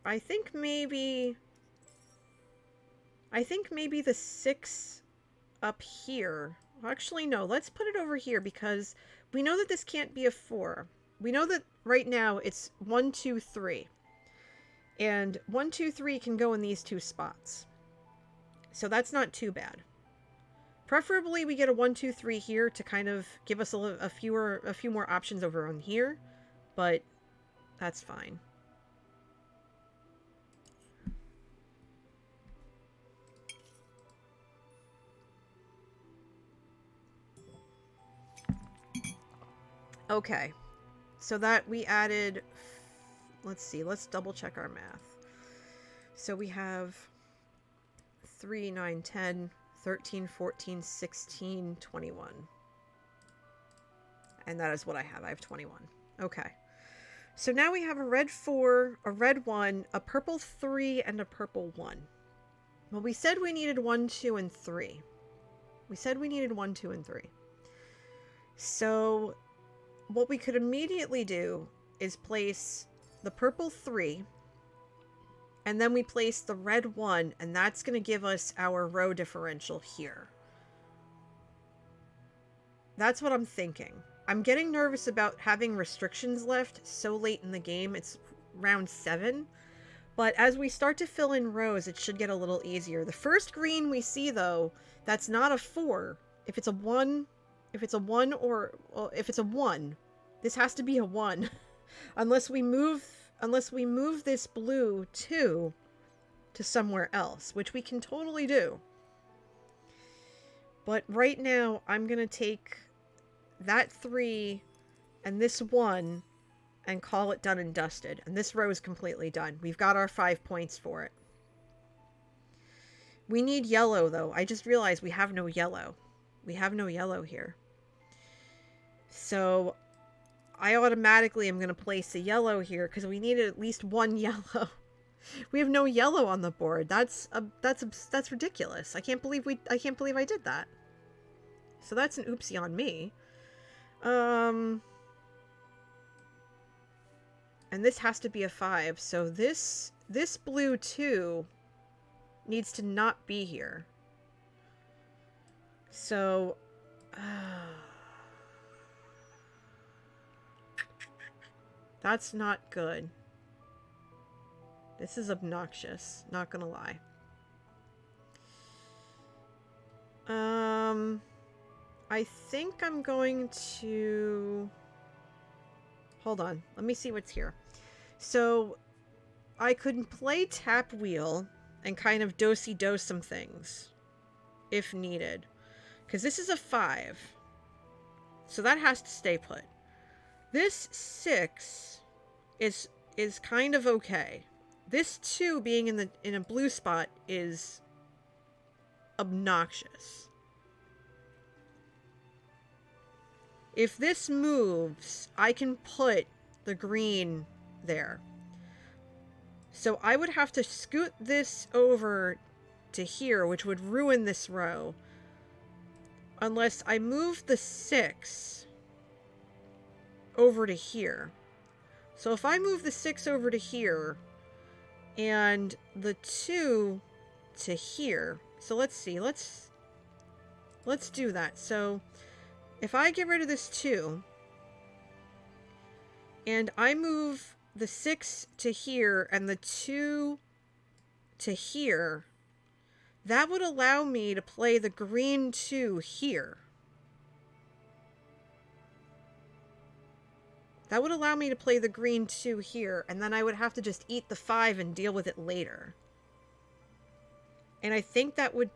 I think maybe the 6 up here. Actually, no. Let's put it over here because we know that this can't be a 4. We know that right now it's 1, 2, 3. And 1, 2, 3 can go in these 2 spots. So that's not too bad. Preferably we get a 1, 2, 3 here to kind of give us a few more options over on here. But that's fine. Okay, so that we added, let's see, let's double check our math. So we have 3, 9, 10, 13, 14, 16, 21. And that is what I have. I have 21. Okay. So now we have a red 4, a red 1, a purple 3, and a purple 1. Well, we said we needed 1, 2, and 3. We said we needed 1, 2, and 3. So what we could immediately do is place the purple 3, and then we place the red 1, and that's going to give us our row differential here. That's what I'm thinking. I'm getting nervous about having restrictions left so late in the game. It's round 7. But as we start to fill in rows, it should get a little easier. The first green we see, though, that's not a 4. If it's a 1... If it's a 1 or... Well, if it's a 1, this has to be a 1. unless we move this blue 2 to somewhere else, which we can totally do. But right now, I'm going to take that 3 and this 1 and call it done and dusted. And this row is completely done. We've got our 5 points for it. We need yellow, though. I just realized we have no yellow. We have no yellow here. So I automatically am going to place a yellow here because we needed at least 1 yellow. We have no yellow on the board. That's ridiculous. I can't believe I did that. So that's an oopsie on me. And this has to be a 5. So this blue 2 needs to not be here. So... that's not good. This is obnoxious, not gonna lie. I think I'm going to... hold on, let me see what's here. So, I could play Tap Wheel and kind of do-si-do some things, if needed. Because this is a 5. So that has to stay put. This 6 is kind of okay. This 2 being in a blue spot is obnoxious. If this moves, I can put the green there. So I would have to scoot this over to here, which would ruin this row. Unless I move the 6 over to here. So if I move the 6 over to here and the 2 to here. So let's see. Let's do that. So if I get rid of this 2 and I move the 6 to here and the 2 to here, that would allow me to play the green 2 here. That would allow me to play the green 2 here, and then I would have to just eat the 5 and deal with it later. And I think that would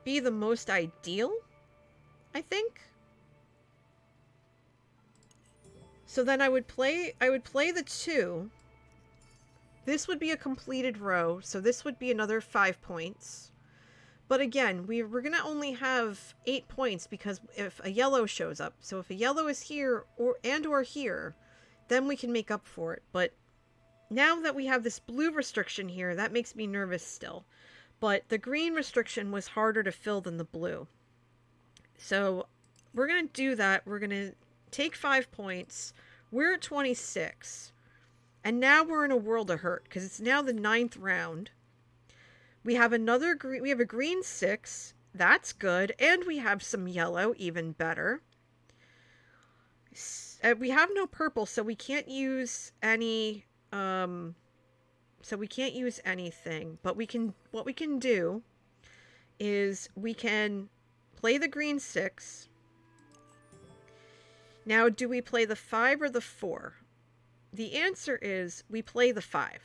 be the most ideal, I think. So then I would play the 2. This would be a completed row, so this would be another 5 points. But again, we're going to only have 8 points because if a yellow shows up. So if a yellow is here or here, then we can make up for it. But now that we have this blue restriction here, that makes me nervous still. But the green restriction was harder to fill than the blue. So we're going to do that. We're going to take 5 points. We're at 26. And now we're in a world of hurt because it's now the 9th round. We have another green. We have a green 6. That's good. And we have some yellow, even better. We have no purple, so we can't use any... so we can't use anything. But what we can do is we can play the green 6. Now, do we play the 5 or the 4? The answer is we play the 5.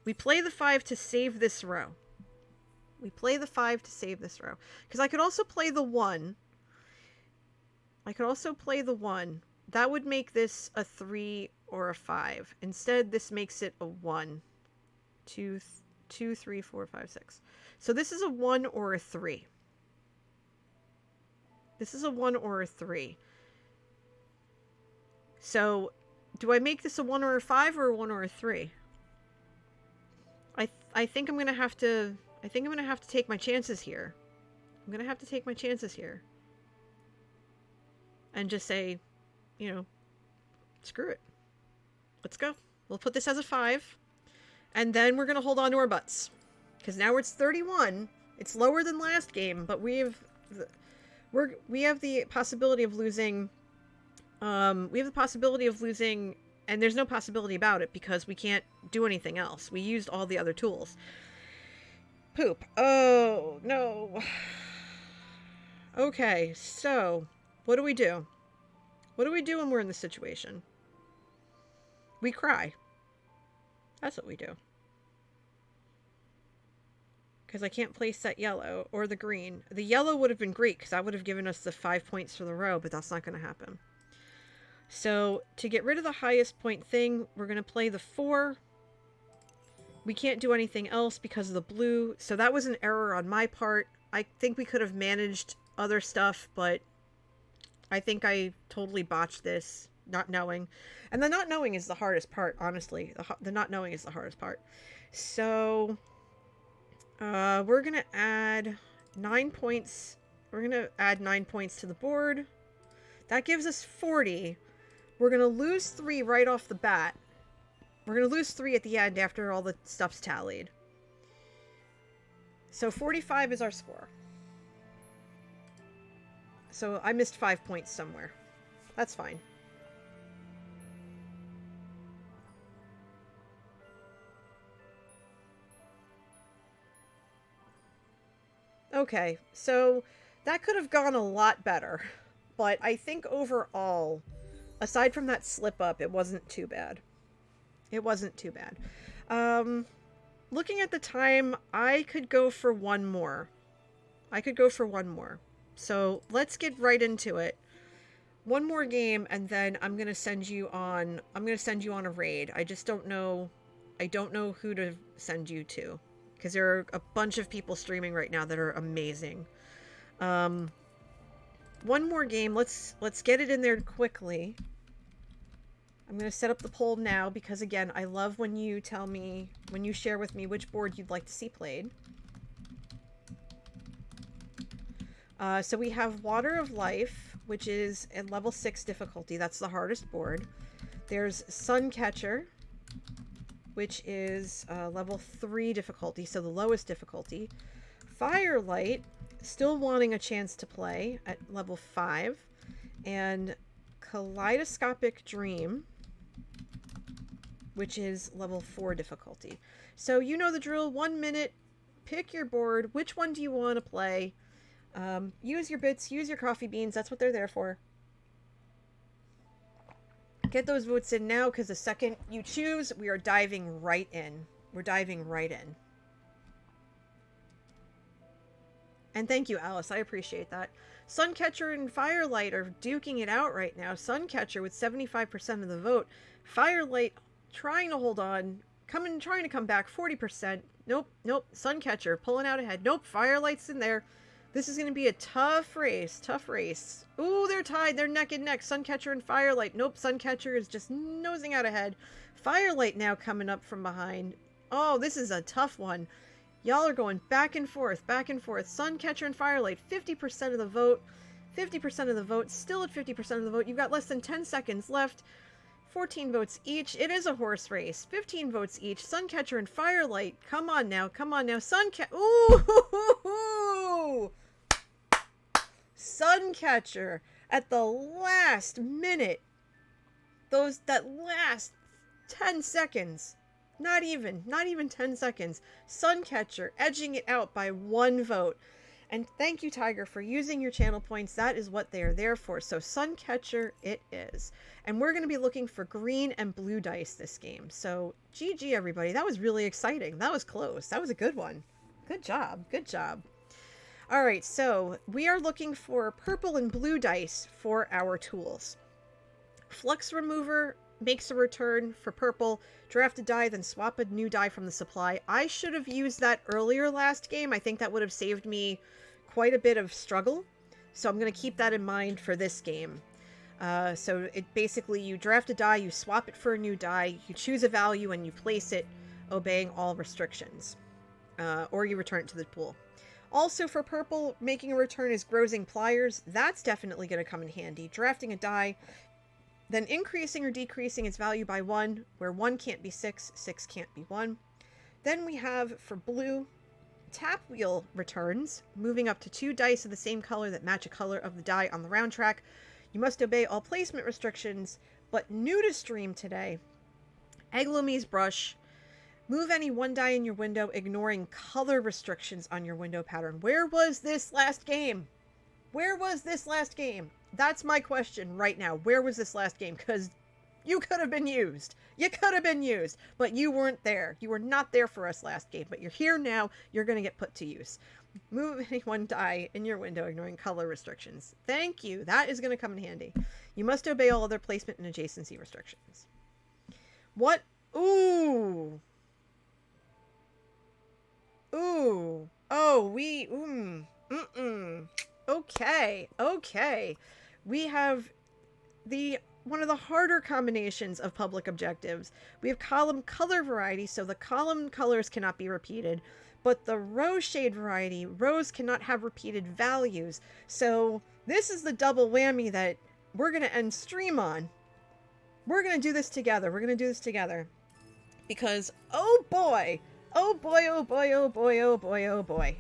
We play the 5 to save this row. We play the 5 to save this row. Because I could also play the 1. That would make this a 3 or a 5. Instead, this makes it a 1. 2, 3, 4, 5, 6. So this is a 1 or a 3. This is a 1 or a 3. So, do I make this a 1 or a 5 or a 1 or a 3? I think I'm gonna have to take my chances here. I'm gonna have to take my chances here. And just say, you know, screw it. Let's go. We'll put this as a 5. And then we're gonna hold on to our butts. Because now it's 31. It's lower than last game, but we have the possibility of losing. And there's no possibility about it because we can't do anything else. We used all the other tools. Poop. Oh, no. Okay, so what do we do? What do we do when we're in this situation? We cry. That's what we do. Because I can't place that yellow or the green. The yellow would have been great because that would have given us the 5 points for the row, but that's not going to happen. So, to get rid of the highest point thing, we're going to play the 4. We can't do anything else because of the blue. So that was an error on my part. I think we could have managed other stuff, but I think I totally botched this, not knowing. And the not knowing is the hardest part, honestly. The not knowing is the hardest part. So, we're going to add 9 points. We're going to add 9 points to the board. That gives us 40. We're going to lose 3 right off the bat. We're going to lose 3 at the end after all the stuff's tallied. So 45 is our score. So I missed 5 points somewhere. That's fine. Okay, so that could have gone a lot better. But I think overall, aside from that slip up, it wasn't too bad. It wasn't too bad. Looking at the time, I could go for one more. So let's get right into it. One more game, and then I'm gonna send you on a raid. I just don't know. I don't know who to send you to, because there are a bunch of people streaming right now that are amazing. One more game. Let's get it in there quickly. I'm going to set up the poll now because, again, I love when you tell me, when you share with me which board you'd like to see played. So we have Water of Life, which is at level 6 difficulty. That's the hardest board. There's Suncatcher, which is level 3 difficulty, so the lowest difficulty. Firelight, still wanting a chance to play at level 5. And Kaleidoscopic Dream, which is level 4 difficulty. So you know the drill. 1 minute, pick your board. Which one do you want to play? Use your bits, use your coffee beans. That's what they're there for. Get those votes in now, because the second you choose, we are diving right in. We're diving right in. And thank you, Alice. I appreciate that. Suncatcher and Firelight are duking it out right now. Suncatcher with 75% of the vote. Firelight trying to hold on. Trying to come back. 40%. Nope. Suncatcher pulling out ahead. Nope. Firelight's in there. This is going to be a tough race. Ooh, they're tied. They're neck and neck. Suncatcher and Firelight. Nope. Suncatcher is just nosing out ahead. Firelight now coming up from behind. Oh, this is a tough one. Y'all are going back and forth. Suncatcher and Firelight, 50% of the vote. 50% of the vote. Still at 50% of the vote. You've got less than 10 seconds left. 14 votes each. It is a horse race. 15 votes each. Suncatcher and Firelight. Come on now. Ooh! Suncatcher at the last minute. That last 10 seconds. Not even 10 seconds. Suncatcher edging it out by 1 vote. And thank you, Tiger, for using your channel points. That is what they are there for. So Suncatcher it is. And we're going to be looking for green and blue dice this game. So GG, everybody. That was really exciting. That was close. That was a good one. Good job. All right, so we are looking for purple and blue dice for our tools. Flux Remover makes a return for purple. Draft a die, then swap a new die from the supply. I should have used that earlier last game. I think that would have saved me quite a bit of struggle. So I'm going to keep that in mind for this game. So it basically, you draft a die, you swap it for a new die, you choose a value, and you place it obeying all restrictions. Or you return it to the pool. Also for purple, making a return is Grozing Pliers. That's definitely going to come in handy. Drafting a die, then increasing or decreasing its value by 1, where 1 can't be 6, 6 can't be 1. Then we have, for blue, Tap Wheel returns, moving up to 2 dice of the same color that match a color of the die on the round track. You must obey all placement restrictions, but new to stream today, Eglomi's Brush. Move any 1 die in your window, ignoring color restrictions on your window pattern. Where was this last game? That's my question right now. Where was this last game? Because you could have been used. But you weren't there. You were not there for us last game. But you're here now. You're going to get put to use. Move any 1 die in your window, ignoring color restrictions. Thank you. That is going to come in handy. You must obey all other placement and adjacency restrictions. What? Ooh. Oh, Okay. We have one of the harder combinations of public objectives. We have column color variety, so the column colors cannot be repeated, but the row shade variety, rows cannot have repeated values. So this is the double whammy that we're going to end stream on. we're going to do this together. We're going to do this together. Because, oh boy. Oh boy, oh boy, oh boy, oh boy, oh boy.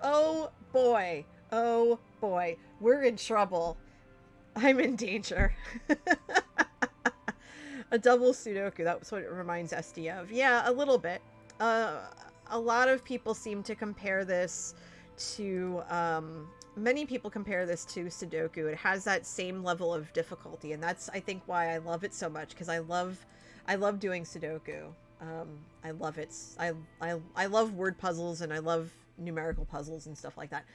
Oh boy. Oh boy. We're in trouble. I'm in danger. A double Sudoku. That's what it reminds SD of. Yeah, a little bit. A lot of people seem to compare this to... many people compare this to Sudoku. It has that same level of difficulty, and that's, I think, why I love it so much, because I love doing Sudoku. I love it. I love word puzzles, and I love numerical puzzles and stuff like that.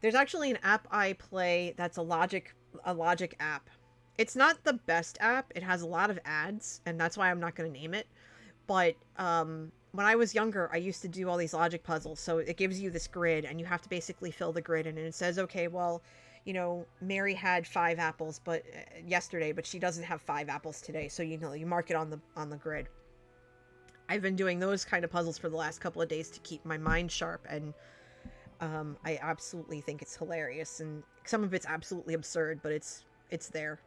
There's actually an app I play that's a logic app. It's not the best app. It has a lot of ads, and that's why I'm not going to name it. But when I was younger, I used to do all these logic puzzles. So it gives you this grid, and you have to basically fill the grid in. And it says, okay, well, you know, Mary had 5 apples yesterday, but she doesn't have 5 apples today. So, you know, you mark it on the grid. I've been doing those kind of puzzles for the last couple of days to keep my mind sharp, and I absolutely think it's hilarious. And some of it's absolutely absurd, but it's there.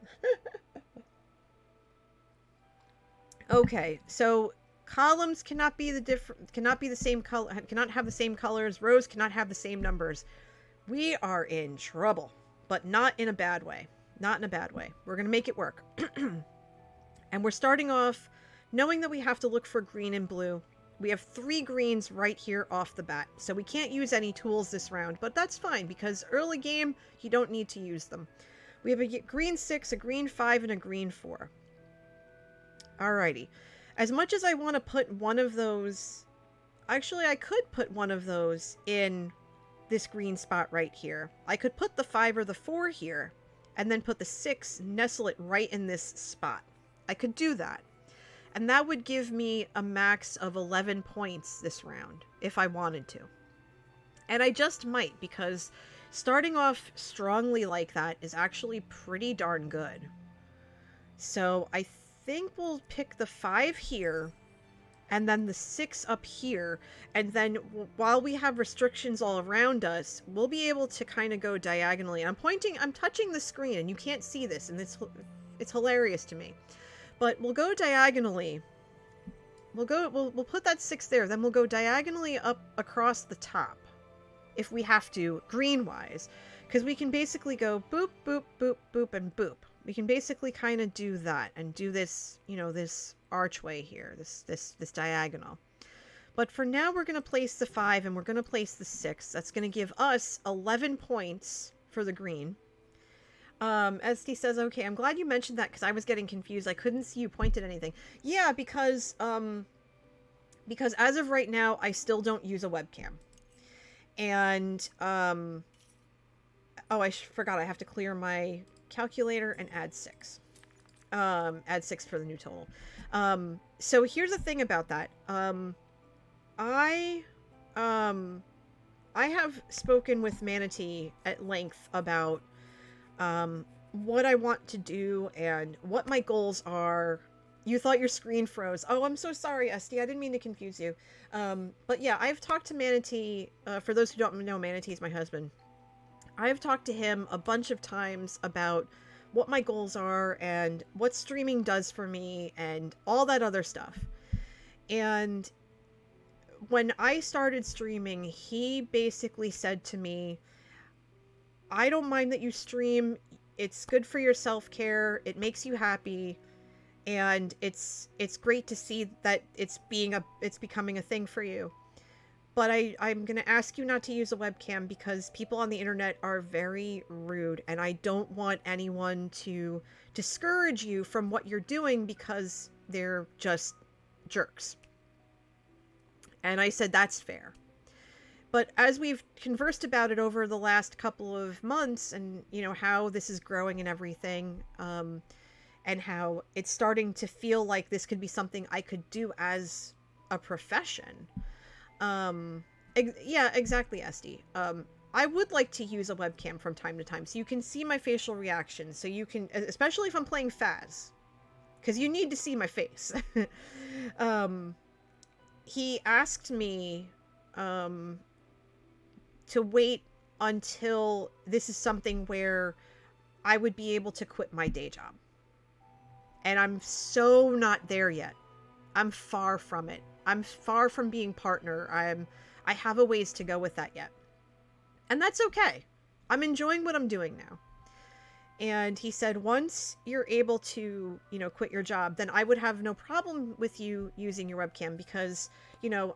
Okay, so columns cannot be the same color, cannot have the same colors. Rows cannot have the same numbers. We are in trouble, but not in a bad way. Not in a bad way. We're going to make it work. And we're starting off knowing that we have to look for green and blue. We have 3 greens right here off the bat, so we can't use any tools this round, but that's fine because early game, you don't need to use them. We have a green 6, a green 5, and a green 4. Alrighty. As much as I want to put one of those... Actually, I could put one of those in this green spot right here. I could put the 5 or the 4 here, and then put the 6, nestle it right in this spot. I could do that. And that would give me a max of 11 points this round, if I wanted to. And I just might, because starting off strongly like that is actually pretty darn good. So I think we'll pick the 5 here, and then the 6 up here, and then while we have restrictions all around us, we'll be able to kind of go diagonally. And I'm touching the screen, and you can't see this, and it's hilarious to me. But we'll go diagonally. We'll put that 6 there, then we'll go diagonally up across the top, if we have to, green-wise. Because we can basically go boop, boop, boop, boop, and boop. We can basically kind of do that, and do this, you know, this archway here, this diagonal. But for now, we're going to place the 5, and we're going to place the 6. That's going to give us 11 points for the green. SD says, okay, I'm glad you mentioned that because I was getting confused. I couldn't see you point at anything. Yeah, because as of right now, I still don't use a webcam. And, oh, I forgot I have to clear my calculator and add 6. Add 6 for the new total. So here's the thing about that. I have spoken with Manatee at length about what I want to do and what my goals are. You thought your screen froze. Oh, I'm so sorry, SD. I didn't mean to confuse you. But yeah, I've talked to Manatee. For those who don't know, Manatee is my husband. I've talked to him a bunch of times about what my goals are and what streaming does for me and all that other stuff. And when I started streaming, he basically said to me, I don't mind that you stream. It's good for your self-care. It makes you happy. And it's great to see that it's becoming a thing for you. But I'm going to ask you not to use a webcam because people on the internet are very rude. And I don't want anyone to discourage you from what you're doing because they're just jerks. And I said, that's fair. But as we've conversed about it over the last couple of months and, you know, how this is growing and everything, and how it's starting to feel like this could be something I could do as a profession. Yeah, exactly, SD. I would like to use a webcam from time to time so you can see my facial reactions. So you can, especially if I'm playing Faz, because you need to see my face. He asked me, to wait until this is something where I would be able to quit my day job. And I'm so not there yet. I'm far from it. I'm far from being partner. I have a ways to go with that yet. And that's okay. I'm enjoying what I'm doing now. And he said, once you're able to, quit your job, then I would have no problem with you using your webcam because,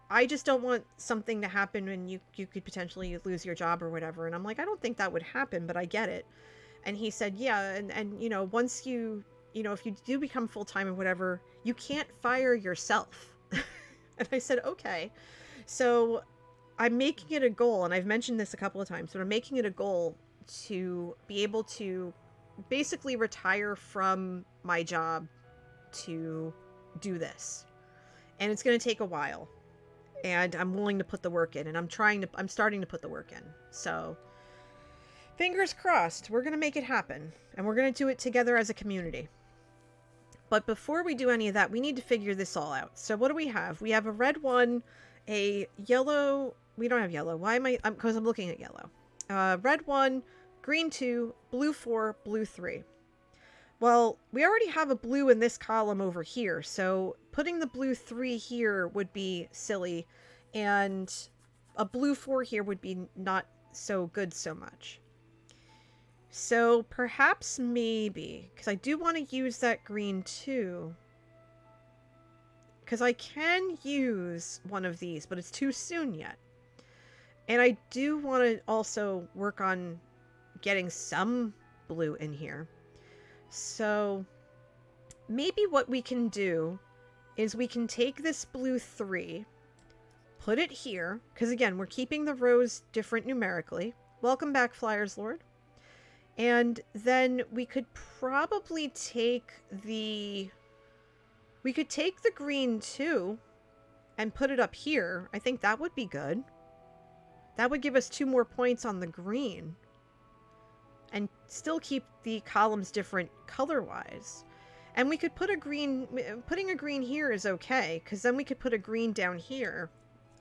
I just don't want something to happen and you could potentially lose your job or whatever. And I'm like, I don't think that would happen, but I get it. And he said, yeah. And once you, if you do become full-time or whatever, you can't fire yourself. And I said, okay. So I'm making it a goal, and I've mentioned this a couple of times, but I'm making it a goal to be able to basically retire from my job to do this. And it's going to take a while. And I'm willing to put the work in, and I'm starting to put the work in. So fingers crossed, we're going to make it happen, and we're going to do it together as a community. But before we do any of that, we need to figure this all out. So what do we have? We have a red one, a yellow. We don't have yellow. Why am I? Because I'm looking at yellow. Red 1, green 2, blue 4, blue 3. Well, we already have a blue in this column over here, so putting the blue 3 here would be silly, and a blue 4 here would be not so good so much. So perhaps maybe, because I do want to use that green too, because I can use one of these, but it's too soon yet. And I do want to also work on getting some blue in here. So maybe what we can do is we can take this blue 3, put it here, because again, we're keeping the rows different numerically. Welcome back, Flyers Lord. And then we could probably take the green 2 and put it up here. I think that would be good. That would give us 2 more points on the green. And still keep the columns different color-wise. And we could put putting a green here is okay, because then we could put a green down here.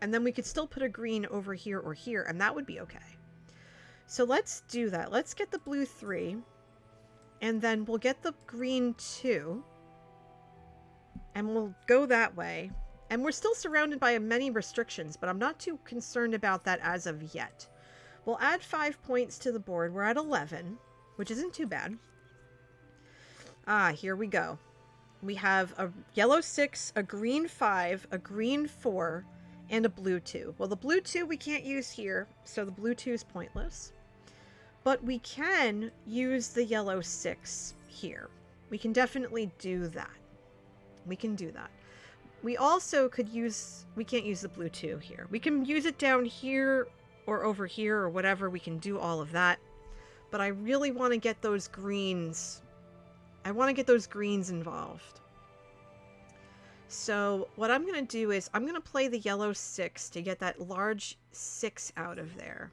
And then we could still put a green over here or here, and that would be okay. So let's do that. Let's get the blue 3. And then we'll get the green 2. And we'll go that way. And we're still surrounded by many restrictions, but I'm not too concerned about that as of yet. We'll add 5 points to the board. We're at 11, which isn't too bad. Here we go. We have a yellow 6, a green 5, a green 4, and a blue 2. Well, the blue 2 we can't use here, so the blue 2 is pointless. But we can use the yellow 6 here. We can definitely do that. We can do that. We also could we can't use the blue 2 here. We can use it down here or over here or whatever. We can do all of that. But I really want to get those greens. I want to get those greens involved. So what I'm going to do is I'm going to play the yellow 6 to get that large 6 out of there.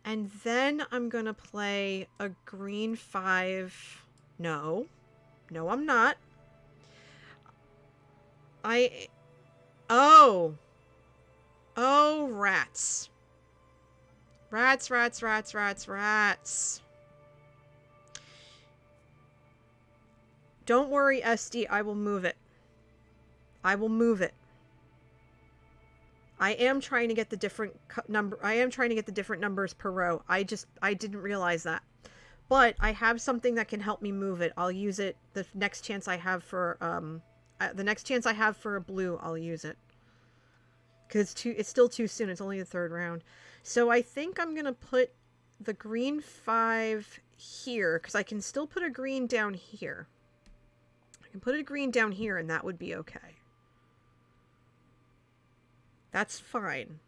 And then I'm going to play a green 5. No, I'm not. Oh, rats. Rats. Don't worry, SD, I will move it. I will move it. I am trying to get the different numbers per row. I didn't realize that. But I have something that can help me move it. I'll use it the next chance I have for a blue, I'll use it. Because it's still too soon. It's only the 3rd round. So I think I'm going to put the green 5 here, because I can still put a green down here. I can put a green down here, and that would be okay. That's fine.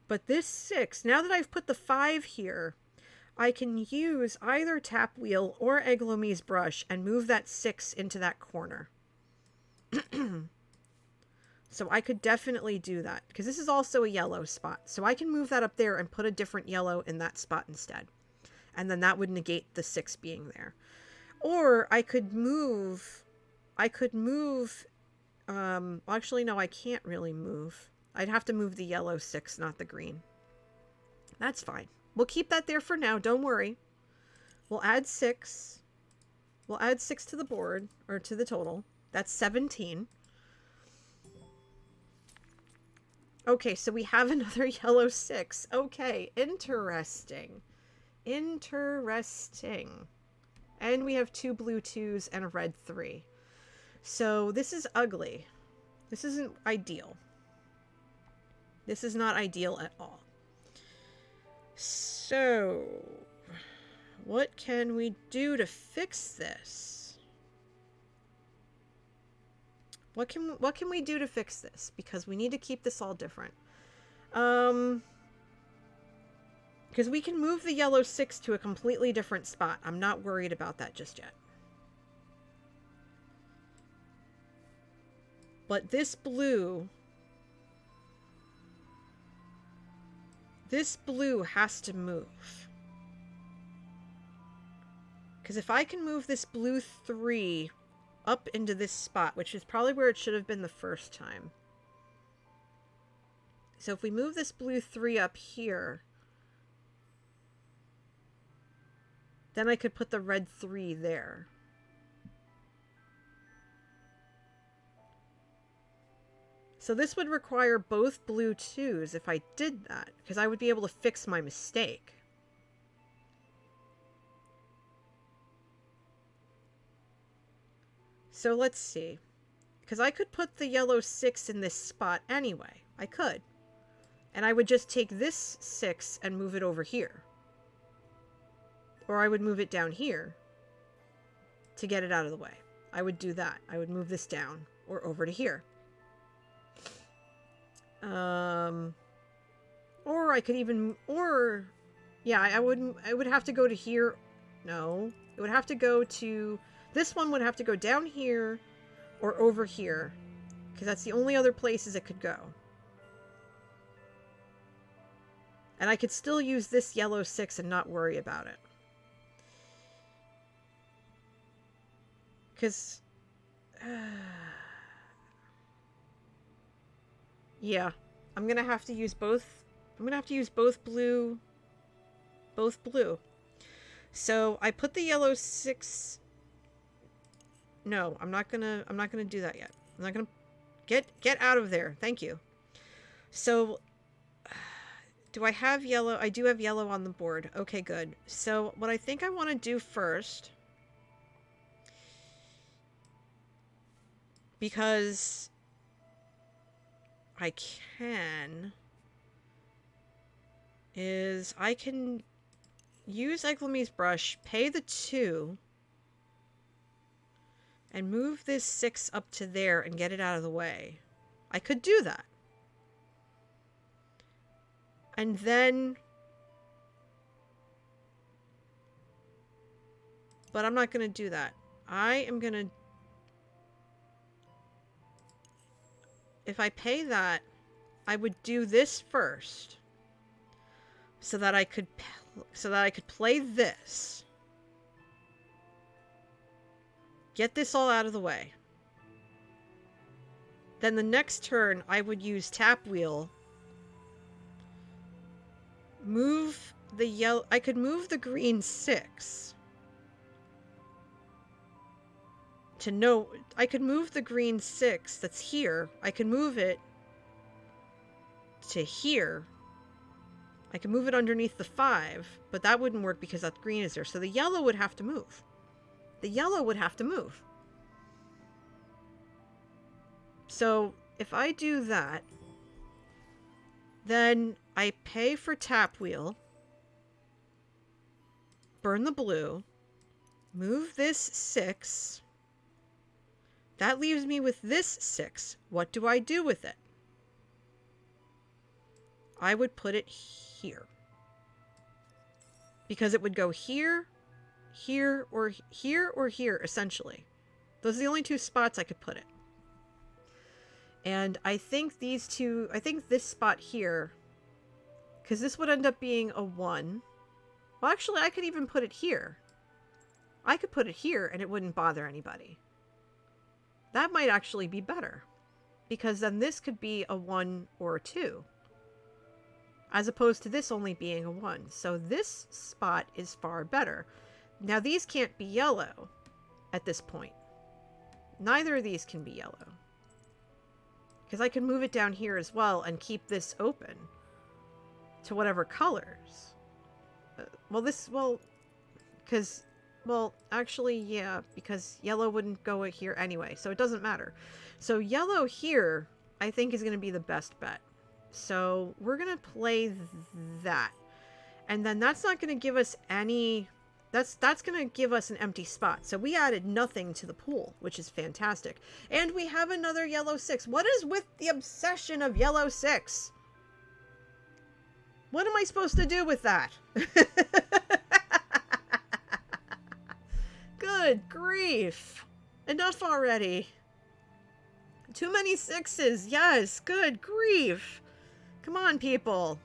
But this 6, now that I've put the 5 here, I can use either Tap Wheel or Eglomi's brush and move that 6 into that corner. So I could definitely do that, because this is also a yellow spot. So I can move that up there and put a different yellow in that spot instead. And then that would negate the 6 being there. Or I could move, actually no, I can't really move. I'd have to move the yellow 6, not the green. That's fine. We'll keep that there for now, don't worry. We'll add 6. We'll add 6 to the board, or to the total. That's 17. Okay, so we have another yellow 6. Okay, interesting. Interesting. And we have 2 blue 2s and a red 3. So this is ugly. This isn't ideal. This is not ideal at all. So, what can we do to fix this? What can we do to fix this? Because we need to keep this all different. Because we can move the yellow 6 to a completely different spot. I'm not worried about that just yet. But this blue has to move. Because if I can move this blue 3 up into this spot, which is probably where it should have been the first time. So if we move this blue 3 up here, then I could put the red 3 there. So this would require both blue 2s if I did that, because I would be able to fix my mistake. So let's see. Because I could put the yellow 6 in this spot anyway. I could. And I would just take this 6 and move it over here. Or I would move it down here to get it out of the way. I would do that. I would move this down or over to here. Or I could even, or, yeah, I would have to go to here. No, it would have to go to, this one would have to go down here or over here, because that's the only other places it could go. And I could still use this yellow 6 and not worry about it. Because, yeah, I'm going to have to use both. I'm going to have to use both blue. So I put the yellow 6. No, I'm not going to do that yet. I'm not going to get out of there. Thank you. So do I have yellow? I do have yellow on the board. Okay, good. So what I think I want to do first, because I can, is I can use Eglamie's brush, pay the 2, and move this 6 up to there and get it out of the way. I could do that. And then, but I'm not going to do that. I am going to, if I pay that, I would do this first so that I could play this. Get this all out of the way. Then the next turn I would use tap wheel. Move the yellow, I could move the green 6. I could move the green 6 that's here. I can move it to here. I can move it underneath the 5, but that wouldn't work because that green is there. So the yellow would have to move. The yellow would have to move. So if I do that, then I pay for tap wheel, burn the blue, move this 6. That leaves me with this 6. What do I do with it? I would put it here. Because it would go here, here, or here, essentially. Those are the only 2 spots I could put it. And I think these 2, I think this spot here, because this would end up being a 1. Well, actually, I could even put it here. I could put it here and it wouldn't bother anybody. That might actually be better. Because then this could be a 1 or a 2. As opposed to this only being a 1. So this spot is far better. Now these can't be yellow. at this point. Neither of these can be yellow. Because I can move it down here as well and keep this open to whatever colors. Actually, yeah, because yellow wouldn't go here anyway, so it doesn't matter. So yellow here, I think, is going to be the best bet. So we're going to play that. And then that's not going to give us any... That's going to give us an empty spot. So we added nothing to the pool, which is fantastic. And we have another yellow 6. What is with the obsession of yellow 6? What am I supposed to do with that? Good grief. Enough already. Too many 6s. Yes, good grief. Come on, people.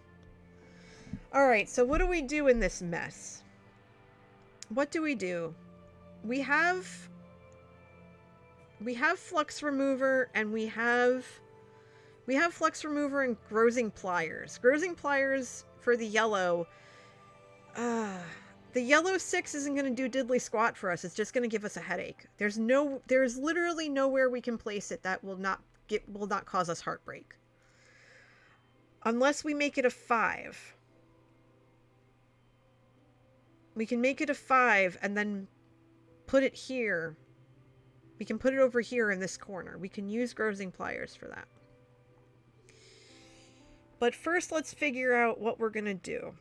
Alright, so what do we do in this mess? What do? We have flux remover, and we have flux remover and grossing pliers. Grossing pliers for the yellow. The yellow 6 isn't going to do diddly squat for us. It's just going to give us a headache. There's literally nowhere we can place it that will not cause us heartbreak. Unless we make it a 5. We can make it a 5 and then put it here. We can put it over here in this corner. We can use grossing pliers for that. But first, let's figure out what we're going to do.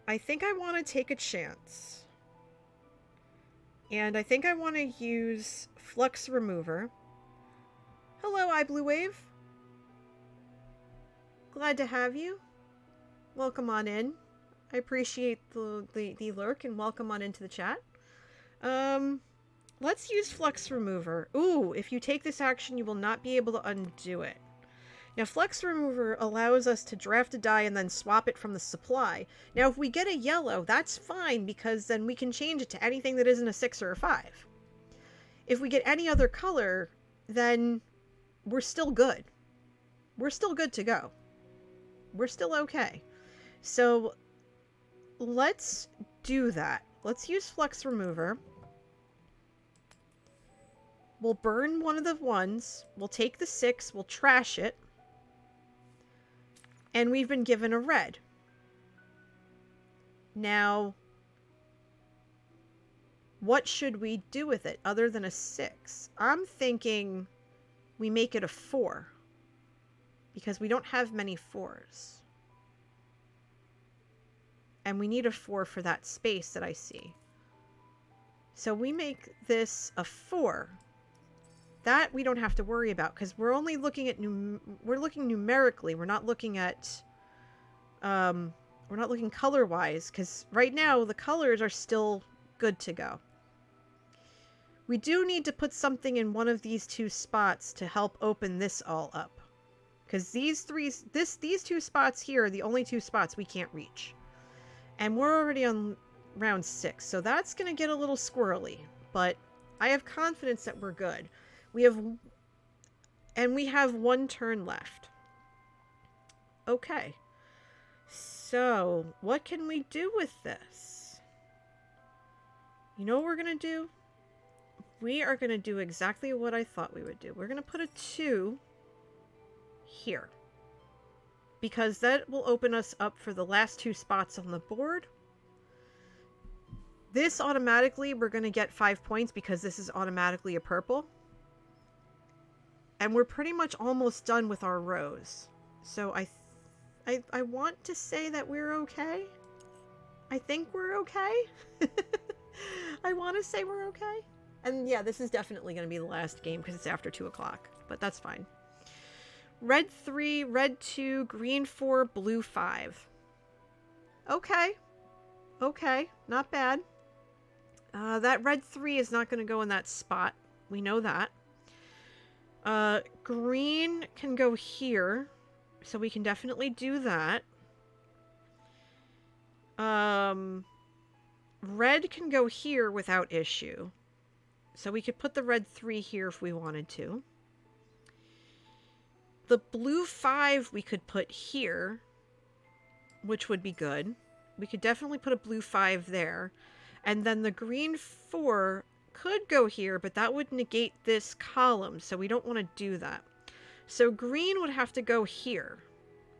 I think I want to take a chance. And I think I want to use flux remover. Hello, iBlueWave. Glad to have you. Welcome on in. I appreciate the lurk, and welcome on into the chat. Let's use flux remover. Ooh, if you take this action, you will not be able to undo it. Now, flux remover allows us to draft a die and then swap it from the supply. Now, if we get a yellow, that's fine, because then we can change it to anything that isn't a 6 or a 5. If we get any other color, then we're still good. We're still good to go. We're still okay. So let's do that. Let's use flux remover. We'll burn one of the ones. We'll take the 6. We'll trash it. And we've been given a red. Now, what should we do with it other than a 6? I'm thinking we make it a 4. Because we don't have many 4s. And we need a 4 for that space that I see. So we make this a 4. That we don't have to worry about, because we're only looking at we're looking numerically. We're not looking at we're not looking color-wise, because right now the colors are still good to go. We do need to put something in one of these 2 spots to help open this all up. Because these 2 spots here are the only 2 spots we can't reach. And we're already on round 6, so that's going to get a little squirrely. But I have confidence that we're good. We have 1 turn left. Okay. So, what can we do with this? You know what we're going to do? We are going to do exactly what I thought we would do. We're going to put a 2 here. Because that will open us up for the last 2 spots on the board. This automatically, we're going to get 5 points because this is automatically a purple. And we're pretty much almost done with our rows. So I want to say that we're okay. I think we're okay. I want to say we're okay. And yeah, this is definitely going to be the last game because it's after 2 o'clock. But that's fine. Red 3, red 2, green 4, blue 5. Okay. Okay, not bad. That red 3 is not going to go in that spot. We know that. Green can go here, so we can definitely do that. Red can go here without issue. So we could put the red 3 here if we wanted to. The blue 5 we could put here. which would be good. We could definitely put a blue 5 there. And then the green 4 could go here, but that would negate this column, so we don't want to do that. So green would have to go here.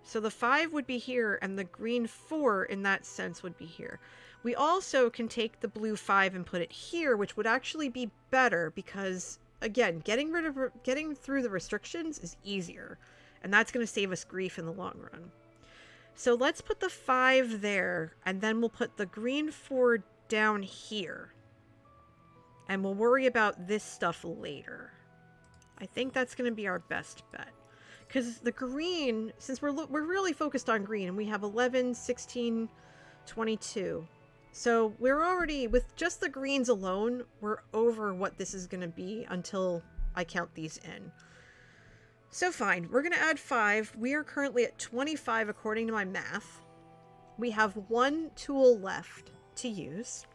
So the 5 would be here, and the green 4 in that sense would be here. We also can take the blue 5 and put it here, which would actually be better because, again, getting through the restrictions is easier. And that's going to save us grief in the long run. So let's put the 5 there, and then we'll put the green 4 down here. And we'll worry about this stuff later. I think that's going to be our best bet. Because the green, since we're really focused on green, and we have 11, 16, 22. So we're already, with just the greens alone, we're over what this is going to be until I count these in. So fine, we're going to add 5. We are currently at 25 according to my math. We have 1 tool left to use.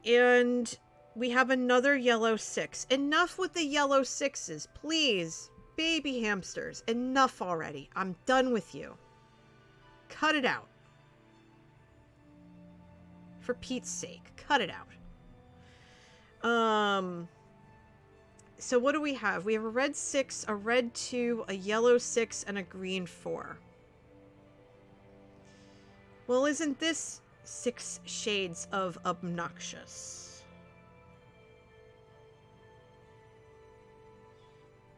And we have another yellow 6. Enough with the yellow 6s, please. Baby hamsters, enough already. I'm done with you. Cut it out. For Pete's sake, cut it out. So what do we have? We have a red 6, a red 2, a yellow 6, and a green 4. Well, isn't this 6 shades of obnoxious?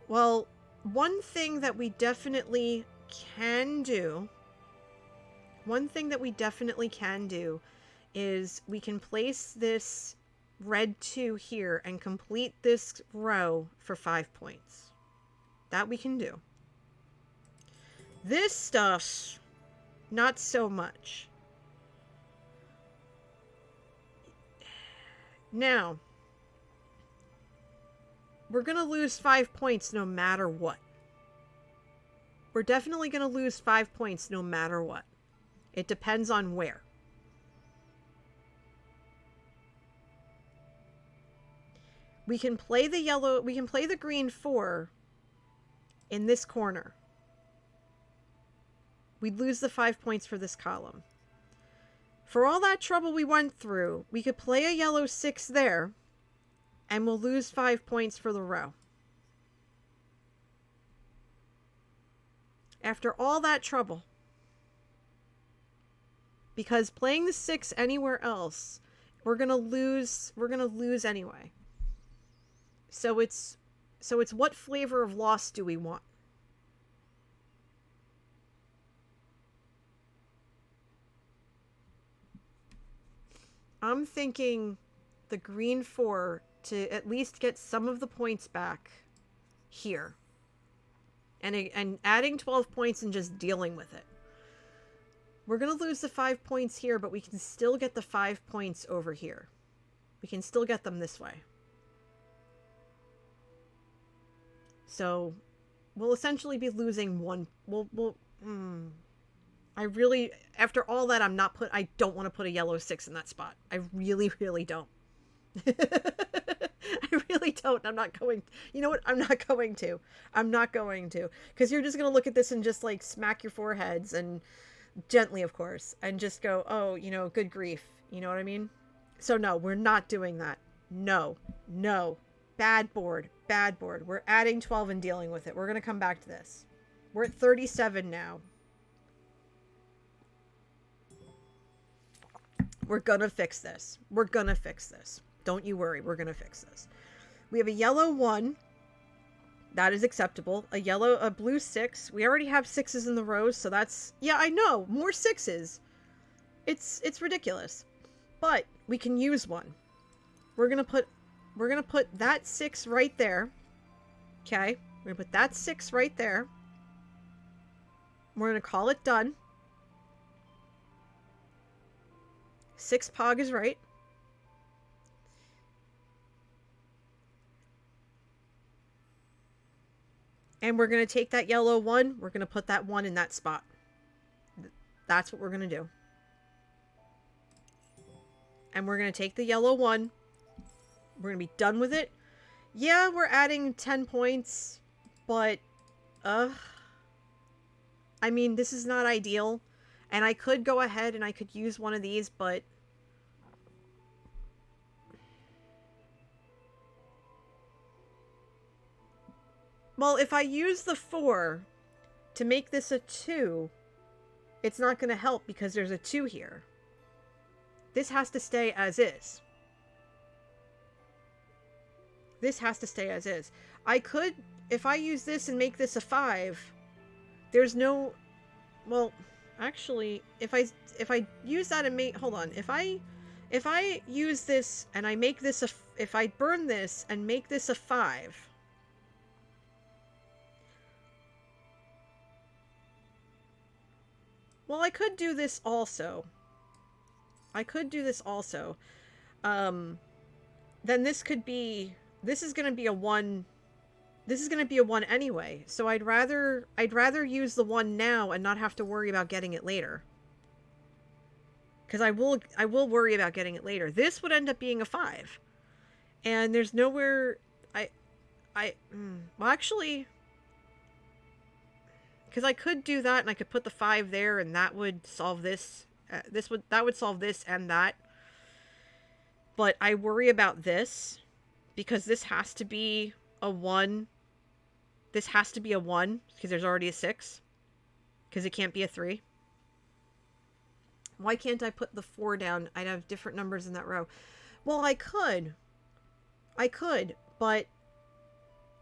Well, one thing that we definitely can do is we can place this red 2 here and complete this row for 5 points. That we can do. This stuff, not so much. Now, we're going to lose 5 points no matter what. We're definitely going to lose 5 points no matter what. It depends on where. We can play the green 4 in this corner. We'd lose the 5 points for this column. For all that trouble we went through, we could play a yellow 6 there, and we'll lose 5 points for the row. After all that trouble. Because playing the 6 anywhere else, we're gonna lose anyway. So it's what flavor of loss do we want? I'm thinking the green 4 to at least get some of the points back here. And adding 12 points and just dealing with it. We're going to lose the 5 points here, but we can still get the 5 points over here. We can still get them this way. So, we'll essentially be losing one. I really, after all that, I don't want to put a yellow 6 in that spot. I really, really don't. I really don't. I'm not going. You know what? I'm not going to. I'm not going to. Because you're just going to look at this and just like smack your foreheads and gently, of course, and just go, oh, you know, good grief. You know what I mean? So no, we're not doing that. No. Bad board. Bad board. We're adding 12 and dealing with it. We're going to come back to this. We're at 37 now. We're going to fix this. We're going to fix this. Don't you worry. We're going to fix this. We have a yellow 1. That is acceptable. A blue 6. We already have 6s in the rows, so that's... Yeah, I know. More 6s. It's ridiculous. But we can use one. We're going to put that 6 right there. Okay? We're going to put that 6 right there. We're going to call it done. 6 pog is right. And we're going to take that yellow 1. We're going to put that 1 in that spot. That's what we're going to do. And we're going to take the yellow 1. We're going to be done with it. Yeah, we're adding 10 points. But, I mean, this is not ideal. And I could go ahead and I could use one of these, but... Well, if I use the 4 to make this a 2, it's not going to help because there's a 2 here. This has to stay as is. This has to stay as is. I could, if I use this and make this a 5, there's no, well, actually, if I use that and make, hold on, if I use this and I make this a, if I burn this and make this a 5, well, I could do this also. I could do this also. Then this could be, this is going to be a 1. This is going to be a 1 anyway. So I'd rather use the 1 now and not have to worry about getting it later. Because I will worry about getting it later. This would end up being a 5. And there's nowhere well, actually, because I could do that and I could put the 5 there and that would solve this. That would solve this and that. But I worry about this because this has to be a 1. This has to be a 1 because there's already a 6. Because it can't be a 3. Why can't I put the 4 down? I'd have different numbers in that row. Well, I could. But...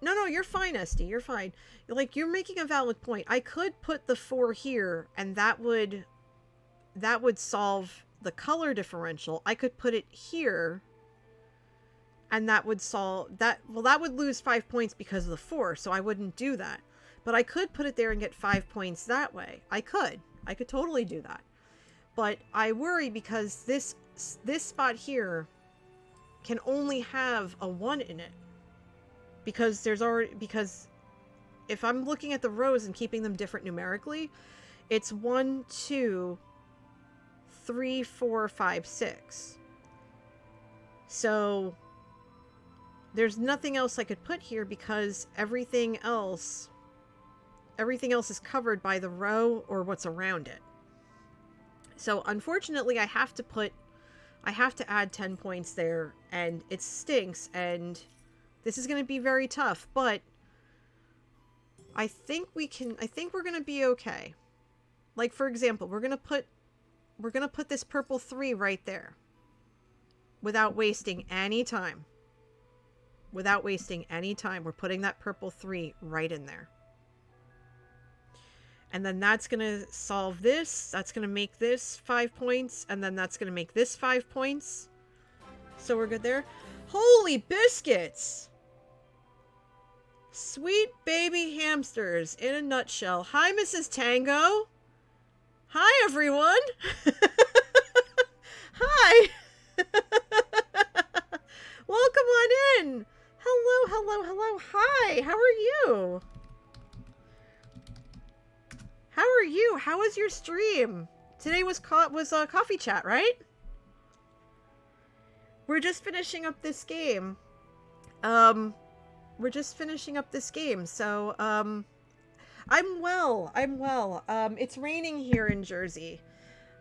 No, you're fine, Esty. You're fine. Like, you're making a valid point. I could put the 4 here, and that would solve the color differential. I could put it here, and that would solve that. Well, that would lose 5 points because of the 4, so I wouldn't do that. But I could put it there and get 5 points that way. I could totally do that. But I worry because this spot here can only have a 1 in it. Because if I'm looking at the rows and keeping them different numerically, it's 1, 2, 3, 4, 5, 6. So there's nothing else I could put here because everything else is covered by the row or what's around it. So unfortunately, I have to add 10 points there, and it stinks, and this is going to be very tough, but I think we're going to be okay. Like, for example, we're going to put this purple 3 right there without wasting any time. We're putting that purple 3 right in there. And then that's going to solve this. That's going to make this 5 points. And then that's going to make this 5 points. So we're good there. Holy biscuits! Sweet baby hamsters in a nutshell. Hi, Mrs. Tango. Hi, everyone. Hi. Welcome on in. Hello. Hi, how are you? How was your stream? Today was coffee chat, right? We're just finishing up this game. So, I'm well. It's raining here in Jersey.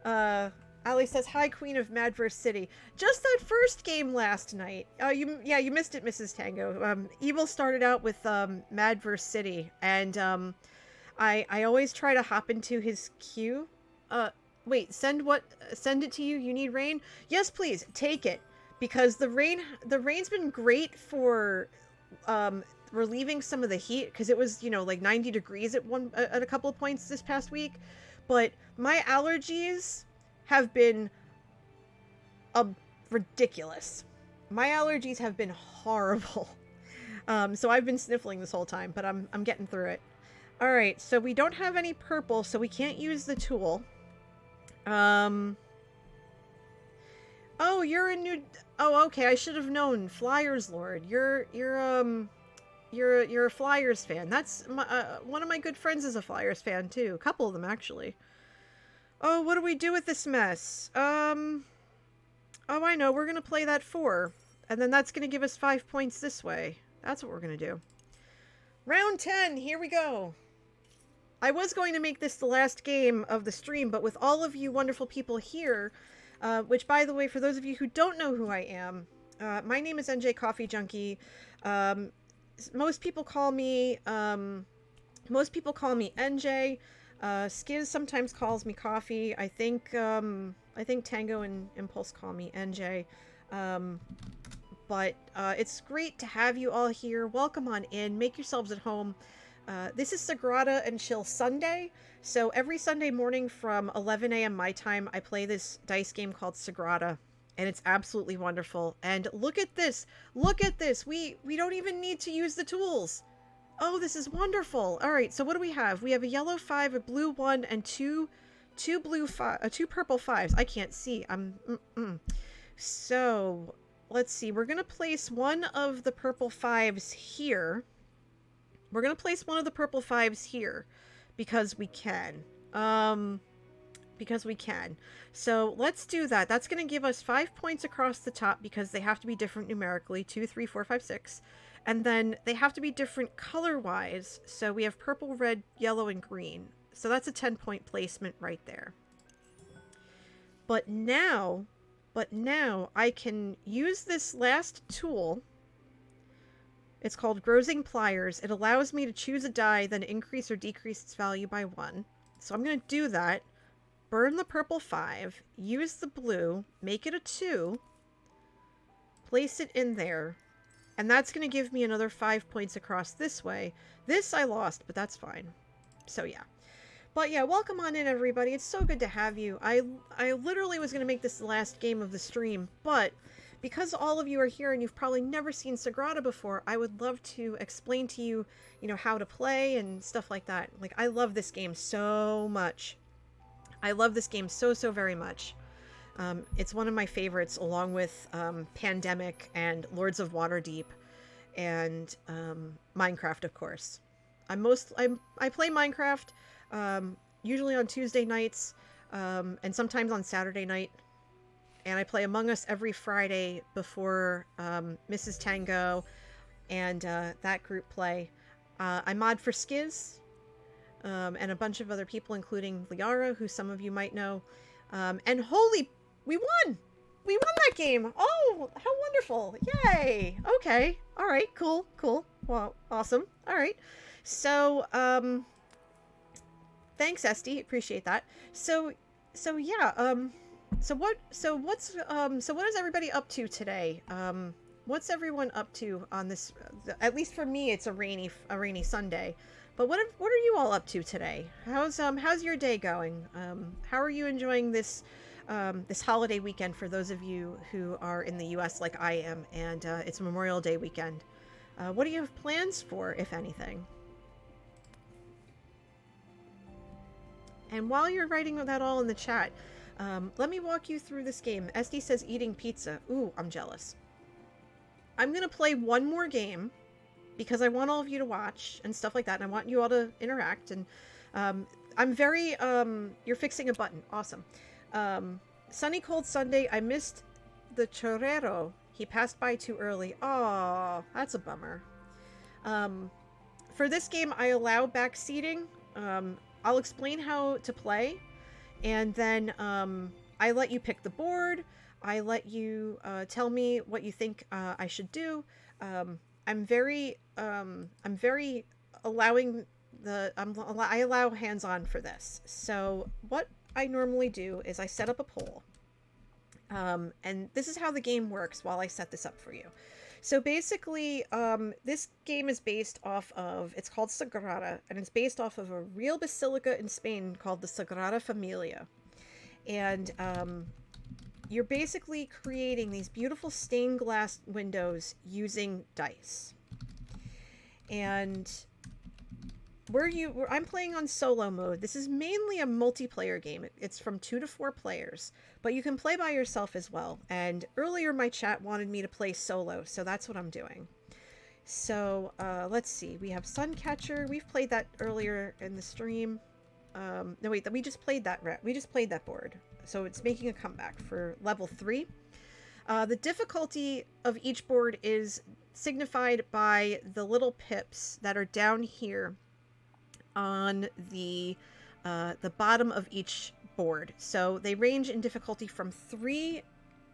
Ali says, hi, Queen of Madverse City. Just that first game last night. You missed it, Mrs. Tango. Evil started out with Madverse City, and I always try to hop into his queue. Wait, send it to you? You need rain? Yes, please, take it. Because the rain's been great for relieving some of the heat, because it was, like 90 degrees at a couple of points this past week. But my allergies have been ridiculous. My allergies have been horrible. So I've been sniffling this whole time, but I'm getting through it. All right, so we don't have any purple, so we can't use the tool. Oh, you're a new... Oh, okay, I should have known. Flyers Lord. You're a Flyers fan. That's one of my good friends is a Flyers fan too. A couple of them actually. Oh, what do we do with this mess? Oh, I know. We're gonna play that 4, and then that's gonna give us 5 points this way. That's what we're gonna do. Round 10. Here we go. I was going to make this the last game of the stream, but with all of you wonderful people here, which, by the way, for those of you who don't know who I am, my name is NJ Coffee Junkie. Most people call me NJ. Skiz sometimes calls me Coffee. I think Tango and Impulse call me NJ. But it's great to have you all here. Welcome on in. Make yourselves at home. This is Sagrada and Chill Sunday. So every Sunday morning from 11 a.m. my time, I play this dice game called Sagrada. And it's absolutely wonderful. And look at this. Look at this. We don't even need to use the tools. Oh, this is wonderful. All right, so what do we have? We have a yellow 5, a blue 1, and two purple 5s. I can't see. So, let's see. We're going to place one of the purple 5s here. We're going to place one of the purple 5s here because we can. So let's do that. That's going to give us 5 points across the top because they have to be different numerically. 2, 3, 4, 5, 6. And then they have to be different color-wise. So we have purple, red, yellow, and green. So that's a 10-point placement right there. But now I can use this last tool. It's called Grosing Pliers. It allows me to choose a die, then increase or decrease its value by 1. So I'm going to do that. Burn the purple 5. Use the blue. Make it a 2. Place it in there. And that's going to give me another 5 points across this way. This I lost, but that's fine. So yeah. But yeah, welcome on in, everybody. It's so good to have you. I literally was going to make this the last game of the stream, but because all of you are here and you've probably never seen Sagrada before, I would love to explain to you, how to play and stuff like that. Like, I love this game so much. I love this game so very much. It's one of my favorites, along with Pandemic and Lords of Waterdeep and Minecraft, of course. I play Minecraft usually on Tuesday nights and sometimes on Saturday night. And I play Among Us every Friday before Mrs. Tango and that group play. I mod for Skiz and a bunch of other people, including Liara, who some of you might know. And holy... We won! We won that game! Oh, how wonderful! Yay! Okay. Alright, cool. Well, awesome. Alright. So, thanks, Esty. Appreciate that. So yeah, so what is everybody up to today? What's everyone up to on this, at least for me, it's a rainy Sunday. But what are you all up to today? How's your day going? How are you enjoying this holiday weekend for those of you who are in the US like I am, and it's Memorial Day weekend? What do you have plans for, if anything? And while you're writing that all in the chat, let me walk you through this game. SD says eating pizza. Ooh, I'm jealous. I'm going to play one more game because I want all of you to watch and stuff like that, and I want you all to interact. And I'm very... you're fixing a button. Awesome. Sunny Cold Sunday. I missed the chorero. He passed by too early. Aw, that's a bummer. For this game, I allow back seating. I'll explain how to play, and then I let you pick the board. I let you tell me what you think I should do. I'm very allowing I allow hands-on for this. So what I normally do is I set up a poll. And this is how the game works while I set this up for you. So basically, this game is based off of, it's called Sagrada, and it's based off of a real basilica in Spain called the Sagrada Familia. And you're basically creating these beautiful stained glass windows using dice. And I'm playing on solo mode. This is mainly a multiplayer game. It's from 2 to 4 players, but you can play by yourself as well. And earlier my chat wanted me to play solo, so that's what I'm doing. So let's see. We have Suncatcher. We've played that earlier in the stream. No, wait, we just played that. We just played that board. So it's making a comeback for level 3. The difficulty of each board is signified by the little pips that are down here on the bottom of each board. So they range in difficulty from 3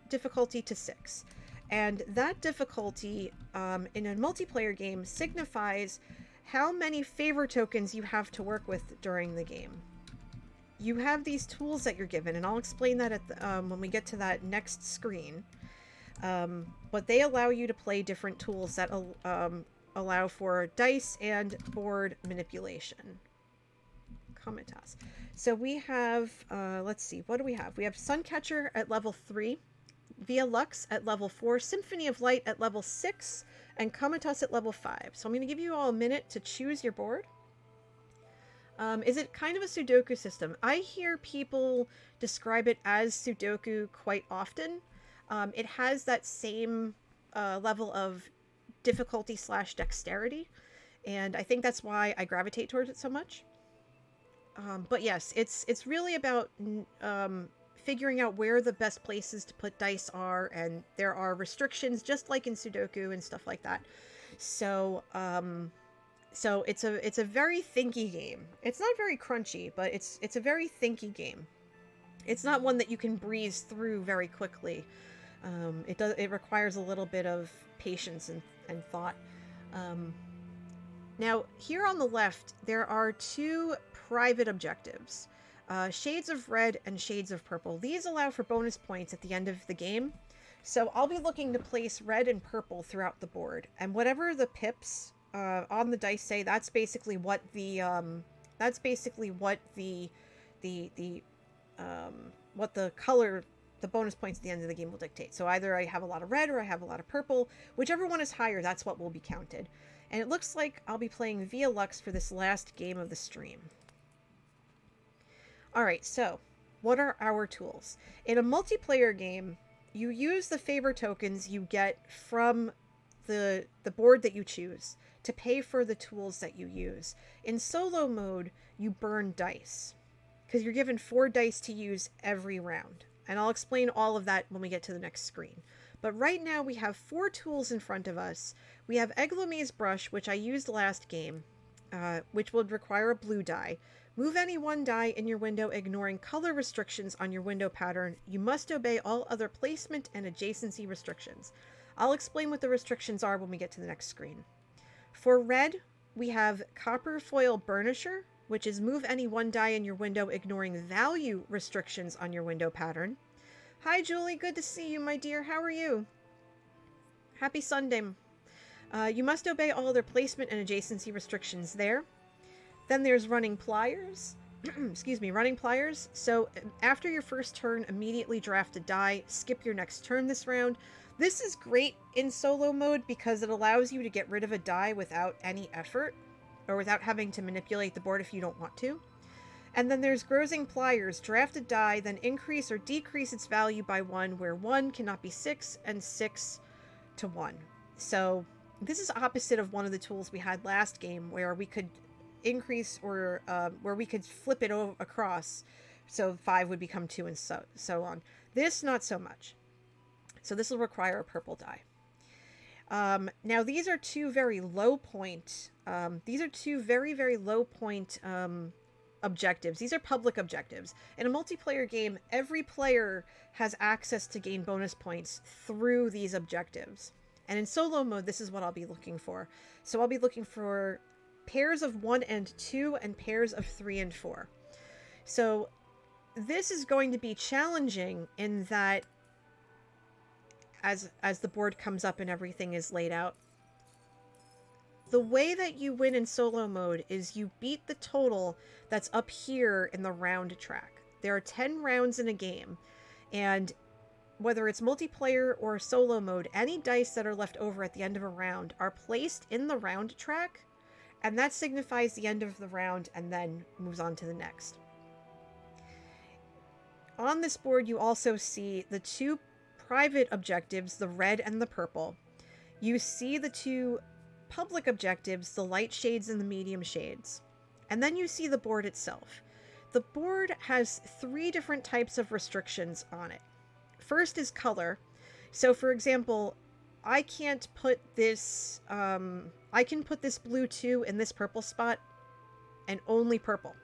difficulty to 6. And that difficulty in a multiplayer game signifies how many favor tokens you have to work with during the game. You have these tools that you're given, and I'll explain that at when we get to that next screen. But they allow you to play different tools that allow for dice and board manipulation. Commentas. So we have, let's see, what do we have? We have Suncatcher at level 3, Via Lux at level 4, Symphony of Light at level 6, and Comatas at level 5. So I'm going to give you all a minute to choose your board. Is it kind of a Sudoku system? I hear people describe it as Sudoku quite often. It has that same level of difficulty / dexterity, and I think that's why I gravitate towards it so much. But yes, it's really about figuring out where the best places to put dice are, and there are restrictions just like in Sudoku and stuff like that. So so it's a very thinky game. It's not very crunchy, but it's a very thinky game. It's not one that you can breeze through very quickly. It requires a little bit of patience and thought. Now, here on the left, there are 2 private objectives. Shades of Red and Shades of Purple. These allow for bonus points at the end of the game. So I'll be looking to place red and purple throughout the board. And whatever the pips on the dice say, that's basically what the color, the bonus points at the end of the game will dictate. So either I have a lot of red or I have a lot of purple. Whichever one is higher, that's what will be counted. And it looks like I'll be playing Via Lux for this last game of the stream. Alright, so what are our tools? In a multiplayer game, you use the favor tokens you get from the board that you choose to pay for the tools that you use. In solo mode, you burn dice, because you're given 4 dice to use every round. And I'll explain all of that when we get to the next screen. But right now we have 4 tools in front of us. We have Eglome's Brush, which I used last game, which would require a blue die. Move any 1 die in your window, ignoring color restrictions on your window pattern. You must obey all other placement and adjacency restrictions. I'll explain what the restrictions are when we get to the next screen. For red, we have Copper Foil Burnisher, which is move any 1 die in your window, ignoring value restrictions on your window pattern. Hi, Julie. Good to see you, my dear. How are you? Happy Sunday. You must obey all other placement and adjacency restrictions there. Then there's Running Pliers. Excuse me, Running Pliers. So after your first turn, immediately draft a die. Skip your next turn this round. This is great in solo mode because it allows you to get rid of a die without any effort, or without having to manipulate the board if you don't want to. And then there's Grozing Pliers. Draft a die, then increase or decrease its value by 1, where 1 cannot be 6 and 6 to 1. So this is opposite of one of the tools we had last game, where we could increase or where we could flip it across, so 5 would become 2 and so on. This, not so much. So this will require a purple die. Now these are 2 very low point, very low point objectives. These are public objectives. In a multiplayer game, every player has access to gain bonus points through these objectives. And in solo mode, this is what I'll be looking for. So I'll be looking for pairs of 1 and 2 and pairs of 3 and 4. So this is going to be challenging in that as the board comes up and everything is laid out, the way that you win in solo mode is you beat the total that's up here in the round track. There are 10 rounds in a game, and whether it's multiplayer or solo mode, any dice that are left over at the end of a round are placed in the round track, and that signifies the end of the round and then moves on to the next. On this board, you also see the 2 private objectives, the red and the purple. You see the 2 public objectives, the light shades and the medium shades. And then you see the board itself. The board has 3 different types of restrictions on it. First is color. So for example, I can't put this, I can put this blue 2 in this purple spot, and only purple.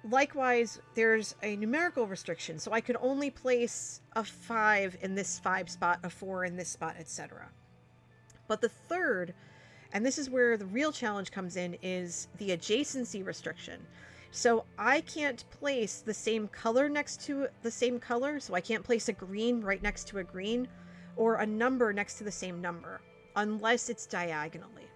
Likewise, there's a numerical restriction, so I could only place a 5 in this 5 spot, a 4 in this spot, etc. But the third, and this is where the real challenge comes in, is the adjacency restriction. So I can't place the same color next to the same color, so I can't place a green right next to a green, or a number next to the same number, unless it's diagonally.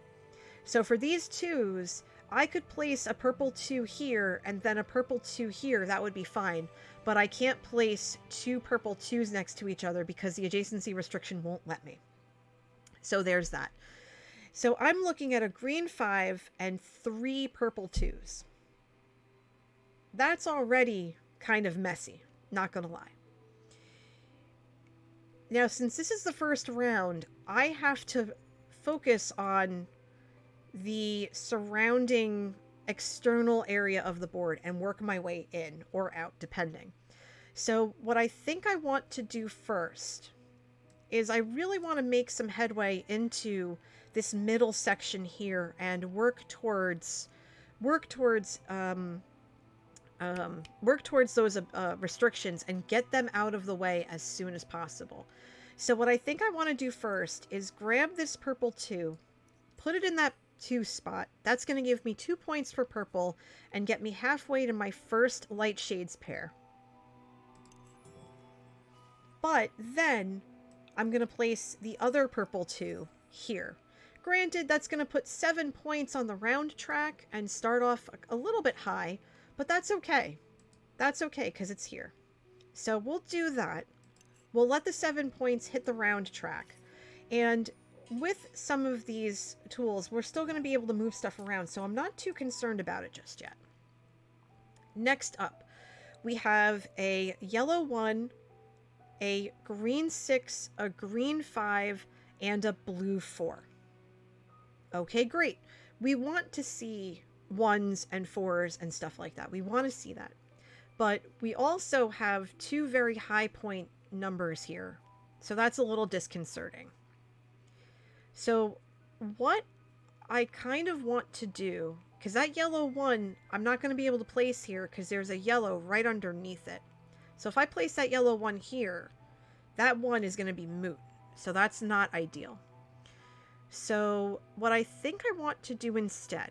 So for these 2s, I could place a purple 2 here and then a purple 2 here, that would be fine. But I can't place 2 purple 2s next to each other because the adjacency restriction won't let me. So there's that. So I'm looking at a green 5 and 3 purple 2s. That's already kind of messy, not gonna lie. Now, since this is the first round, I have to focus on the surrounding external area of the board and work my way in or out, depending. So what I think I want to do first is I really want to make some headway into this middle section here and work towards those restrictions and get them out of the way as soon as possible. So what I think I want to do first is grab this purple 2, put it in that 2 spot. That's going to give me 2 points for purple and get me halfway to my first light shades pair. But then I'm going to place the other purple 2 here. Granted, that's going to put 7 points on the round track and start off a little bit high, but that's okay. That's okay because it's here. So we'll do that. We'll let the 7 points hit the round track. And with some of these tools, we're still going to be able to move stuff around, so I'm not too concerned about it just yet. Next up, we have a yellow 1, a green 6, a green 5, and a blue 4. Okay, great. We want to see 1s and 4s and stuff like that. We want to see that. But we also have 2 very high point numbers here, so that's a little disconcerting. So what I kind of want to do, because that yellow 1, I'm not going to be able to place here because there's a yellow right underneath it. So if I place that yellow 1 here, that 1 is going to be moot. So that's not ideal. So what I think I want to do instead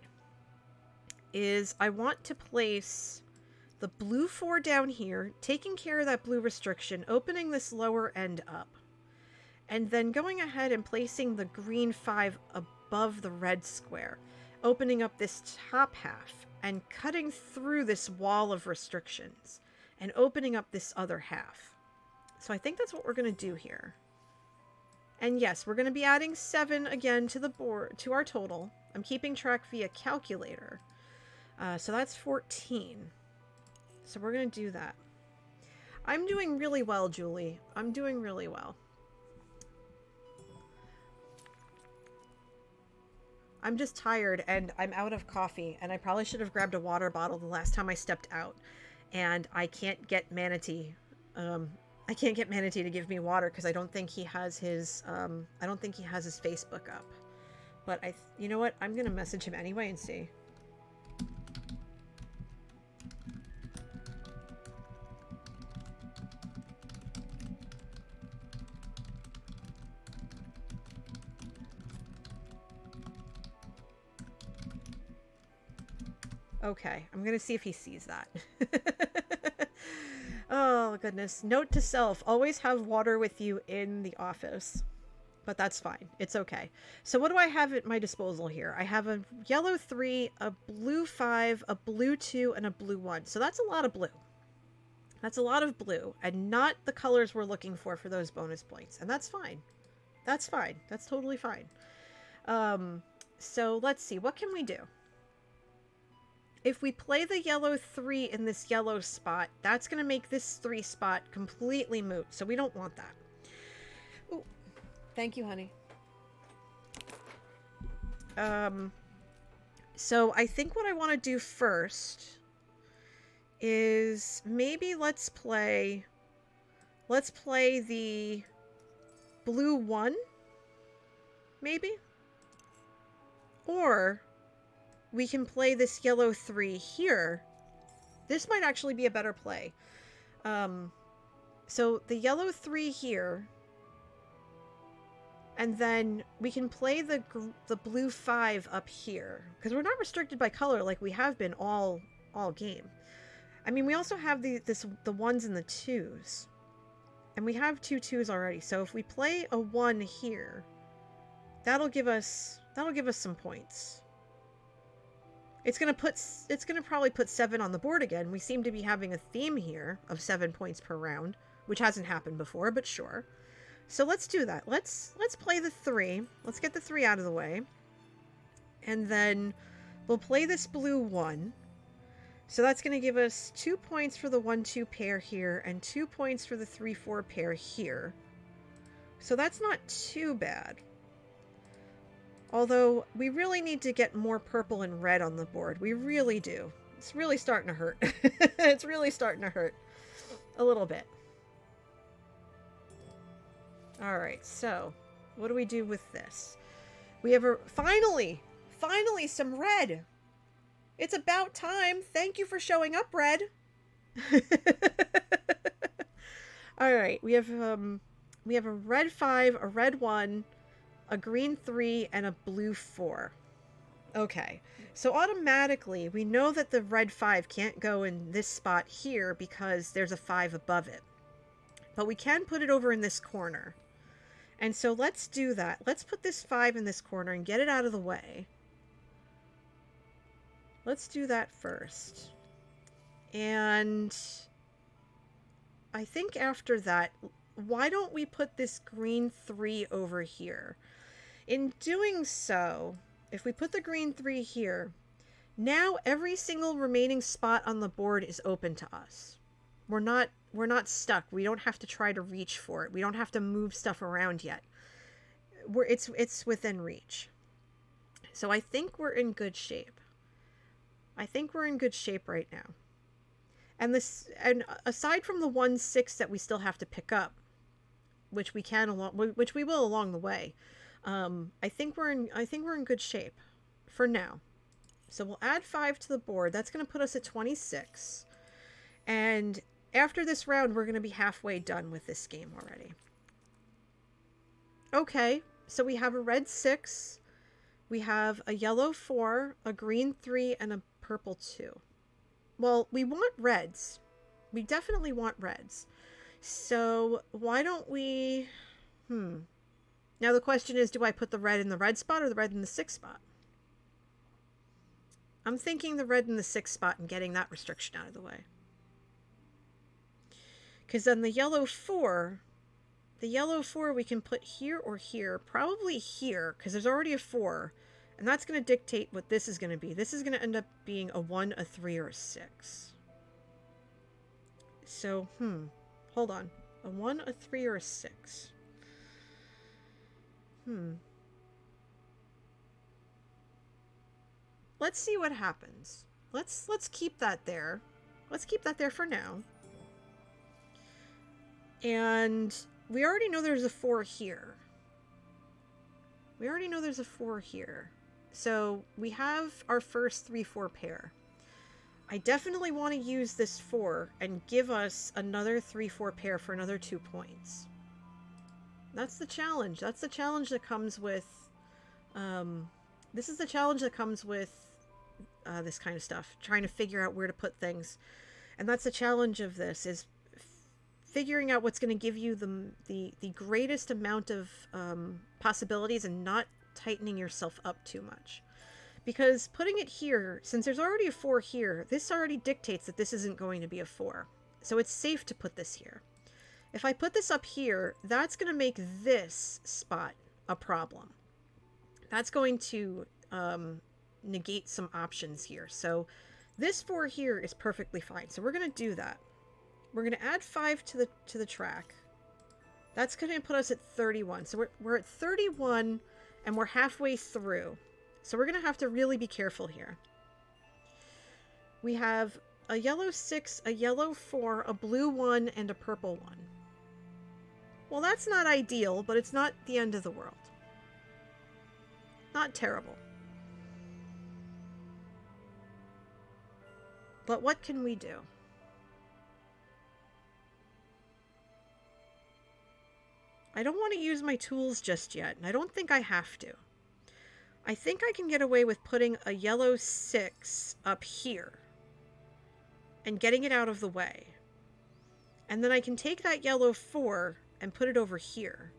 is I want to place the blue 4 down here, taking care of that blue restriction, opening this lower end up. And then going ahead and placing the green 5 above the red square, opening up this top half and cutting through this wall of restrictions and opening up this other half. So I think that's what we're going to do here. And yes, we're going to be adding 7 again to the board, to our total. I'm keeping track via calculator. So that's 14. So we're going to do that. I'm doing really well, Julie. I'm doing really well. I'm just tired and I'm out of coffee, and I probably should have grabbed a water bottle the last time I stepped out, and I can't get Manatee. I can't get Manatee to give me water because I don't think he has his Facebook up. But you know what? I'm gonna message him anyway and see. Okay, I'm gonna see if he sees that. Oh, goodness. Note to self, always have water with you in the office. But that's fine. It's okay. So what do I have at my disposal here? I have a yellow 3, a blue 5, a blue 2, and a blue 1. So that's a lot of blue. That's a lot of blue, and not the colors we're looking for those bonus points. And that's fine. That's fine. That's totally fine. So let's see. What can we do? If we play the yellow 3 in this yellow spot, that's going to make this 3 spot completely moot. So we don't want that. Ooh, thank you, honey. So I think what I want to do first is maybe let's play the blue 1, maybe? Or we can play this yellow 3 here. This might actually be a better play. So the yellow 3 here, and then we can play the blue 5 up here, because we're not restricted by color like we have been all game. I mean, we also have the 1s and the 2s, and we have 2 2s already. So if we play a 1 here, that'll give us some points. It's gonna probably put 7 on the board again. We seem to be having a theme here of 7 points per round, which hasn't happened before, but sure. So let's do that. Let's play the 3. Let's get the 3 out of the way. And then we'll play this blue 1. So that's going to give us 2 points for the 1-2 pair here and 2 points for the 3-4 pair here. So that's not too bad. Although we really need to get more purple and red on the board. We really do. It's really starting to hurt. It's really starting to hurt a little bit. All right, so what do we do with this? We have finally some red. It's about time. Thank you for showing up, red. All right, we have a red 5, a red 1, a green 3, and a blue 4. Okay, so automatically we know that the red 5 can't go in this spot here because there's a 5 above it. But we can put it over in this corner. And so let's do that. Let's put this 5 in this corner and get it out of the way. Let's do that first. And I think after that, why don't we put this green 3 over here? In doing so, if we put the green 3 here, now every single remaining spot on the board is open to us. We're not stuck. We don't have to try to reach for it. We don't have to move stuff around yet. It's within reach. So I think we're in good shape. I think we're in good shape right now. And aside from the 1-6 that we still have to pick up, which we will along the way, I think we're in good shape for now. So we'll add 5 to the board. That's going to put us at 26. And after this round, we're going to be halfway done with this game already. Okay, so we have a red 6, we have a yellow 4, a green 3, and a purple 2. Well, we want reds. We definitely want reds. So why don't we... Now the question is, do I put the red in the red spot or the red in the 6 spot? I'm thinking the red in the 6 spot and getting that restriction out of the way. Because then the yellow 4 we can put here or here. Probably here, because there's already a 4. And that's going to dictate what this is going to be. This is going to end up being a 1, a 3, or a 6. So, hold on. A 1, a 3, or a 6. Let's see what happens. Let's keep that there. Let's keep that there for now. And we already know there's a 4 here. We already know there's a 4 here. So we have our first 3-4 pair. I definitely want to use this 4 and give us another 3-4 pair for another 2 points. That's the challenge. That's the challenge that comes with... this is the challenge that comes with this kind of stuff. Trying to figure out where to put things. And that's the challenge of this, is figuring out what's going to give you the greatest amount of possibilities and not tightening yourself up too much. Because putting it here, since there's already a 4 here, this already dictates that this isn't going to be a 4. So it's safe to put this here. If I put this up here, that's going to make this spot a problem. That's going to negate some options here. So this 4 here is perfectly fine. So we're going to do that. We're going to add 5 to the track. That's going to put us at 31. So we're at 31 and we're halfway through. So we're going to have to really be careful here. We have a yellow 6, a yellow 4, a blue 1, and a purple 1. Well, that's not ideal, but it's not the end of the world. Not terrible. But what can we do? I don't want to use my tools just yet, and I don't think I have to. I think I can get away with putting a yellow 6 up here and getting it out of the way. And then I can take that yellow 4 and put it over here.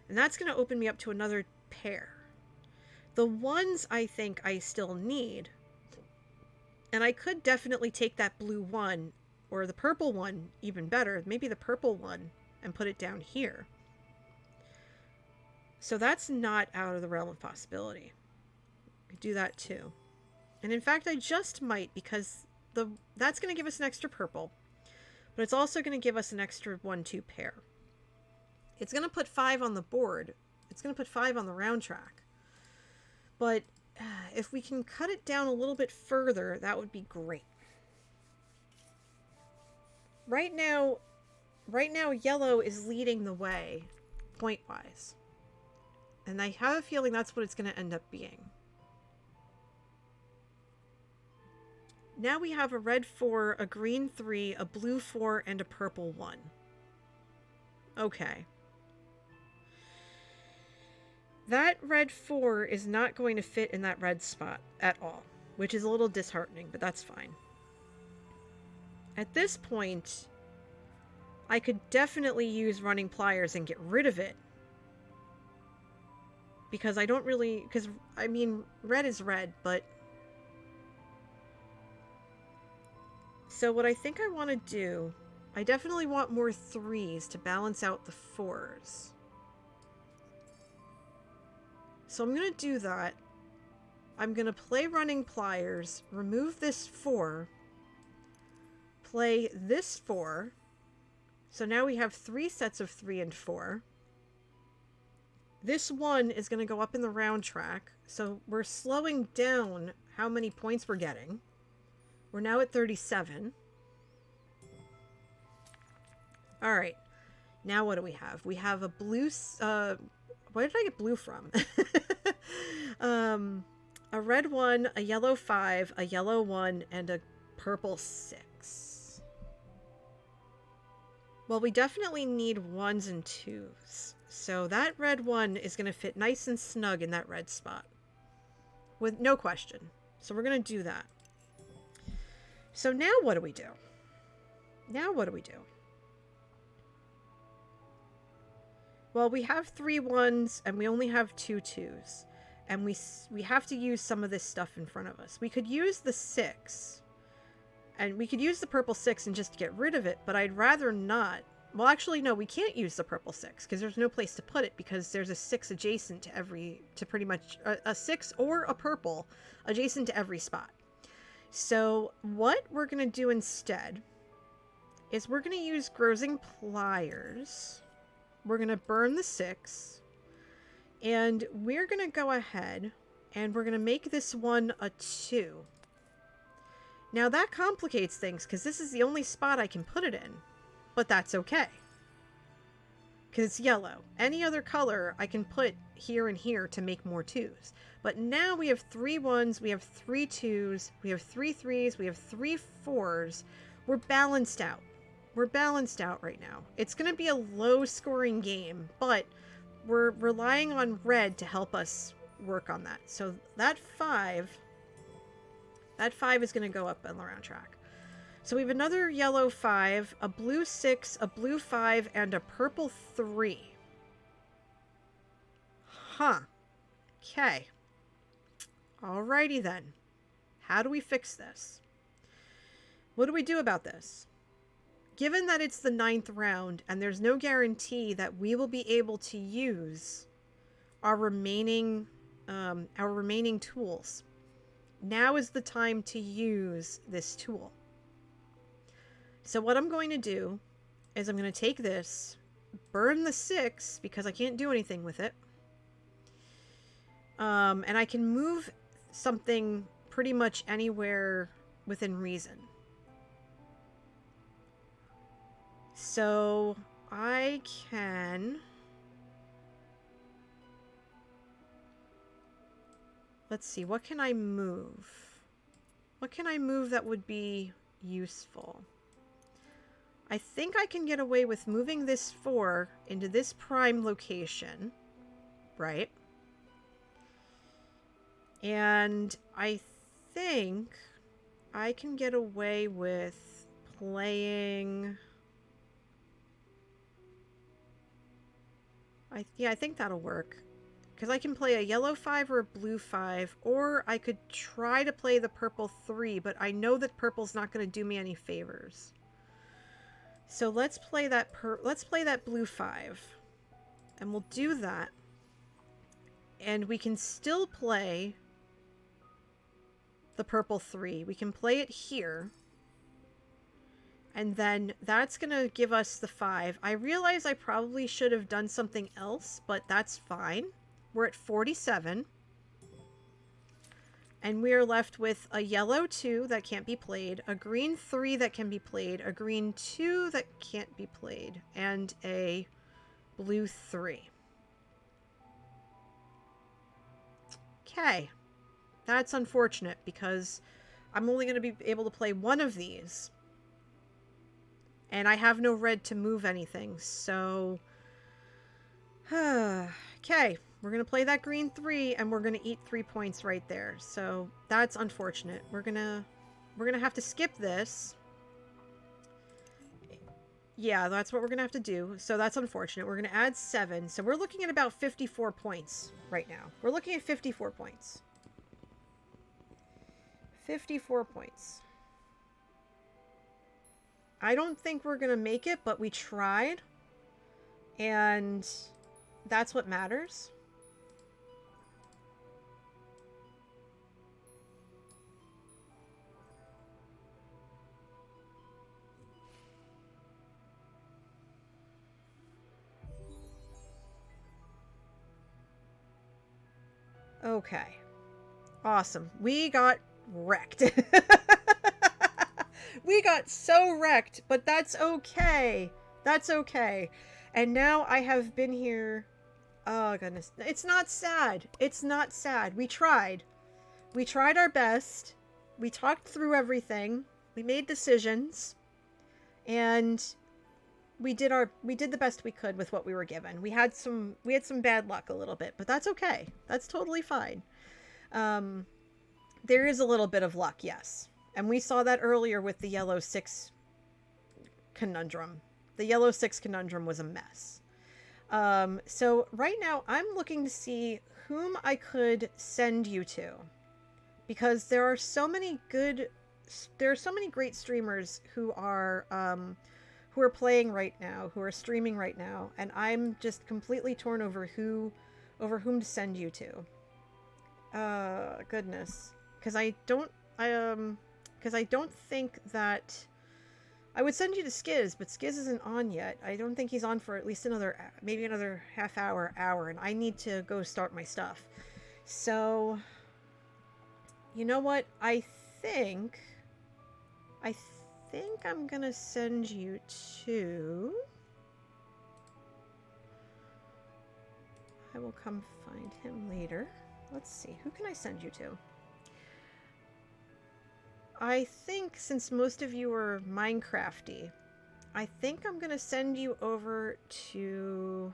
And that's going to open me up to another pair. The ones I think I still need, and I could definitely take that blue 1, or the purple 1, even better, maybe the purple 1, and put it down here. So that's not out of the realm of possibility. I could do that too. And in fact, I just might, because that's going to give us an extra purple. But it's also going to give us an extra 1-2 pair. It's going to put 5 on the board. It's going to put 5 on the round track. But if we can cut it down a little bit further, that would be great. Right now, yellow is leading the way, point-wise. And I have a feeling that's what it's going to end up being. Now we have a red 4, a green 3, a blue 4, and a purple 1. Okay. That red 4 is not going to fit in that red spot at all, which is a little disheartening, but that's fine. At this point, I could definitely use running pliers and get rid of it. Because I don't really... Because, I mean, red is red, but... So what I think I want to do... I definitely want more 3s to balance out the 4s. So I'm going to do that. I'm going to play running pliers, remove this 4, play this 4. So now we have 3 sets of 3 and 4. This 1 is going to go up in the round track. So we're slowing down how many points we're getting. We're now at 37. All right. Now what do we have? We have a blue... where did I get blue from? A red 1, a yellow 5, a yellow 1, and a purple 6. Well, we definitely need 1s and 2s. So that red 1 is going to fit nice and snug in that red spot. With no question. So we're going to do that. So now what do we do? Well, we have 3 1s and we only have 2 2s. And we have to use some of this stuff in front of us. We could use the 6. And we could use the purple 6 and just get rid of it. But I'd rather not. Well, actually, no, we can't use the purple 6 because there's no place to put it because there's a 6 adjacent to pretty much a 6 or a purple adjacent to every spot. So what we're going to do instead is we're going to use Grozing Pliers. We're going to burn the 6 and we're going to go ahead and we're going to make this one a 2. Now that complicates things because this is the only spot I can put it in. But that's okay. Because it's yellow. Any other color I can put here and here to make more 2s. But now we have 3 1s, we have 3 2s, we have 3 3s, we have 3 4s. We're balanced out. We're balanced out right now. It's going to be a low-scoring game, but we're relying on red to help us work on that. So that 5 is going to go up on the round track. So we have another yellow 5, a blue 6, a blue 5, and a purple 3. Huh. Okay. Alrighty then. How do we fix this? What do we do about this? Given that it's the 9th round, and there's no guarantee that we will be able to use our remaining tools, now is the time to use this tool. So what I'm going to do is I'm going to take this, burn the 6 because I can't do anything with it. And I can move something pretty much anywhere within reason. So I can... Let's see, what can I move? What can I move that would be useful. I think I can get away with moving this 4 into this prime location, right? And I think I can get away with playing... I think that'll work. Because I can play a yellow 5 or a blue 5, or I could try to play the purple 3, but I know that purple's not going to do me any favors. So let's play that blue 5. And we'll do that. And we can still play the purple 3. We can play it here. And then that's going to give us the 5. I realize I probably should have done something else, but that's fine. We're at 47. And we are left with a yellow 2 that can't be played, a green 3 that can be played, a green 2 that can't be played, and a blue 3. Okay. That's unfortunate because I'm only going to be able to play one of these. And I have no red to move anything, so... Okay, we're going to play that green 3, and we're going to eat 3 points right there. So that's unfortunate. We're gonna have to skip this. Yeah, that's what we're going to have to do. So that's unfortunate. We're going to add 7. So we're looking at about 54 points right now. We're looking at 54 points. 54 points. I don't think we're going to make it, but we tried. And that's what matters. Okay. Awesome. We got wrecked. We got so wrecked, but that's okay. That's okay. And now I have been here... Oh, goodness. It's not sad. It's not sad. We tried. We tried our best. We talked through everything. We made decisions. And we did the best we could with what we were given. We had some bad luck a little bit, but that's okay. That's totally fine. There is a little bit of luck, yes. And we saw that earlier with the yellow 6 conundrum. The yellow 6 conundrum was a mess. So right now I'm looking to see whom I could send you to, because there are so many great streamers who are playing right now, who are streaming right now, and I'm just completely torn over whom to send you to. Goodness, because I don't think that I would send you to Skiz, but Skiz isn't on yet. I don't think he's on for at least maybe another half hour, and I need to go start my stuff. So, you know what? I think I'm gonna send you to... I will come find him later. Let's see, who can I send you to? I think, since most of you are Minecrafty, I think I'm gonna send you over to...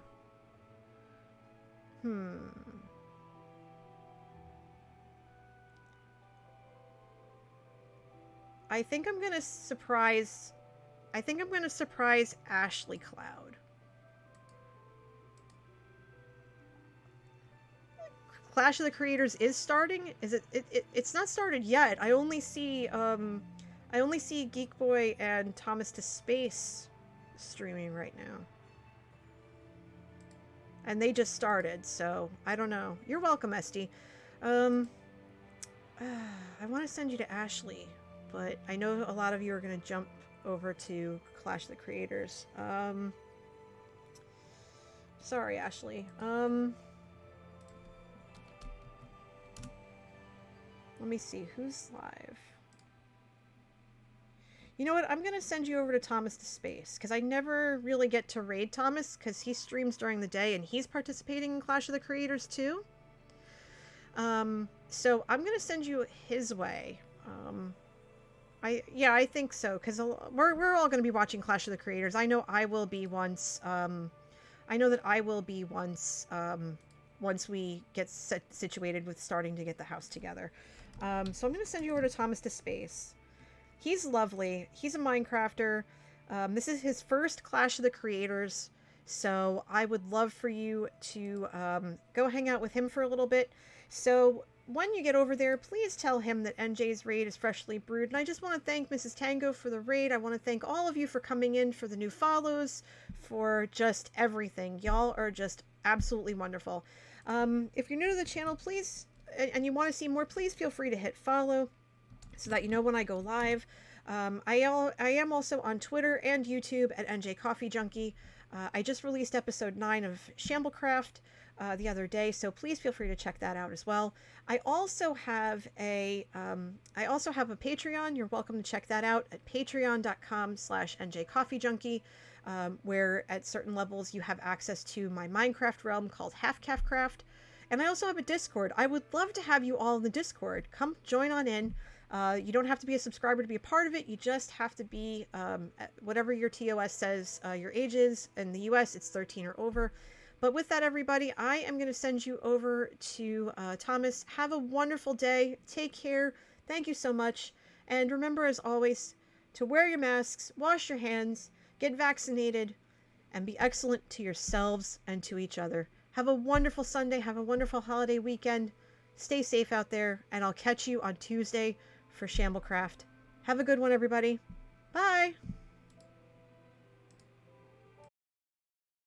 I think I'm gonna surprise Ashley Cloud. Clash of the Creators is starting. It's not started yet. I only see Geek Boy and Thomas to Space streaming right now. And they just started, so I don't know. You're welcome, Esty. I want to send you to Ashley, but I know a lot of you are going to jump over to Clash of the Creators. Sorry, Ashley. Let me see, who's live? You know what, I'm going to send you over to Thomas to Space, because I never really get to raid Thomas, because he streams during the day, and he's participating in Clash of the Creators too. So I'm going to send you his way. I think so, because we're all going to be watching Clash of the Creators. I know I will be once. I know that I will be once. Once we get situated with starting to get the house together. So I'm going to send you over to Thomas to Space. He's lovely. He's a Minecrafter. This is his first Clash of the Creators, so I would love for you to go hang out with him for a little bit. So when you get over there, please tell him that NJ's raid is freshly brewed. And I just want to thank Mrs. Tango for the raid. I want to thank all of you for coming in, for the new follows, for just everything. Y'all are just absolutely wonderful. If you're new to the channel, please, and you want to see more, please feel free to hit follow so that you know when I go live. I am also on Twitter and YouTube at NJ Coffee Junkie. I just released episode 9 of Shamblecraft the other day, so please feel free to check that out as well. I also have a Patreon. You're welcome to check that out at patreon.com/NJCoffeeJunkie, where at certain levels you have access to my Minecraft realm called Halfcalfcraft. And I also have a Discord. I would love to have you all in the Discord. Come join on in. You don't have to be a subscriber to be a part of it. You just have to be whatever your TOS says your age is. In the US, it's 13 or over. But with that, everybody, I am going to send you over to Thomas. Have a wonderful day. Take care. Thank you so much. And remember, as always, to wear your masks, wash your hands, get vaccinated, and be excellent to yourselves and to each other. Have a wonderful Sunday. Have a wonderful holiday weekend. Stay safe out there, and I'll catch you on Tuesday for Shamblecraft. Have a good one, everybody. Bye!